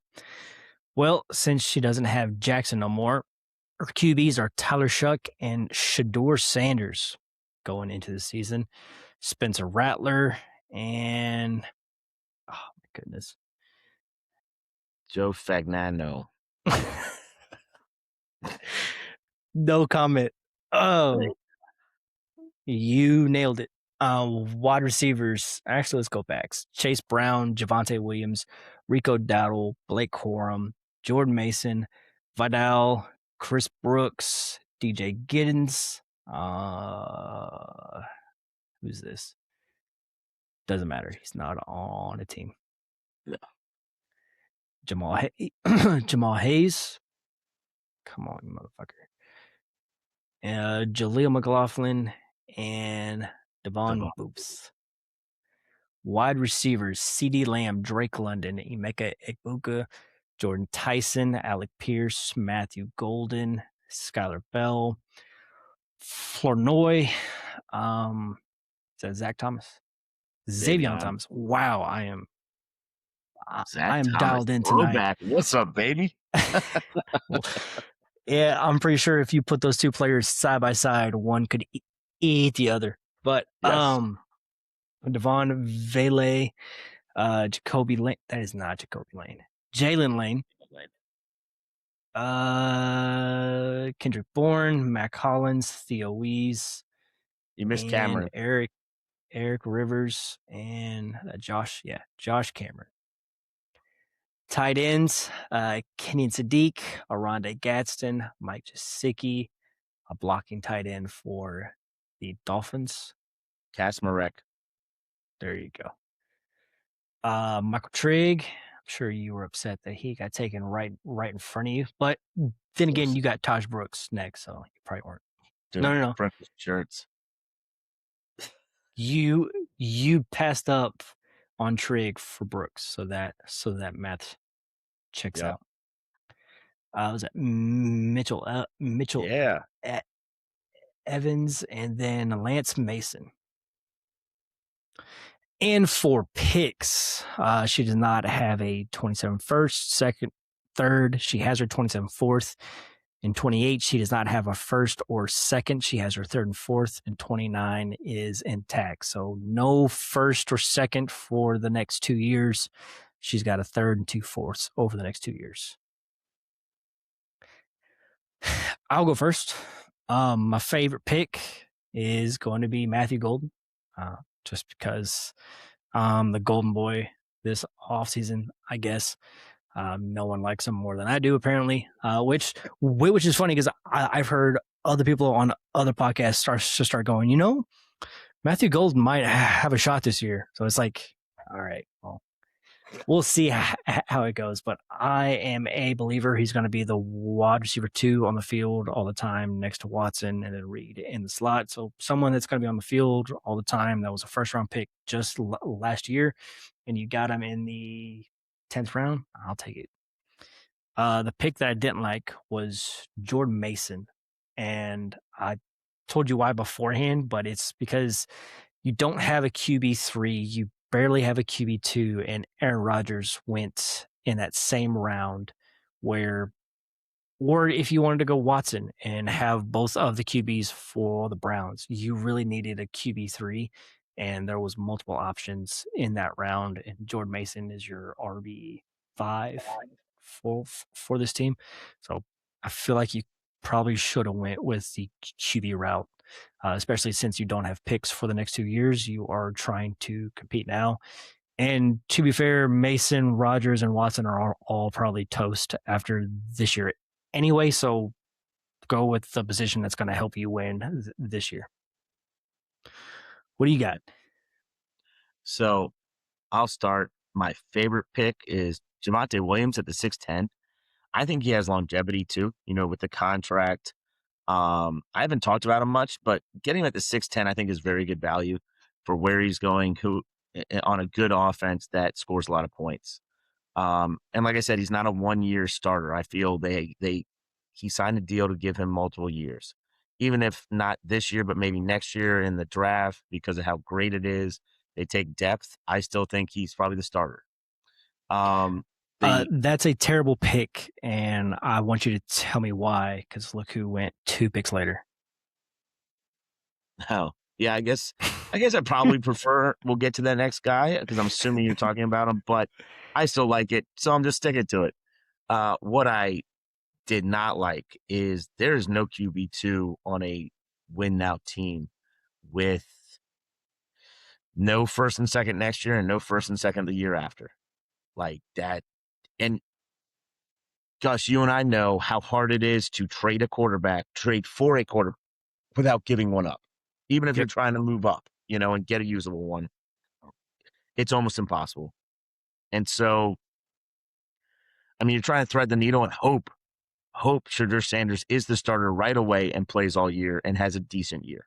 Well, since she doesn't have Jackson no more, her QBs are Tyler Shuck and Shador Sanders going into the season. Spencer Rattler and oh my goodness, Joe Fagnano. No comment. Oh, you nailed it. Wide receivers. Actually, let's go back. Chase Brown, Javonte Williams, Rico Dowdle, Blake Corum, Jordan Mason, Vidal, Chris Brooks, DJ Giddens. Who's this? Doesn't matter. He's not on a team. Yeah. Jamal Hayes. Come on, you motherfucker. Jaleel McLaughlin and Devon Boops. Wide receivers, C.D. Lamb, Drake London, Emeka Egbuka, Jordan Tyson, Alec Pierce, Matthew Golden, Skylar Bell, Flournoy, is that Zach Thomas? Xavier Thomas. Wow, I am Thomas, dialed in throwback. tonight. What's up, baby? Yeah, I'm pretty sure if you put those two players side by side, one could eat the other. But yes. Devon Vele, Jacoby Lane. That is not Jacoby Lane. Jalen Lane. Kendrick Bourne, Mac Hollins, Theo Wees. You missed Cameron. Eric Rivers and Josh Cameron. Tight ends, Kenyon Sadiq, Aronde Gadsden, Mike Gesicki, a blocking tight end for the Dolphins. Kasmarek. There you go. Michael Trigg. I'm sure you were upset that he got taken right in front of you. But then again, you got Taj Brooks next, so you probably weren't. Dude, no. Breakfast shirts. You passed up on Trigg for Brooks, so that math checks out. Was that Mitchell? Yeah. Evans, and then Lance Mason. And for picks, she does not have a 27 first, second, third. She has her 27 fourth. In 28, she does not have a first or second. She has her third and fourth, and 29 is intact. So no first or second for the next 2 years. She's got a third and 2/4 over the next 2 years. I'll go first. My favorite pick is going to be Matthew Golden, just because the Golden Boy this offseason, I guess. No one likes him more than I do, apparently, which is funny because I've heard other people on other podcasts start going, Matthew Golden might have a shot this year. So it's like, all right, well, we'll see how it goes. But I am a believer he's going to be the wide receiver 2 on the field all the time next to Watson and then Reed in the slot. So someone that's going to be on the field all the time. That was a first-round pick just last year, and you got him in the 10th round. I'll take it. The pick that I didn't like was Jordan Mason, and I told you why beforehand, but it's because you don't have a QB3, you barely have a QB2, and Aaron Rodgers went in that same round where, or if you wanted to go Watson and have both of the QBs for the Browns, you really needed a QB3, and there was multiple options in that round, and Jordan Mason is your RB5 for this team. So I feel like you probably should have went with the QB route, especially since you don't have picks for the next 2 years. You are trying to compete now. And to be fair, Mason, Rodgers, and Watson are all probably toast after this year anyway. So go with the position that's going to help you win this year. What do you got? So I'll start. My favorite pick is Javonte Williams at the 6'10". I think he has longevity too, with the contract. I haven't talked about him much, but getting him at the 6'10", I think is very good value for where he's going, who on a good offense that scores a lot of points. And like I said, he's not a 1-year starter. I feel he signed a deal to give him multiple years, even if not this year, but maybe next year in the draft because of how great it is. They take depth. I still think he's probably the starter. That's a terrible pick, and I want you to tell me why, because look who went 2 picks later. Oh, yeah, I guess I probably prefer we'll get to that next guy because I'm assuming you're talking about him, but I still like it, so I'm just sticking to it. What I did not like is there is no QB2 on a win now team with no first and second next year and no first and second the year after. Like that. And Gus, you and I know how hard it is to trade for a quarterback without giving one up. Even if you're trying to move up, and get a usable one. It's almost impossible. And so, I mean, you're trying to thread the needle and hope Shedeur Sanders is the starter right away and plays all year and has a decent year.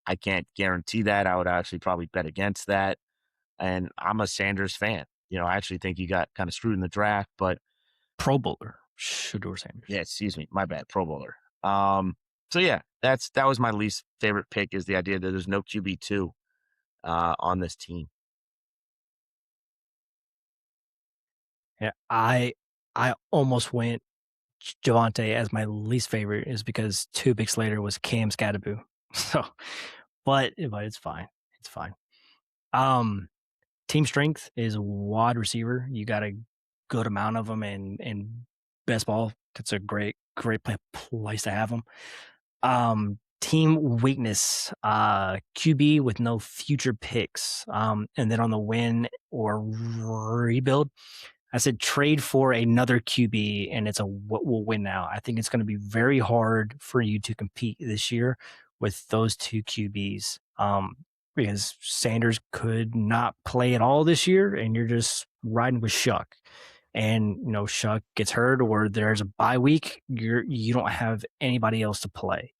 I can't guarantee that. I would actually probably bet against that. And I'm a Sanders fan. I actually think he got kind of screwed in the draft, but Pro Bowler, Shedeur Sanders. Yeah, excuse me. My bad. Pro Bowler. So yeah, that was my least favorite pick is the idea that there's no QB2 on this team. Yeah, I almost went Javonte as my least favorite is because 2 picks later was Cam Scatterboo. So, but it's fine. It's fine. Team strength is wide receiver. You got a good amount of them in best ball. It's a great place to have them. Team weakness, QB with no future picks. And then on the win or rebuild, I said trade for another QB, and it's a what will win now. I think it's going to be very hard for you to compete this year with those 2 QBs, because Sanders could not play at all this year, and you're just riding with Shuck. And Shuck gets hurt, or there's a bye week, you don't have anybody else to play.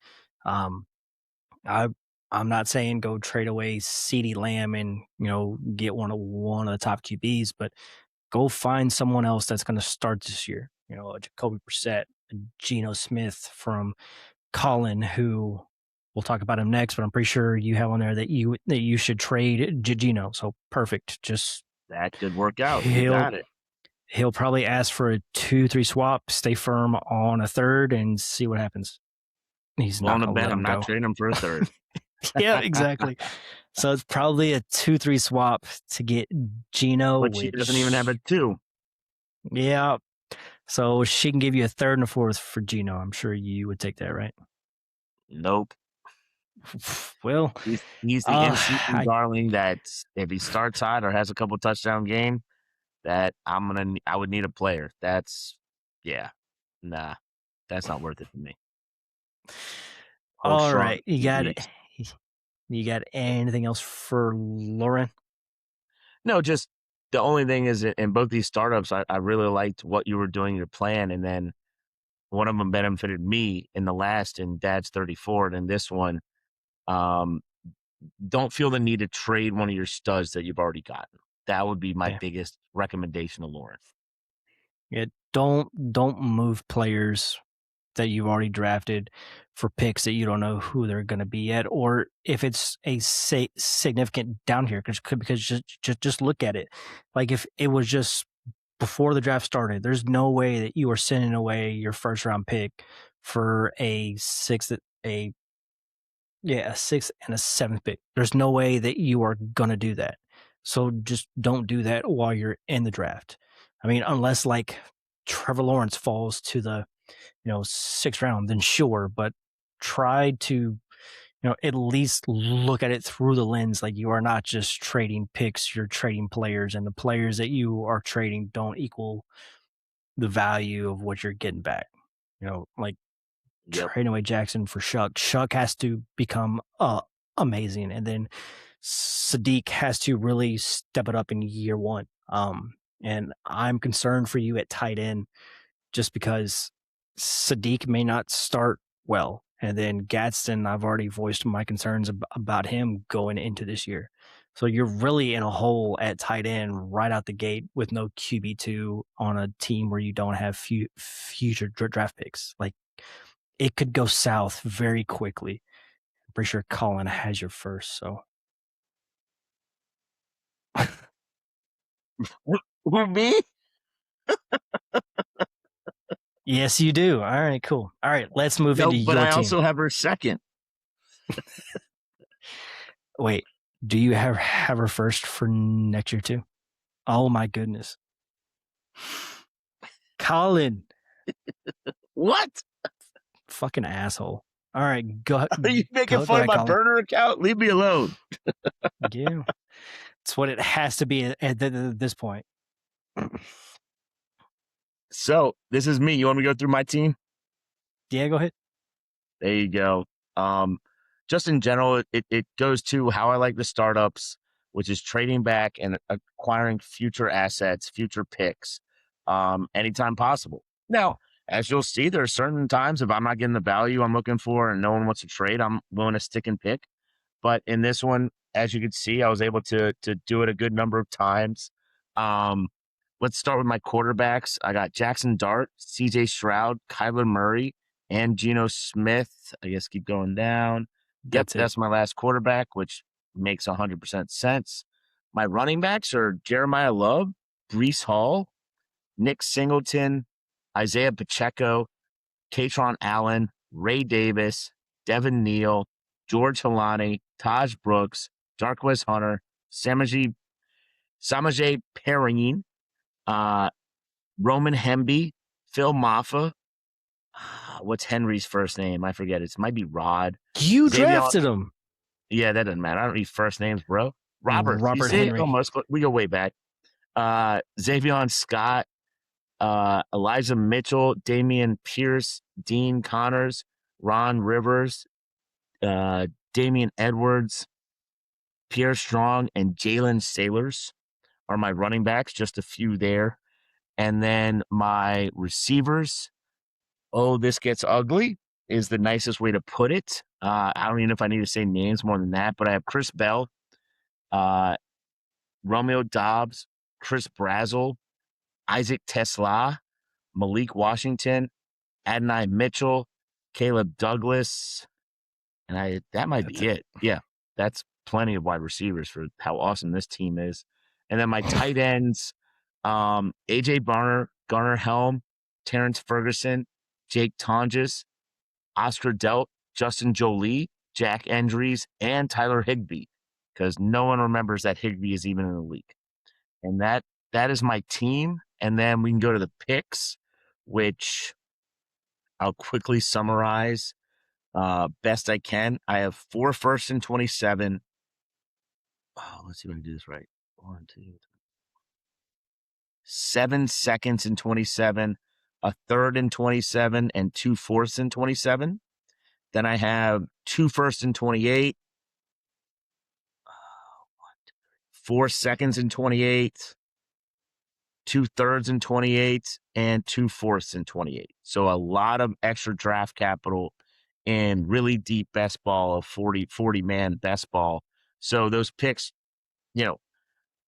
I'm not saying go trade away CeeDee Lamb and get one of the top QBs, but go find someone else that's going to start this year. A Jacoby Brissett, a Geno Smith from Colin, who we'll talk about him next, but I'm pretty sure you have on there that you should trade Geno. So perfect. Just that could work out. You got it. He'll probably ask for a 2-3 swap, stay firm on a third, and see what happens. He's not going to let him go. I'm not trading him for a third. Yeah, exactly. So it's probably a 2-3 swap to get Geno, which he doesn't even have a 2. Yeah. So she can give you a 3rd and a 4th for Geno. I'm sure you would take that, right? Nope. Well, he's the in-season darling that if he starts hot or has a couple touchdown game, that I would need a player. That's not worth it for me. All right, you got it. You got anything else for Lauren? No, just the only thing is in both these startups, I really liked what you were doing, your plan, and then one of them benefited me in the last in Dad's 34, and in this one, don't feel the need to trade one of your studs that you've already gotten. That would be my biggest recommendation to Lauren. Yeah, don't move players that you've already drafted for picks that you don't know who they're going to be yet, or if it's a significant down here, because just look at it. Like if it was just before the draft started, there's no way that you are sending away your first round pick for a sixth and a seventh pick. There's no way that you are gonna do that. So just don't do that while you're in the draft. I mean, unless like Trevor Lawrence falls to the sixth round, then sure. But try to at least look at it through the lens like you are not just trading picks, you're trading players, and the players that you are trading don't equal the value of what you're getting back. Like Yep. trading away Jackson for Shuck. Shuck has to become amazing, and then Sadiq has to really step it up in year one. And I'm concerned for you at tight end just because Sadiq may not start well, and then Gadsden, I've already voiced my concerns about him going into this year. So you're really in a hole at tight end right out the gate with no QB2 on a team where you don't have future draft picks. Like it could go south very quickly. I'm pretty sure Colin has your first. So Who, me? yes, you do. All right, cool. All right, let's move No, into but your I team. also have her second. Wait, do you have her first for next year too? Oh my goodness, Colin, What? fucking asshole. All right, go. Are you making Go fun of ahead, my Colin. burner account? Leave me alone. Yeah, it's what it has to be at this point. So this is me. You want me to go through my team? Yeah, go ahead. There you go. Just in general, it goes to how I like the startups, which is trading back and acquiring future assets, future picks, anytime possible. Now, as you'll see, there are certain times if I'm not getting the value I'm looking for and no one wants to trade, I'm willing to stick and pick. But in this one, as you can see, I was able to do it a good number of times. Um, let's start with my quarterbacks. I got Jackson Dart, CJ Stroud, Kyler Murray, and Geno Smith. I guess keep going down. Yep, That's it. that's my last quarterback, which makes 100% sense. My running backs are Jeremiah Love, Brees Hall, Nick Singleton, Isaiah Pacheco, Katron Allen, Ray Davis, Devin Neal, George Halani, Taj Brooks, Darquez Hunter, Samaje Perrine, Roman Hemby, Phil Maffa. What's Henry's first name? I forget. It might be Rod. You Xavier. drafted him. Yeah, that doesn't matter. I don't read first names, bro. Robert. You see? Henry. Almost. We go way back. Xavier Scott, Elijah Mitchell, Damian Pierce, Dean Connors, Ron Rivers, Damian Edwards, Pierre Strong, and Jalen Sailors are my running backs, just a few there. And then my receivers, oh, this gets ugly, is the nicest way to put it. I don't even know if I need to say names more than that, but I have Chris Bell, Romeo Dobbs, Chris Brazel, Isaac Tesla, Malik Washington, Adonai Mitchell, Caleb Douglas, and that might be it. Yeah, that's plenty of wide receivers for how awesome this team is. And then my tight ends, AJ Barner, Garner Helm, Terrence Ferguson, Jake Tonjes, Oscar Delt, Justin Jolie, Jack Endries, and Tyler Higbee, because no one remembers that Higbee is even in the league. And that is my team. And then we can go to the picks, which I'll quickly summarize best I can. I have 4 firsts and 27. Oh, let's see if I can do this right. 1, 2, 3. 7 seconds and 27, a third and 27, and 2 fourths and 27. Then I have 2 firsts and 28, 4 seconds and 28, 2 thirds and 28, and 2 fourths and 28. So a lot of extra draft capital in really deep best ball of 40 man best ball. So those picks, you know,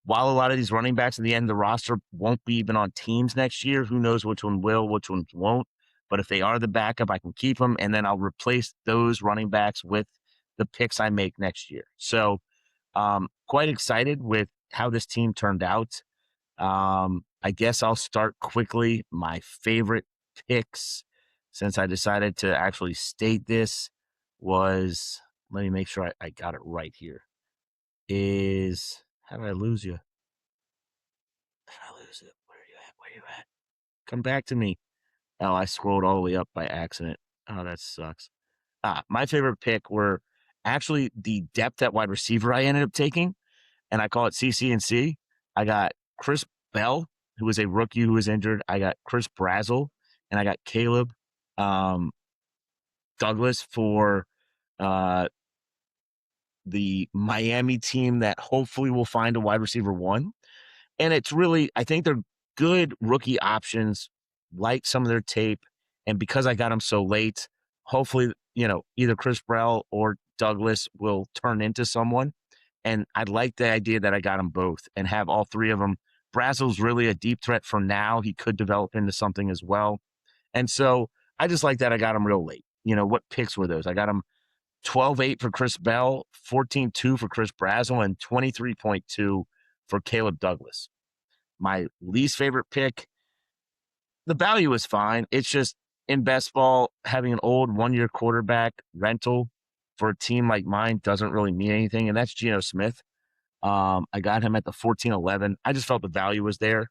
while a lot of these running backs at the end of the roster won't be even on teams next year, who knows which one will, which ones won't. But if they are the backup, I can keep them, and then I'll replace those running backs with the picks I make next year. So quite excited with how this team turned out. I guess I'll start quickly. My favorite picks, since I decided to actually state this, was, let me make sure I got it right here, is, how did I lose you? How did I lose it? Where are you at? Where are you at? Come back to me. Oh, I scrolled all the way up by accident. Oh, that sucks. My favorite pick were actually the depth at wide receiver I ended up taking, and I call it CC&C. I got Chris Bell, who was a rookie who was injured. I got Chris Brazzell, and I got Caleb Douglas for the Miami team that hopefully will find a wide receiver one. And it's really, I think they're good rookie options, like some of their tape. And because I got them so late, hopefully, either Chris Brell or Douglas will turn into someone. And I like the idea that I got them both and have all three of them. Brazzell's really a deep threat for now. He could develop into something as well. And so I just like that I got him real late. What picks were those? I got him 12-8 for Chris Bell, 14-2 for Chris Brazzell, and 23.2 for Caleb Douglas. My least favorite pick, the value is fine. It's just in best ball, having an old one-year quarterback rental for a team like mine doesn't really mean anything, and that's Geno Smith. I got him at the 14-11. I just felt the value was there.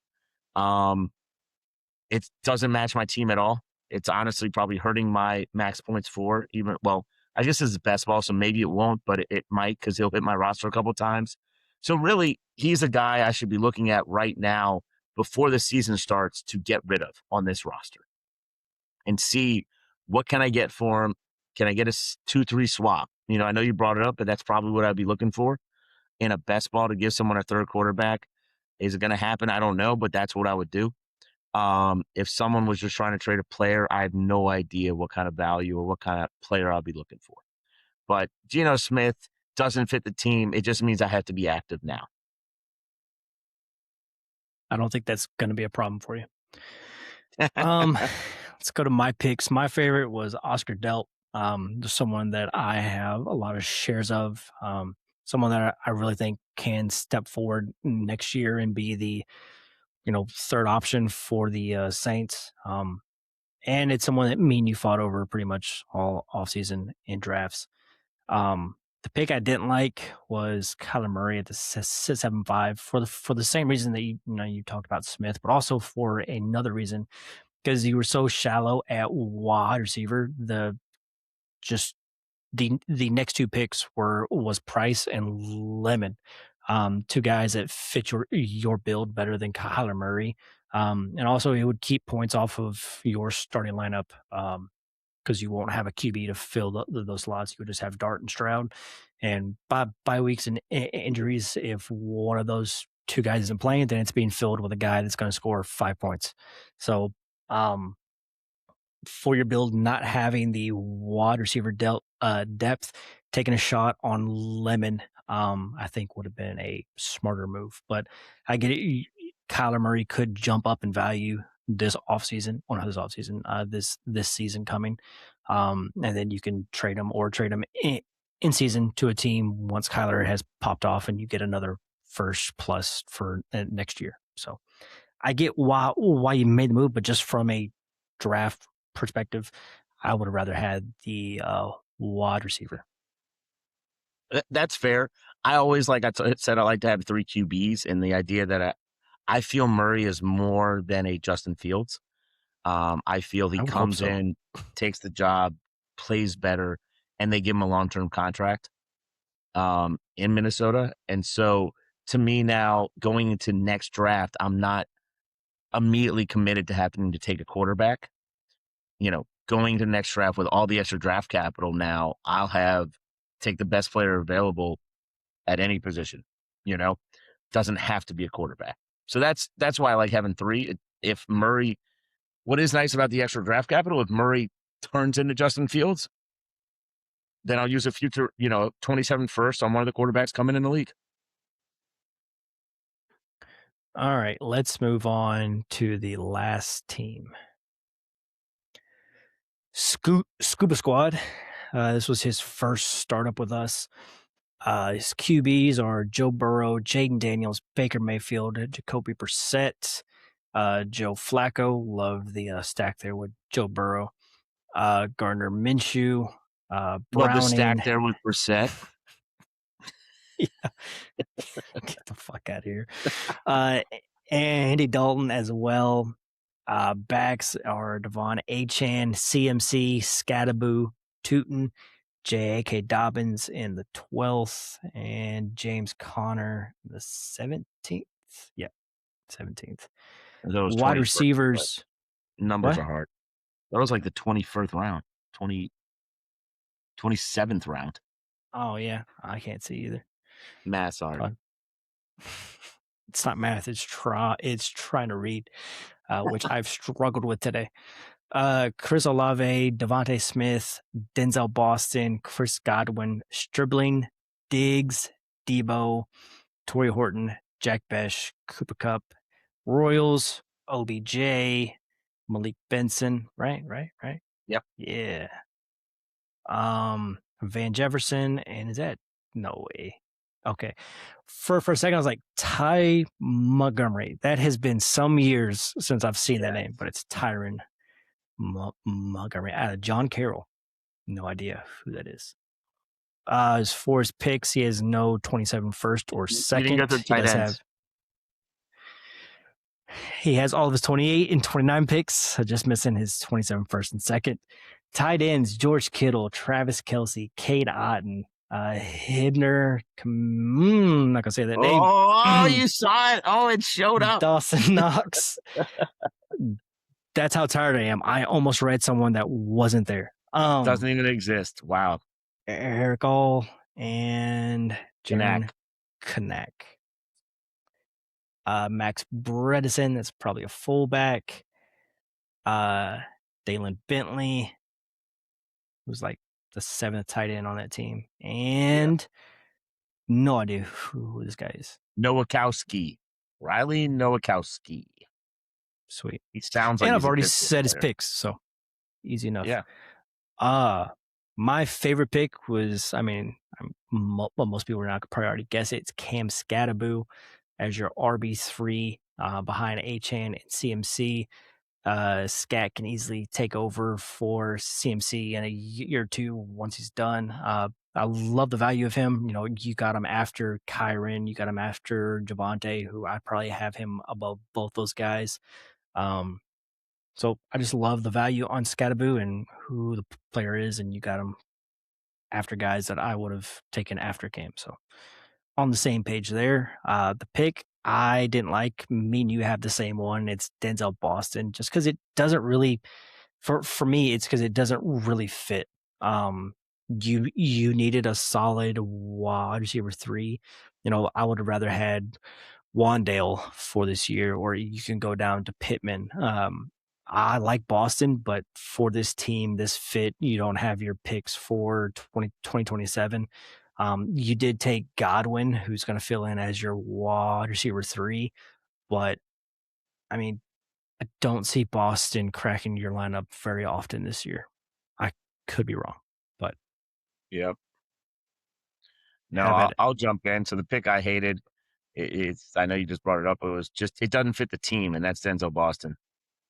It doesn't match my team at all. It's honestly probably hurting my max points for even, well, I guess this is best ball, so maybe it won't, but it might because he'll hit my roster a couple times. So really, he's a guy I should be looking at right now before the season starts to get rid of on this roster and see what can I get for him. Can I get a 2-3 swap? I know you brought it up, but that's probably what I'd be looking for in a best ball to give someone a third quarterback. Is it going to happen? I don't know, but that's what I would do. If someone was just trying to trade a player, I have no idea what kind of value or what kind of player I'll be looking for. But Geno Smith doesn't fit the team. It just means I have to be active now. I don't think that's going to be a problem for you. Let's go to my picks. My favorite was Oscar Delt, someone that I have a lot of shares of, someone that I really think can step forward next year and be the third option for the Saints. And it's someone that me and you fought over pretty much all offseason in drafts. The pick I didn't like was Kyler Murray at the 7.5 for the same reason that you talked about Smith, but also for another reason, because you were so shallow at wide receiver. The next two picks was Price and Lemon, two guys that fit your build better than Kyler Murray, and also it would keep points off of your starting lineup, because you won't have a QB to fill those slots. You would just have Dart and Stroud, and by weeks and injuries, if one of those two guys isn't playing, then it's being filled with a guy that's going to score 5 points. So for your build, not having the wide receiver depth, taking a shot on Lemon, I think would have been a smarter move. But I get it. Kyler Murray could jump up in value this offseason, this season coming. And then you can trade him in season to a team once Kyler has popped off and you get another first plus for next year. So I get why you made the move, but just from a draft perspective, I would have rather had the wide receiver. That's fair. I always, like I said, I like to have 3 QBs, and the idea that I feel Murray is more than a Justin Fields. I feel he comes in, takes the job, plays better, and they give him a long-term contract in Minnesota. And so to me now, going into next draft, I'm not immediately committed to having to take a quarterback. Going to the next draft with all the extra draft capital now, I'll take the best player available at any position. Doesn't have to be a quarterback. So that's why I like having 3. If Murray, what is nice about the extra draft capital, if Murray turns into Justin Fields, then I'll use a future, 27 first on one of the quarterbacks coming in the league. All right, let's move on to the last team. Scuba Squad. This was his first startup with us. His QBs are Joe Burrow, Jaden Daniels, Baker Mayfield, Jacoby Brissett, Joe Flacco. Love the stack there with Joe Burrow. Gardner Minshew, Love the stack Browning. there with Brissett. Yeah. Get the fuck out of here. Andy Dalton as well. Backs are Devon Achan, CMC, Scattaboo, Tootin, J.A.K. Dobbins in the 12th, and James Conner in the 17th. Yeah, 17th. Those Wide 21st, receivers. numbers What? are hard. That was like the 21st round, 27th round. Oh, yeah. I can't see either. Math's hard. It's not math. It's trying to read, which I've struggled with today. Chris Olave, Devontae Smith, Denzel Boston, Chris Godwin, Stribling, Diggs, Debo, Torrey Horton, Jack Besh, Cooper Cup, Royals, OBJ, Malik Benson. Right. Yep. Yeah. Van Jefferson, and is that no way? Okay. For a second, I was like Ty Montgomery. That has been some years since I've seen that name, but it's Tyron Montgomery. John Carroll. No idea who that is. As for his picks, he has no 27 first or You second. didn't go to tight ends. He has all of his 28 and 29 picks, just missing his 27 first and second. Tight ends, George Kittle, Travis Kelce, Cade Otton, Hibner, I'm not going to say that name. Oh, you saw it. Oh, it showed up. Dawson Knox. That's how tired I am. I almost read someone that wasn't there. Doesn't even exist. Wow. Eric All and Jaron Kanak. Max Bredesen, that's probably a fullback. Dalen Bentley, who's like the 7th tight end on that team. And no idea who this guy is. Nowakowski. Riley Nowakowski. Sweet. He sounds like and I've already said his picks, so easy enough. Yeah. My favorite pick was, most people are not probably already guess it. It's Cam Scattaboo as your RB3 behind Achan and CMC. Scat can easily take over for CMC in a year or two once he's done. I love the value of him. You know, you got him after Kyron, you got him after Javonte, who I probably have him above both those guys. So I just love the value on Scattaboo and who the player is, and you got him after guys that I would have taken after Cam. So on the same page there. The pick I didn't like. Me and you have the same one. It's Denzel Boston, just because it doesn't really, for me, it's because it doesn't really fit. You needed a solid wide receiver 3. You know, I would have rather had Wandale for this year, or you can go down to Pittman. I like Boston, but for this team, this fit, you don't have your picks for 2027. You did take Godwin, who's going to fill in as your wide receiver 3, but I don't see Boston cracking your lineup very often this year. I could be wrong, but yep. No, I'll jump in. So the pick I hated, I know you just brought it up. It doesn't fit the team, and that's Denzel Boston.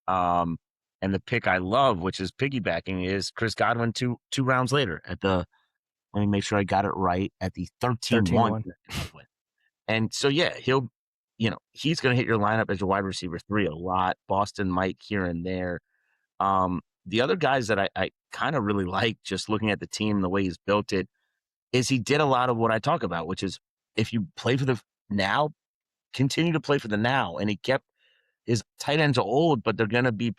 And the pick I love, which is piggybacking, is Chris Godwin two rounds later let me make sure I got it right, at the 13-1. And so, yeah, he's going to hit your lineup as your wide receiver 3 a lot. Boston might here and there. The other guys that I kind of really like, just looking at the team, the way he's built it, is he did a lot of what I talk about, which is if you play for the now, continue to play for the now. And he kept his tight ends are old, but they're going to be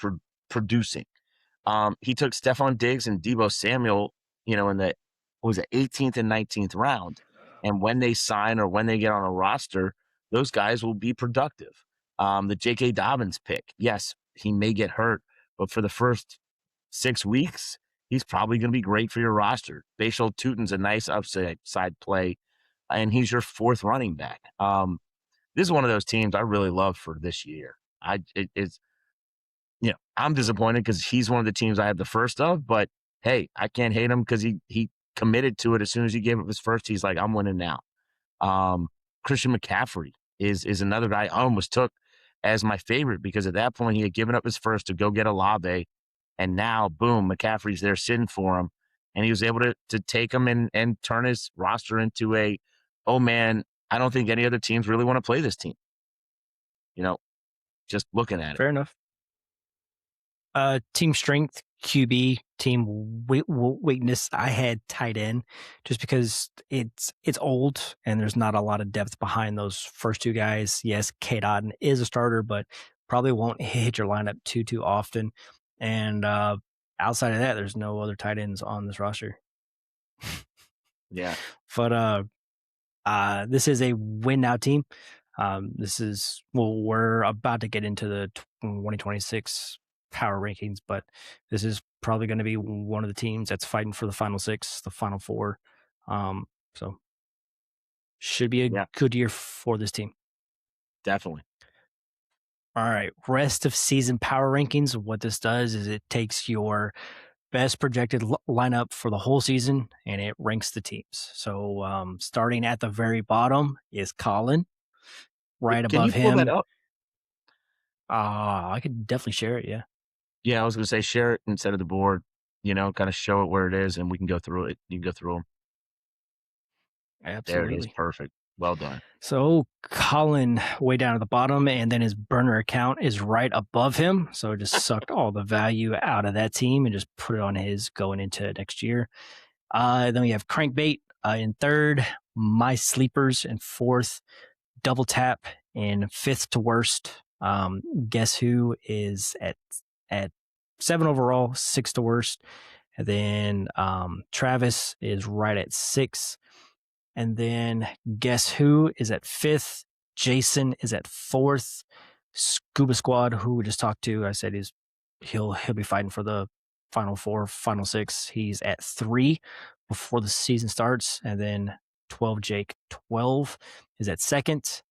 producing. He took Stephon Diggs and Debo Samuel, in the 18th and 19th round. And when they sign or when they get on a roster, those guys will be productive. The J.K. Dobbins pick, yes, he may get hurt, but for the first 6 weeks, he's probably going to be great for your roster. Bashal Tutin's a nice upside play, and he's your 4th running back. this is one of those teams I really love for this year. It's I'm disappointed because he's one of the teams I had the first of, but hey, I can't hate him because he committed to it as soon as he gave up his first. He's like, I'm winning now. Um, Christian McCaffrey is another guy I almost took as my favorite because at that point he had given up his first to go get Olave, and now boom, McCaffrey's there sitting for him, and he was able to take him and turn his roster into a, oh man, I don't think any other teams really want to play this team. Just looking at it. Fair enough. Team strength, QB, team weakness. I had tight end just because it's old and there's not a lot of depth behind those first two guys. Yes, K-Dot is a starter, but probably won't hit your lineup too often. And outside of that, there's no other tight ends on this roster. Yeah. But this is a win now team. We're about to get into the 2026 power rankings, but this is probably going to be one of the teams that's fighting for the final six, the final four. So should be a good year for this team. Definitely. All right. Rest of season power rankings. What this does is it takes your best projected lineup for the whole season and it ranks the teams. So starting at the very bottom is Colin. Right Can above you pull him. that up? I could definitely share it. Yeah. Yeah, I was going to say share it instead of the board. Kind of show it where it is, and we can go through it. You can go through them. Absolutely. There it is. Perfect. Well done. So Colin way down at the bottom, and then his burner account is right above him. So it just sucked all the value out of that team and just put it on his going into next year. Then we have Crankbait in third, My Sleepers in fourth, Double Tap in fifth to worst. Guess Who is at 7 overall, 6 to worst. And then Travis is right at 6. And then Guess Who is at 5th. Jason is at 4th. Scuba Squad, who we just talked to, I said he'll be fighting for the final 4, final 6. He's at 3 before the season starts. And then 12 Jake 12 is at 2nd.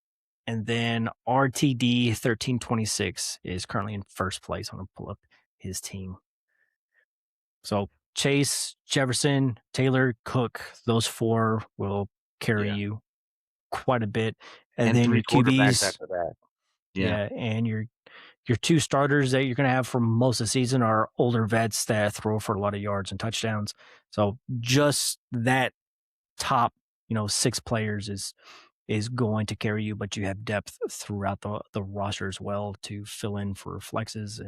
And then RTD 1326 is currently in first place. I'm going to pull up his team. So Chase, Jefferson, Taylor, Cook, those 4 will carry you quite a bit. And then 3 your quarterbacks QBs after that. Yeah. And your 2 starters that you're going to have for most of the season are older vets that throw for a lot of yards and touchdowns. So just that top, 6 players is going to carry you, but you have depth throughout the roster as well to fill in for flexes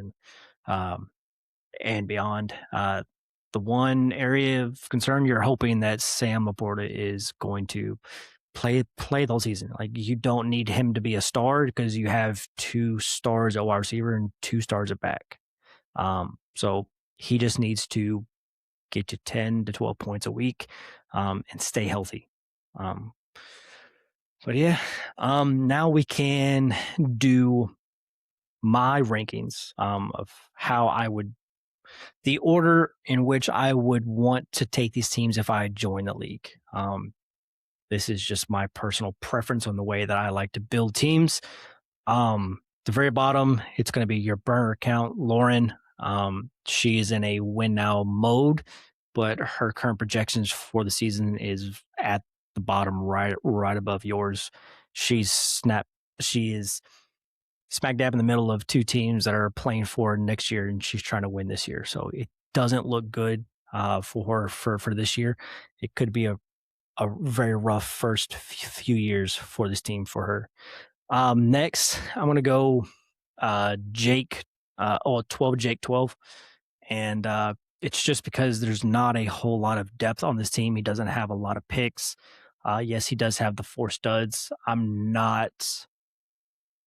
and beyond. The one area of concern, you're hoping that Sam Laporta is going to play the whole season. Like, you don't need him to be a star because you have 2 stars at wide receiver and 2 stars at back. So he just needs to get to 10 to 12 points a week and stay healthy. But yeah, now we can do my rankings of how I would, the order in which I would want to take these teams if I join the league. This is just my personal preference on the way that I like to build teams. The very bottom, it's going to be your burner account, Lauren. She is in a win now mode, but her current projections for the season is at the bottom right above yours. She is smack dab in the middle of 2 teams that are playing for next year, and she's trying to win this year. So it doesn't look good for her for this year. It could be a very rough first few years for this team for her. Next, I'm going to go Jake, 12 Jake 12. And it's just because there's not a whole lot of depth on this team. He doesn't have a lot of picks. Yes, he does have the 4 studs. I'm not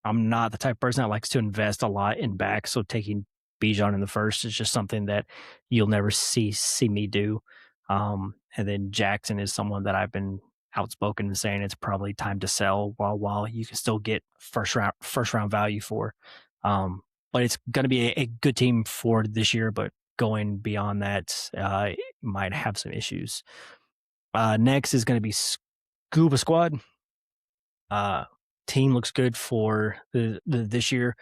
the type of person that likes to invest a lot in back. So taking Bijan in the first is just something that you'll never see me do. And then Jackson is someone that I've been outspoken in saying it's probably time to sell while you can still get first round value for. But it's going to be a good team for this year, but going beyond that, it might have some issues. Next is going to be Scuba Squad. team looks good for this year.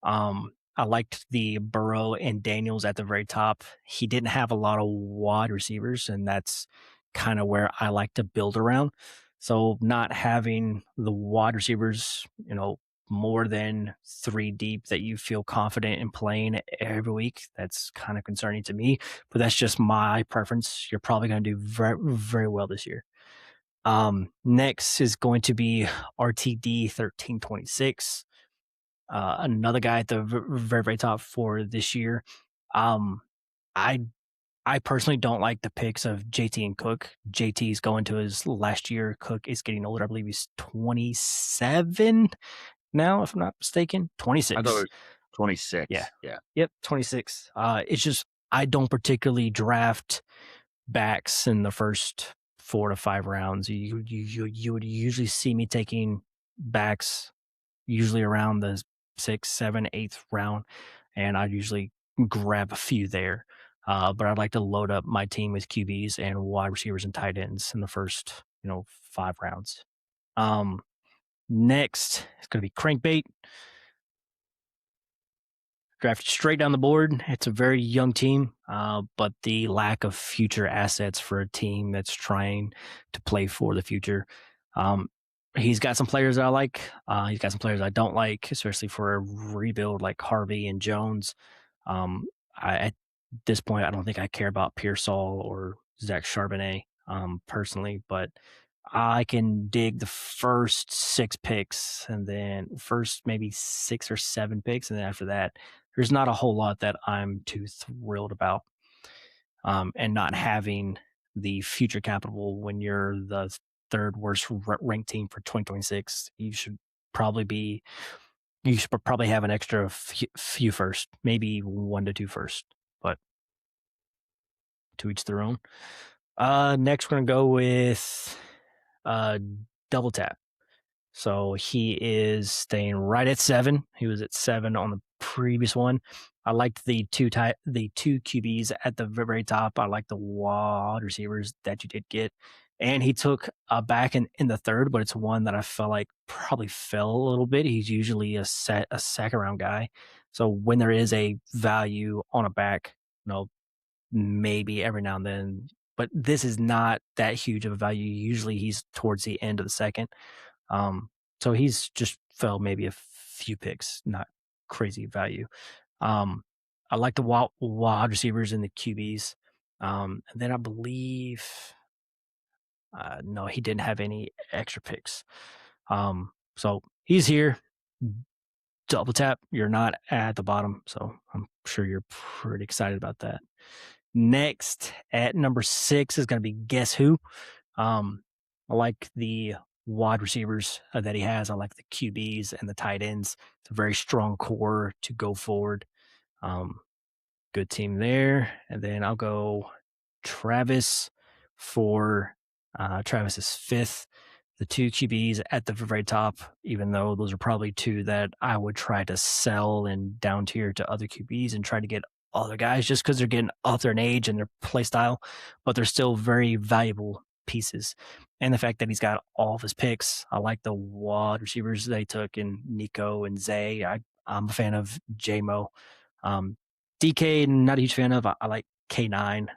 I liked the Burrow and Daniels at the very top. He didn't have a lot of wide receivers, and that's kind of where I like to build around. So not having the wide receivers, more than three deep that you feel confident in playing every week, that's kind of concerning to me. But that's just my preference. You're probably going to do very, very well this year. Next is going to be RTD 1326. Another guy at the very, very top for this year. Um, I I personally don't like the picks of JT and Cook. JT is going to his last year. Cook is getting older. I believe he's 27 now, if I'm not mistaken. I thought it 26. was Yeah. 26. Yeah. Yep, 26. It's just I don't particularly draft backs in the first 4 to 5 rounds. You would usually see me taking backs usually around the 6th, 7th, 8th round, and I usually grab a few there. But I'd like to load up my team with QBs and wide receivers and tight ends in the first, 5 rounds. Um, Next, it's going to be crankbait. Drafted straight down the board. It's a very young team, but the lack of future assets for a team that's trying to play for the future. Um, he's got some players that I like. He's got some players I don't like, especially for a rebuild like Harvey and Jones. At this point, I don't think I care about Pearsall or Zach Charbonnet personally, but I can dig the first 6 picks and then first maybe 6 or 7 picks. And then after that, there's not a whole lot that I'm too thrilled about. And not having the future capital when you're the third worst ranked team for 2026, you should probably have an extra few first, maybe 1 to 2 first, but to each their own. Next, we're going to go with uh, Double Tap. So he is staying right at 7. He was at 7 on the previous one. I liked the two QBs at the very top. I like the wide receivers that you did get. And he took a back in the third, but it's one that I felt like probably fell a little bit. He's usually a second round guy. So when there is a value on a back, maybe every now and then, but this is not that huge of a value. Usually he's towards the end of the second. So he's just fell maybe a few picks, not crazy value. I like the wide receivers and the QBs. And then I believe, no, he didn't have any extra picks. So he's here. Double tap. You're not at the bottom. So I'm sure you're pretty excited about that. Next at number 6 is going to be Guess Who. I like the wide receivers that he has. I like the QBs and the tight ends. It's a very strong core to go forward. Um, Good team there. And then I'll go Travis for Travis's 5th. The 2 QBs at the very top, even though those are probably 2 that I would try to sell and down tier to other QBs and try to get other guys just because they're getting up there in age and their play style, but they're still very valuable pieces. And the fact that he's got all of his picks, I like the wide receivers they took in Nico and Zay. I'm a fan of JMO. DK, not a huge fan of. I like K9.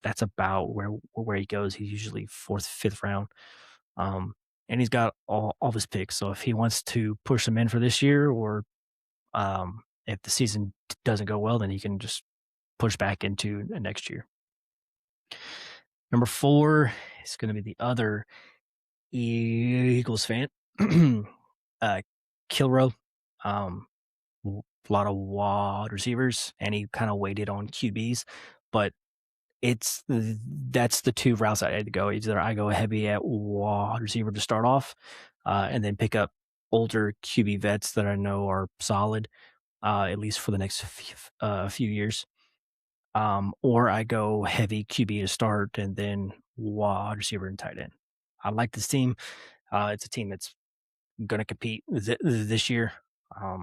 That's about where he goes. He's usually 4th, 5th round. And he's got all of his picks. So if he wants to push them in for this year, or if the season doesn't go well, then he can just push back into next year. Number 4 is going to be the other Eagles fan, Kilrow. A lot of wide receivers, and he kind of waited on QBs, but that's the 2 routes I had to go. Either I go heavy at wide receiver to start off, and then pick up older QB vets that I know are solid, at least for the next few years. Or I go heavy QB to start and then wide receiver and tight end. I like this team. It's a team that's going to compete this year. I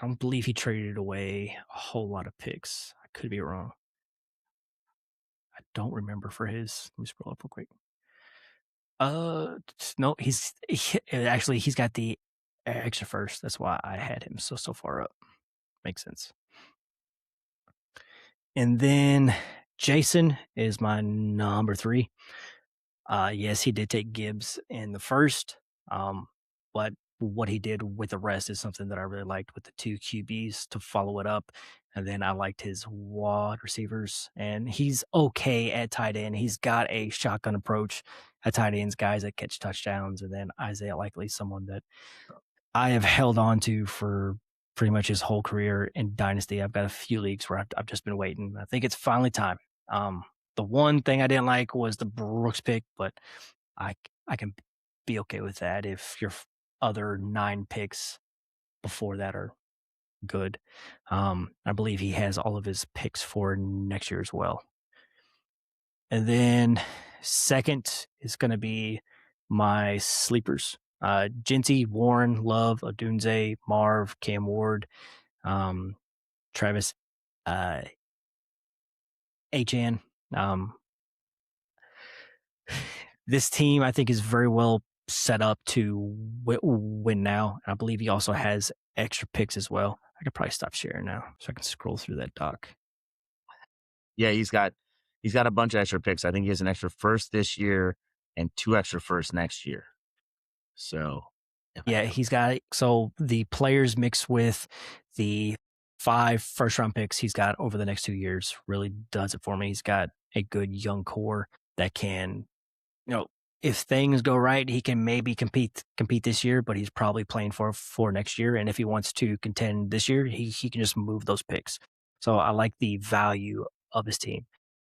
don't believe he traded away a whole lot of picks. I could be wrong. I don't remember for his. Let me scroll up real quick. No, actually he's got the extra first. That's why I had him so far up. Makes sense. And then Jason is my number 3. Yes, he did take Gibbs in the first, but what he did with the rest is something that I really liked with the 2 QBs to follow it up. And then I liked his wide receivers, and he's okay at tight end. He's got a shotgun approach at tight ends, guys that catch touchdowns, and then Isaiah Likely, someone that I have held on to for pretty much his whole career in Dynasty. I've got a few leagues where I've just been waiting. I think it's finally time. Um, the one thing I didn't like was the Brooks pick, but I I can be okay with that if your other 9 picks before that are good. I believe he has all of his picks for next year as well. And then second is going to be my sleepers. Jinty, Warren, Love, Odunze, Marv, Cam Ward, um, Travis, uh, HN. Um, this team, I think, is very well set up to win now. And I believe he also has extra picks as well. I could probably stop sharing now so I can scroll through that doc. Yeah, he's got a bunch of extra picks. I think he has an extra first this year and 2 extra firsts next year. So, Yeah, he's got so the players mixed with the 5 first round picks he's got over the next 2 years really does it for me. He's got a good young core that can, if things go right, he can maybe compete this year, but he's probably playing for next year. And if he wants to contend this year, he can just move those picks. So I like the value of his team,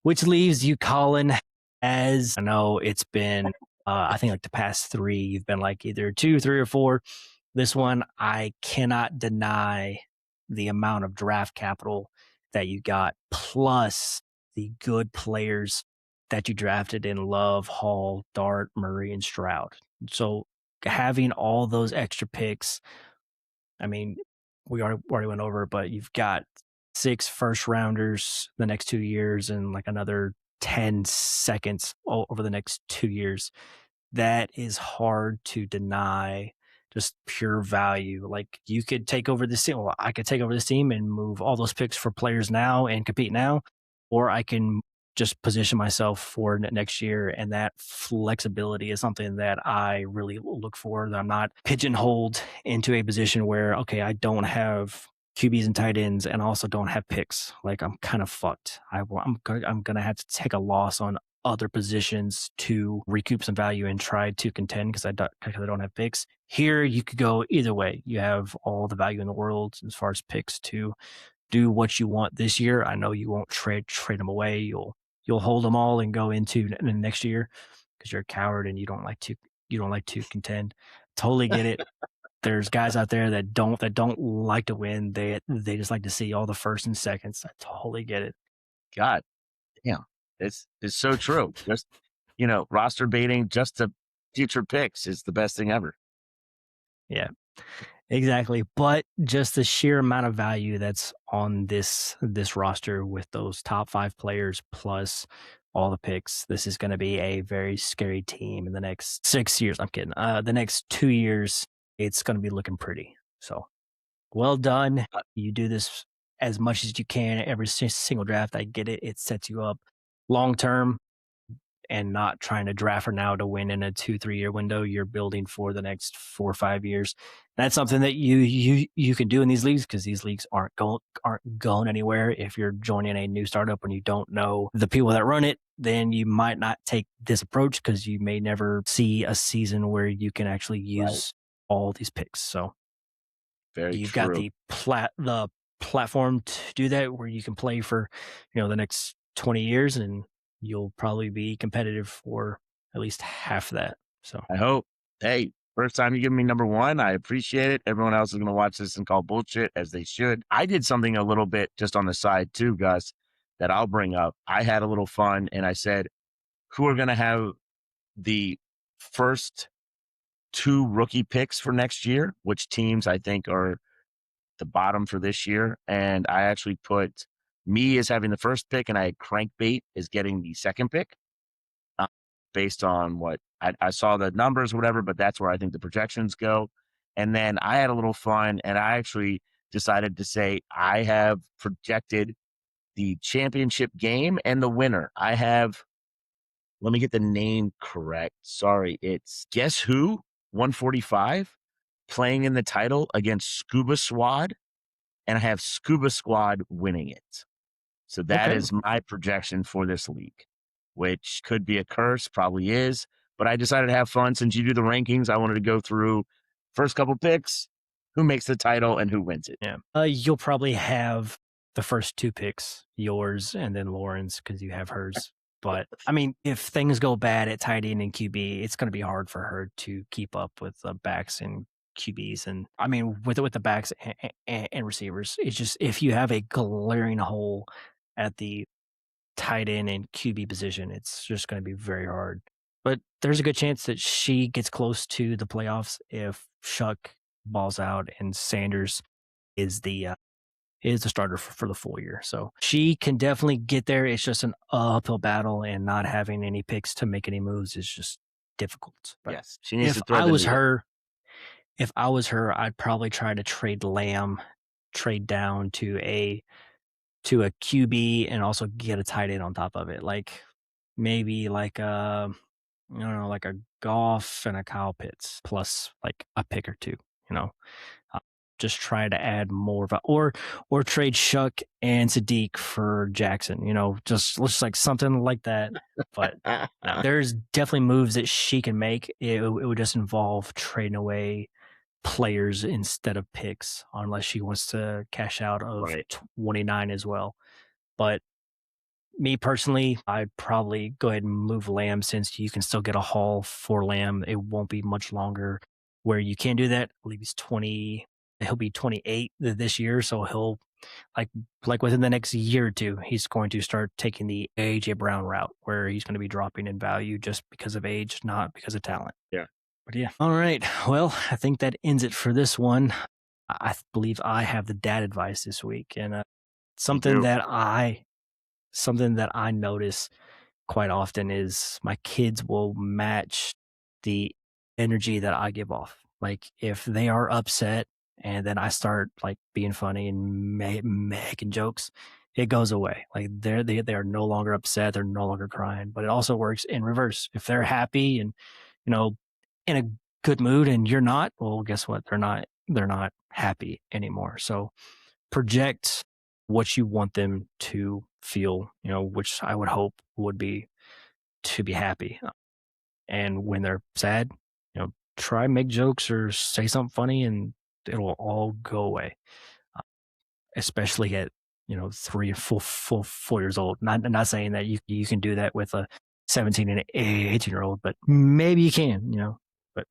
which leaves you, Colin, as I know it's been, I think like the past 3, you've been like either 2, 3, or 4. This one, I cannot deny the amount of draft capital that you got, plus the good players that you drafted in Love, Hall, Dart, Murray, and Stroud. So having all those extra picks, I mean, we already went over it, but you've got 6 first rounders the next 2 years and like another 10 seconds over the next 2 years. That is hard to deny, just pure value. Like you could take over this team. Well, I could take over this team and move all those picks for players now and compete now, or I can just position myself for next year. And that flexibility is something that I really look for. That I'm not pigeonholed into a position where, okay, I don't have QBs and tight ends and also don't have picks. Like I'm kind of fucked. I'm going to have to take a loss on other positions to recoup some value and try to contend because I don't have picks. Here, you could go either way. You have all the value in the world as far as picks to do what you want this year. I know you won't trade them away. You'll hold them all and go into next year because you're a coward and you don't like to contend. Totally get it. There's guys out there that don't like to win. They just like to see all the first and seconds. I totally get it. God damn, it's so true. Just, roster baiting just to future picks is the best thing ever. Yeah, exactly. But just the sheer amount of value that's on this roster with those top 5 players plus all the picks, this is going to be a very scary team in the next 6 years. I'm kidding. The next 2 years, it's going to be looking pretty. So well done. You do this as much as you can every single draft. I get it. It sets you up long term and not trying to draft for now to win in a 2-3 year window. You're building for the next 4 or 5 years. That's something that you can do in these leagues because these leagues aren't going anywhere. If you're joining a new startup and you don't know the people that run it, then you might not take this approach because you may never see a season where you can actually use all these picks. So Very you've true. got the platform to do that where you can play for the next 20 years and you'll probably be competitive for at least half that. So I hope. Hey, first time you give me number 1, I appreciate it. Everyone else is going to watch this and call bullshit, as they should. I did something a little bit just on the side too, Gus, that I'll bring up. I had a little fun and I said, who are going to have the first 2 rookie picks for next year? Which teams I think are the bottom for this year? And I actually put me as having the first pick, and I had Crankbait as getting the second pick. based on what I saw the numbers, whatever, but that's where I think the projections go. And then I had a little fun and I actually decided to say I have projected the championship game and the winner. I have, let me get the name correct. Sorry, it's Guess Who 145 playing in the title against Scuba Squad, and I have Scuba Squad winning it. So that Okay. is my projection for this league, which could be a curse, probably is. But I decided to have fun. Since you do the rankings, I wanted to go through first couple picks, who makes the title and who wins it. Yeah. You'll probably have the first two picks, yours and then Lauren's, because you have hers. But I mean, if things go bad at tight end and QB, it's going to be hard for her to keep up with the backs and QBs. And I mean, with the backs and receivers, it's just if you have a glaring hole at the tight end and QB position, it's just going to be very hard. But there's a good chance that she gets close to the playoffs if Shuck balls out and Sanders is the starter for the full year. So she can definitely get there. It's just an uphill battle, and not having any picks to make any moves is just difficult. But Yes, she needs if to thread I the was needle. her, I'd probably try to trade trade down to a QB, and also get a tight end on top of it. Like maybe like I don't know, like a Goff and a Kyle Pitts plus like a pick or two, you know. Uh, just try to add more of a, or trade Shuck and Sadiq for Jackson, you know, just looks like something like that. But no, there's definitely moves that she can make. It would just involve trading away players instead of picks, unless she wants to cash out of Right. 29 as well. But me personally, I'd probably go ahead and move Lamb, since you can still get a haul for Lamb. It won't be much longer where you can do that. I believe he's 20. He'll be 28 this year, so he'll like within the next year or two, he's going to start taking the AJ Brown route, where he's going to be dropping in value just because of age, not because of talent. Yeah. But yeah. All right. Well, I think that ends it for this one. I believe I have the dad advice this week, and You something do. that I something that I notice quite often is my kids will match the energy that I give off. Like if they are upset and then I start like being funny and making jokes, it goes away. Like they are no longer upset, they're no longer crying. But it also works in reverse. If they're happy and, you know, in a good mood and you're not, well, guess what? They're not happy anymore. So project what you want them to feel, you know, which I would hope would be to be happy. And when they're sad, you know, try make jokes or say something funny, and it'll all go away. Uh, Especially at, you know, 4 years old. Not saying that you can do that with a 17 and 18-year old, but maybe you can, you know. But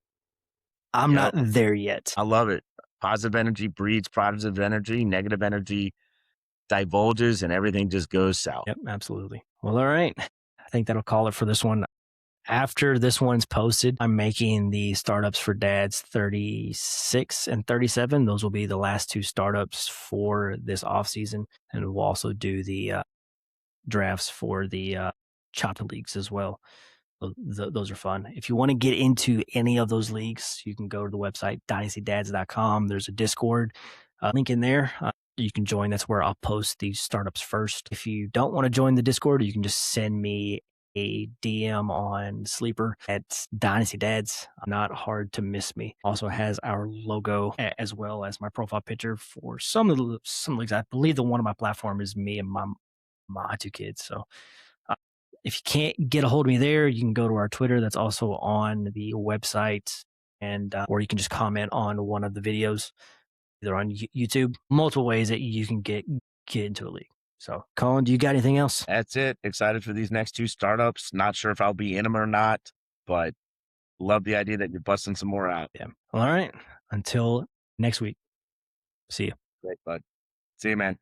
I'm not Yep. there yet. I love it. Positive energy breeds positive energy. Negative energy divulges, and everything just goes south. Yep, absolutely. Well, all right. I think that'll call it for this one. After this one's posted, I'm making the startups for dads 36 and 37. Those will be the last two startups for this off season, and we'll also do the drafts for the chapter leagues as well. Those are fun. If you want to get into any of those leagues, you can go to the website dynastydads.com. There's a Discord link in there. You can join. That's where I'll post these startups first. If you don't want to join the Discord, you can just send me a DM on Sleeper at Dynasty Dads. Not hard to miss me. Also has our logo as well as my profile picture for some leagues. I believe the one on my platform is me and my two kids. So if you can't get a hold of me there, you can go to our Twitter. That's also on the website, and or you can just comment on one of the videos, either on YouTube. Multiple ways that you can get into a league. So, Colin, do you got anything else? That's it. Excited for these next two startups. Not sure if I'll be in them or not, but love the idea that you're busting some more out. Yeah. All right. Until next week. See you. Great, bud. See you, man.